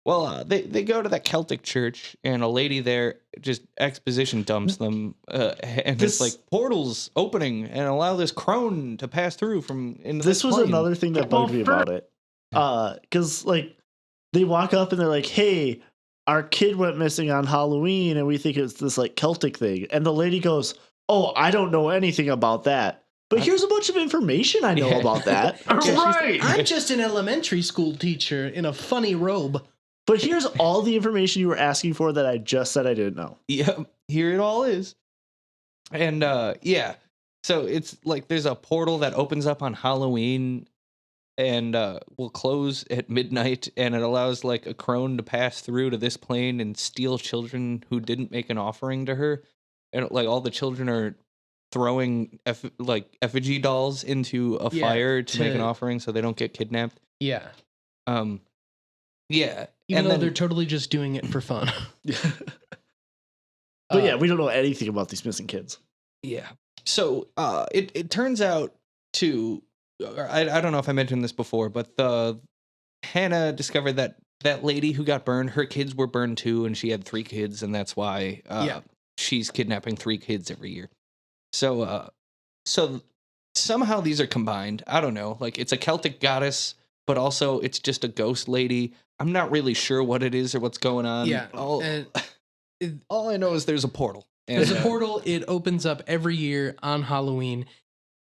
Well, they go to that Celtic church, and a lady there just exposition dumps them, and it's like portals opening and allow this crone to pass through from into This was plane. another thing that bugged me about it. Because like they walk up and they're like, "Hey, our kid went missing on Halloween, and we think it's this like Celtic thing." And the lady goes, "Oh, I don't know anything about that. But here's a bunch of information I know Yeah. about that. Right. I'm just an elementary school teacher in a funny robe. But here's all the information you were asking for that I just said I didn't know." Yep, here it all is. And yeah, so it's like there's a portal that opens up on Halloween and will close at midnight, and it allows like a crone to pass through to this plane and steal children who didn't make an offering to her, and like all the children are throwing effigy dolls into a fire to make an offering so they don't get kidnapped. Yeah. Yeah. Even and though then, they're totally just doing it for fun. But yeah, we don't know anything about these missing kids. yeah. So it turns out to I don't know if I mentioned this before, but Hannah discovered that lady who got burned, her kids were burned too, and she had 3 kids, and that's why she's kidnapping 3 kids every year. So so somehow these are combined. I don't know. Like it's a Celtic goddess, but also it's just a ghost lady. I'm not really sure what it is or what's going on. Yeah. All, And all I know is there's a portal. And, there's a portal. It opens up every year on Halloween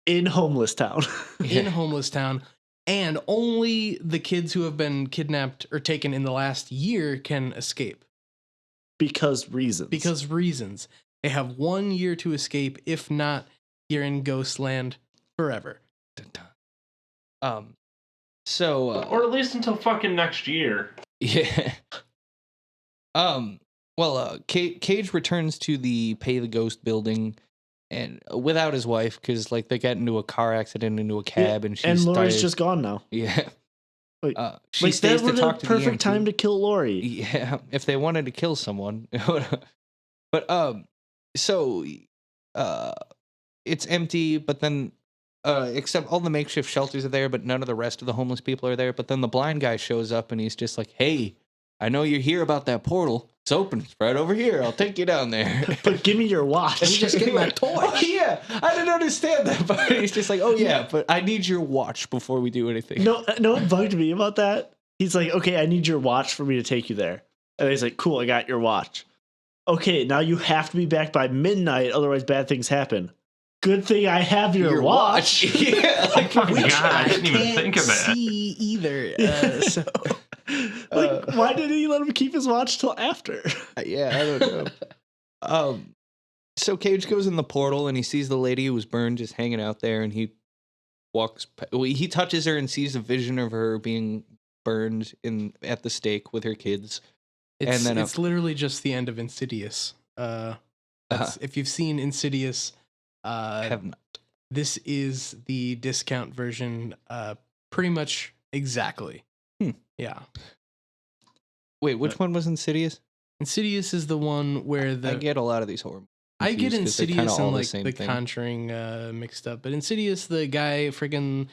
In Homeless Town. in Homeless Town. And only the kids who have been kidnapped or taken in the last year can escape. Because reasons. Because reasons. They have 1 year to escape. If not, you're in Ghostland forever. So Or at least until fucking next year. yeah. Cage returns to the Pay the Ghost building, and without his wife, because like they got into a car accident into a cab, and she's Lori's tired. just gone now. Yeah. Like, She like stays that to would talk have to the perfect time EMT. to kill Lori. Yeah, if they wanted to kill someone. But so it's empty, but then except all the makeshift shelters are there, but none of the rest of the homeless people are there. But then the blind guy shows up and he's just like, "Hey, I know you're here about that portal. It's open. It's right over here. I'll take you down there." But give me your watch. And you just get my toy. Oh, yeah, I didn't understand that, but he's just like, "Oh yeah, but I need your watch before we do anything." No, what bugged me about that? He's like, okay, I need your watch for me to take you there. And he's like, cool, I got your watch. Okay, now you have to be back by midnight, otherwise bad things happen. Good thing I have your watch. Yeah, like, Oh my God, I didn't even think of that. See either. So Like, why did he let him keep his watch till after? yeah, I don't know. So Cage goes in the portal and he sees the lady who was burned just hanging out there, and he he touches her and sees a vision of her being burned at the stake with her kids. it's, And then it's literally just the end of Insidious. If you've seen Insidious, I have not. this is the discount version, pretty much exactly. Yeah. Wait, which one was Insidious? Insidious is the one where I get a lot of these horror. I get confused 'cause they're kinda Insidious all and the like same the thing. Conjuring mixed up, but Insidious, the guy friggin'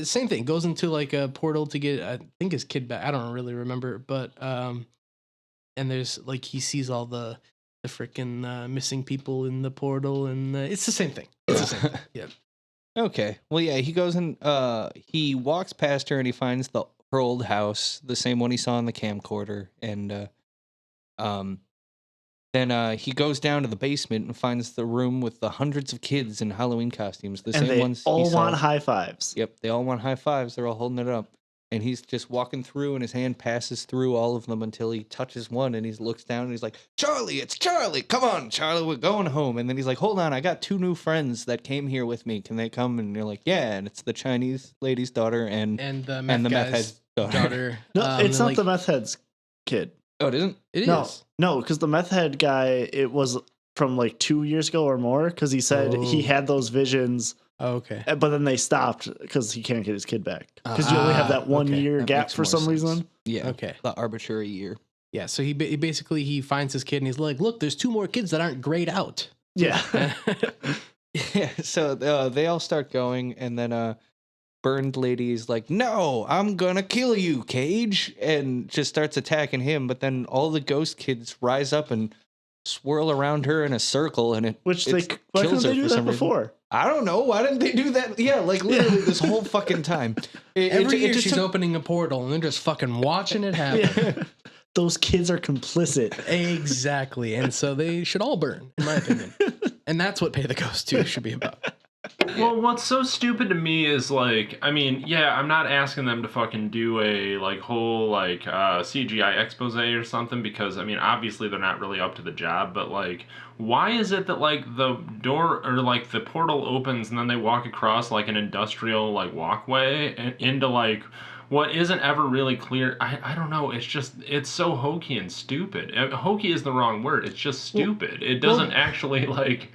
same thing, goes into like a portal to get I think his kid back. I don't really remember, but and there's like he sees all the freaking missing people in the portal, and it's the same thing. It's the same thing. Yeah. Okay. Well, yeah, he goes and he walks past her and he finds her old house, the same one he saw in the camcorder, and then he goes down to the basement and finds the room with the hundreds of kids in Halloween costumes, the And same they ones all he saw. want high fives. Yep, they all want high fives. They're all holding it up. And he's just walking through, and his hand passes through all of them until he touches one, and he looks down, and he's like, "Charlie, it's Charlie. Come on, Charlie, we're going home." And then he's like, "Hold on, I got 2 new friends that came here with me. Can they come?" And you're like, "Yeah." And it's the Chinese lady's daughter and And the meth meth guy's head's daughter. No, it's not like, the meth head's kid. oh, it isn't. It No, is. no, because the meth head guy, it was from like 2 years ago or more, because he said he Oh. had those visions, Oh, okay. but then they stopped because he can't get his kid back. Because you only have that 1 okay. year That gap makes for more some sense. reason. Yeah. Okay. The arbitrary year. Yeah, so he basically he finds his kid and he's like, "Look, there's 2 more kids that aren't grayed out." Yeah. Yeah. So they all start going, and then burned lady is like, "No, I'm gonna kill you, Cage," and just starts attacking him. But then all the ghost kids rise up and swirl around her in a circle, and Which why why couldn't they do that before? I don't know. Why didn't they do that? Yeah, like literally this whole fucking time. Every year just she's took- opening a portal and they're just fucking watching it happen. Yeah. Those kids are complicit. Exactly. And so they should all burn, in my opinion. And that's what Pay the Ghost 2 should be about. Well, what's so stupid to me is like, I mean, yeah, I'm not asking them to fucking do a like whole like CGI expose or something, because I mean, obviously they're not really up to the job, but like, why is it that like the door or like the portal opens and then they walk across like an industrial like walkway and into like what isn't ever really clear? I don't know. It's just, it's so hokey and stupid. Hokey is the wrong word. It's just stupid. It doesn't actually like.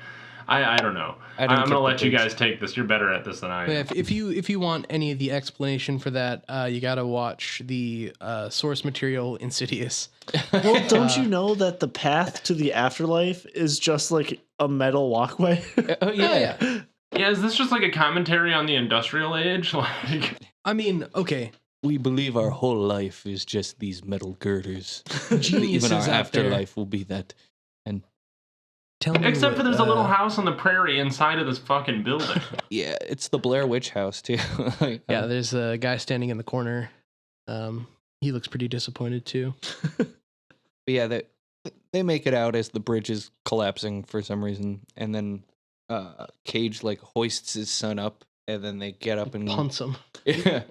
I don't know. I don't I'm get gonna the let you big- guys take this. You're better at this than I am. But if you want any of the explanation for that, you got to watch the source material Insidious. Well, don't you know that the path to the afterlife is just like a metal walkway? Oh yeah. Yeah, is this just like a commentary on the industrial age? Like, I mean, okay, We believe our whole life is just these metal girders. geniuses Even our out there. afterlife will be that. And Tell me. Except for what, there's a little house on the prairie inside of this fucking building. Yeah, it's the Blair Witch house too. Like, Yeah, there's a guy standing in the corner. He looks pretty disappointed too. But yeah, they make it out as the bridge is collapsing for some reason, and then Cage like hoists his son up, and then they get up and Punts him. Yeah,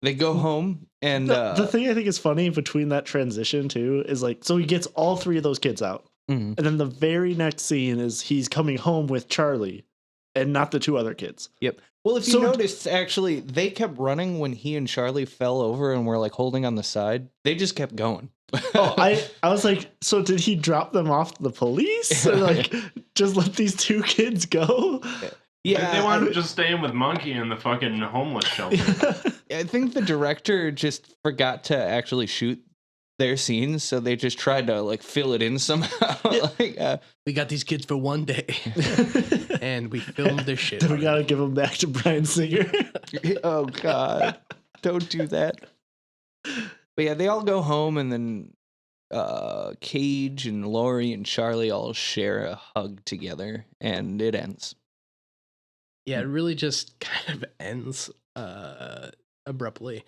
they go home, and The thing I think is funny between that transition too is like, so he gets all three of those kids out, Mhm. and then the very next scene is he's coming home with Charlie, and not the two other kids. Yep. Well, if you So- noticed, actually, they kept running when he and Charlie fell over and were like holding on the side. They just kept going. Oh, I was like, so did he drop them off to the police, or like just let these two kids go? Yeah, They wanted to just stay in with Monkey in the fucking homeless shelter. I think the director just forgot to actually shoot their scenes, so they just tried to like fill it in somehow. Like, We got these kids for one day, and we filmed this shit. Then we gotta give them back to Bryan Singer. oh God, don't do that. But yeah, they all go home, and then Cage and Lori and Charlie all share a hug together, and it ends. Yeah, it really just kind of ends abruptly.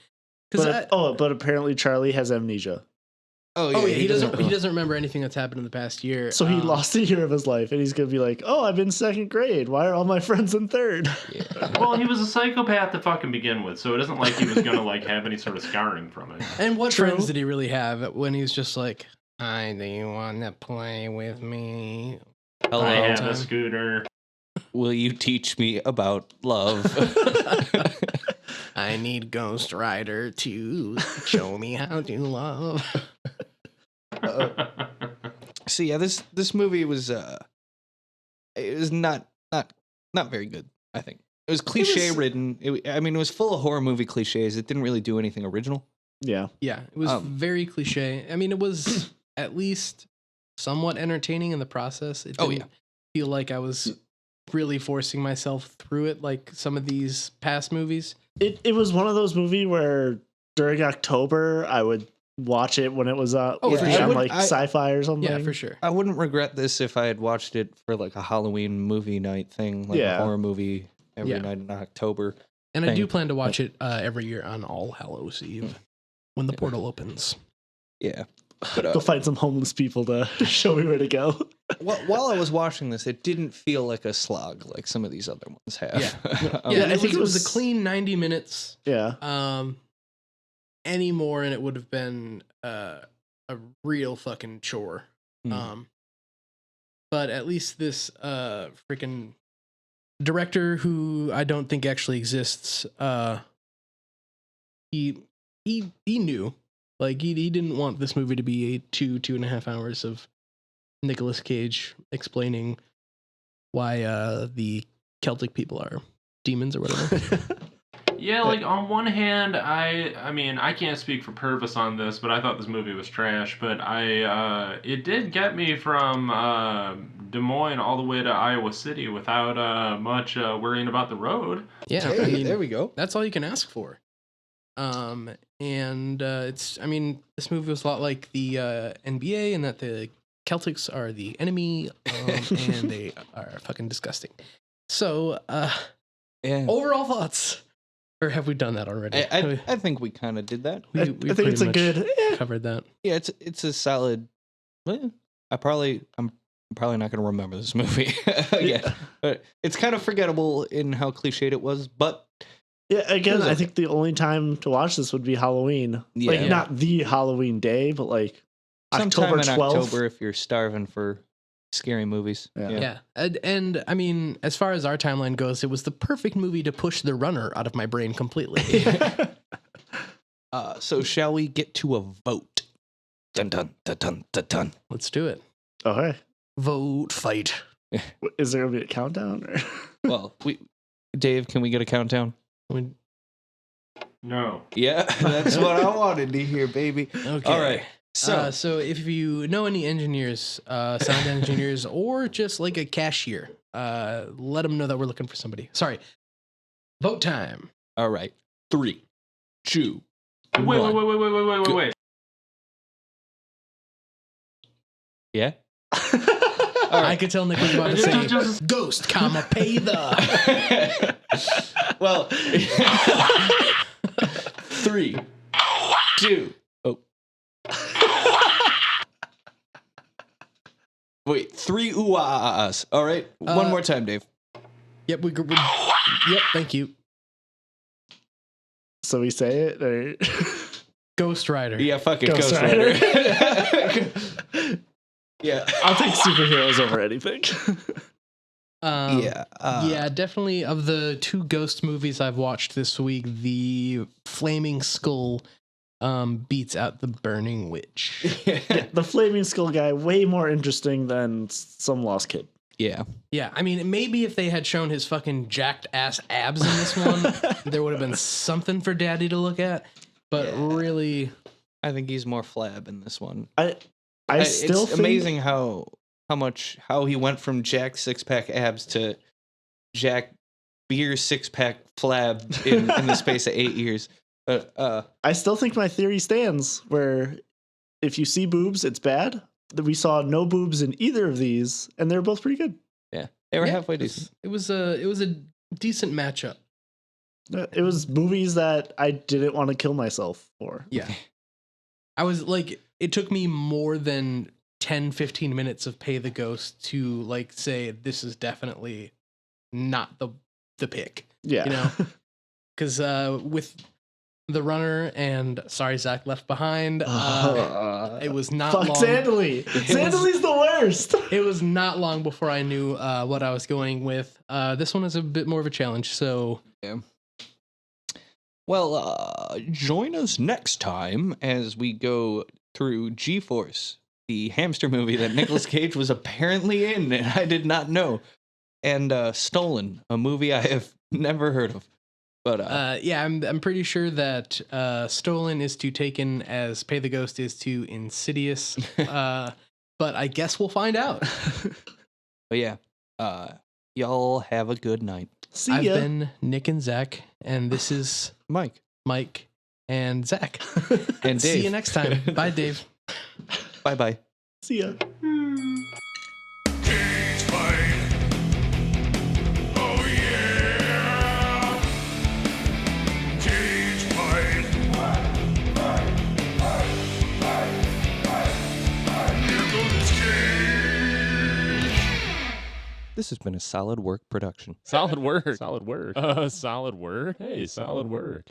Because But apparently Charlie has amnesia, Oh yeah, he doesn't remember anything that's happened in the past year. so he lost a year of his life, and he's gonna be like, "Oh, I'm in second grade. Why are all my friends in third?" Well, he was a psychopath to fucking begin with, so it isn't like he was gonna like have any sort of scarring from it. And what True. friends did he really have when he was just like, "Hi, do you want to play with me?" Hello, I have time. a scooter. will you teach me about love? I need Ghost Rider to show me how to love. So yeah, this movie was it was not very good. I think it was cliche ridden. I mean, it was full of horror movie cliches. It didn't really do anything original. Yeah, Yeah, it was very cliche. I mean, it was at least somewhat entertaining in the process. It Oh, didn't feel like I was really forcing myself through it like some of these past movies. it was one of those movies where during October I would watch it when it was for on sure. like sci-fi or something. Yeah, for sure. I wouldn't regret this if I had watched it for like a Halloween movie night thing, like Yeah. a horror movie every Yeah. night in October. And I do thing. plan to watch it every year on All Hallows Eve when the portal opens. Yeah. But Go find some homeless people to show me where to go. while I was watching this, it didn't feel like a slog like some of these other ones have. Yeah. Um, Yeah, I think it it was a was- clean 90 minutes. Yeah, Any more and it would have been a real fucking chore. Hmm. But at least this freaking director who I don't think actually exists, he knew. Like he didn't want this movie to be a 2.5 hours of Nicolas Cage explaining why the Celtic people are demons or whatever. Yeah, like on one hand, I mean I can't speak for Purvis on this, but I thought this movie was trash. But it did get me from Des Moines all the way to Iowa City without much worrying about the road. Yeah, Hey, I mean, there we go. that's all you can ask for. It's, I mean, this movie was a lot like the NBA in that the Celtics are the enemy, and they are fucking disgusting. So, Yeah. overall thoughts, or have we done that already? I think we kind of did that. we I think pretty it's a much good. covered that. Yeah, it's a solid. Well, I'm probably not going to remember this movie again. But it's kind of forgettable in how cliched it was. But Yeah, again, was I okay. think the only time to watch this would be Halloween. Yeah. Like not the Halloween day, but like sometime October in 12th. October, if you're starving for scary movies. Yeah. Yeah. And I mean, as far as our timeline goes, it was the perfect movie to push the runner out of my brain completely. So shall we get to a vote? Dun dun dun dun dun dun. Let's do it. Okay. Vote fight. Is there gonna be a countdown? Or? Well, Dave, can we get a countdown? No. Yeah, that's what I wanted to hear, baby. Okay. All right. So if you know any engineers, sound engineers, or just like a cashier, let them know that we're looking for somebody. Sorry. Vote time. All right. 3, 2, Wait. Yeah. I could tell Nick was about to say ghost, comma, pay the. Well, 3, 2. Oh. Wait, 3 ooh-ah-ahs. All right, one more time, Dave. Yep, yep, thank you. So we say it, or Ghost Rider. Yeah, fuck it, Ghost Ghost Rider. Rider. Yeah. I'll take superheroes over anything. Yeah, definitely. Of the 2 ghost movies I've watched this week, the Flaming Skull beats out the Burning Witch. The Flaming Skull guy, way more interesting than some lost kid. Yeah. Yeah, I mean, maybe if they had shown his fucking jacked ass abs in this one, there would have been something for Daddy to look at. But really, I think he's more flab in this one. I still it's think amazing how he went from Jack 6-pack abs to Jack beer 6-pack flab in the space of 8 years. But I still think my theory stands where if you see boobs, it's bad. That we saw no boobs in either of these, and they're both pretty good. yeah, they were halfway decent. it was a decent matchup. It was movies that I didn't want to kill myself for. Yeah. I was like, it took me more than 10-15 minutes of Pay the Ghost to like say this is definitely not the pick. Yeah. You know? Because with The Runner and sorry, Zach Left Behind, it was not Fuck long. Sandley. Sandley's the worst. It was not long before I knew what I was going with. This one is a bit more of a challenge, so Yeah. Well, join us next time as we go through G-Force, the hamster movie that Nicolas Cage was apparently in, and I did not know, and Stolen, a movie I have never heard of. But yeah, I'm pretty sure that Stolen is to Taken as Pay the Ghost is to Insidious. But I guess we'll find out. but yeah, y'all have a good night. See I've ya. been Nick and Zach, and this is Mike Mike and Zach. and Dave. See you next time. Bye, Dave. Bye-bye. See ya. This has been a Solid Work production. Solid work. Solid work. Solid work. Hey, solid work.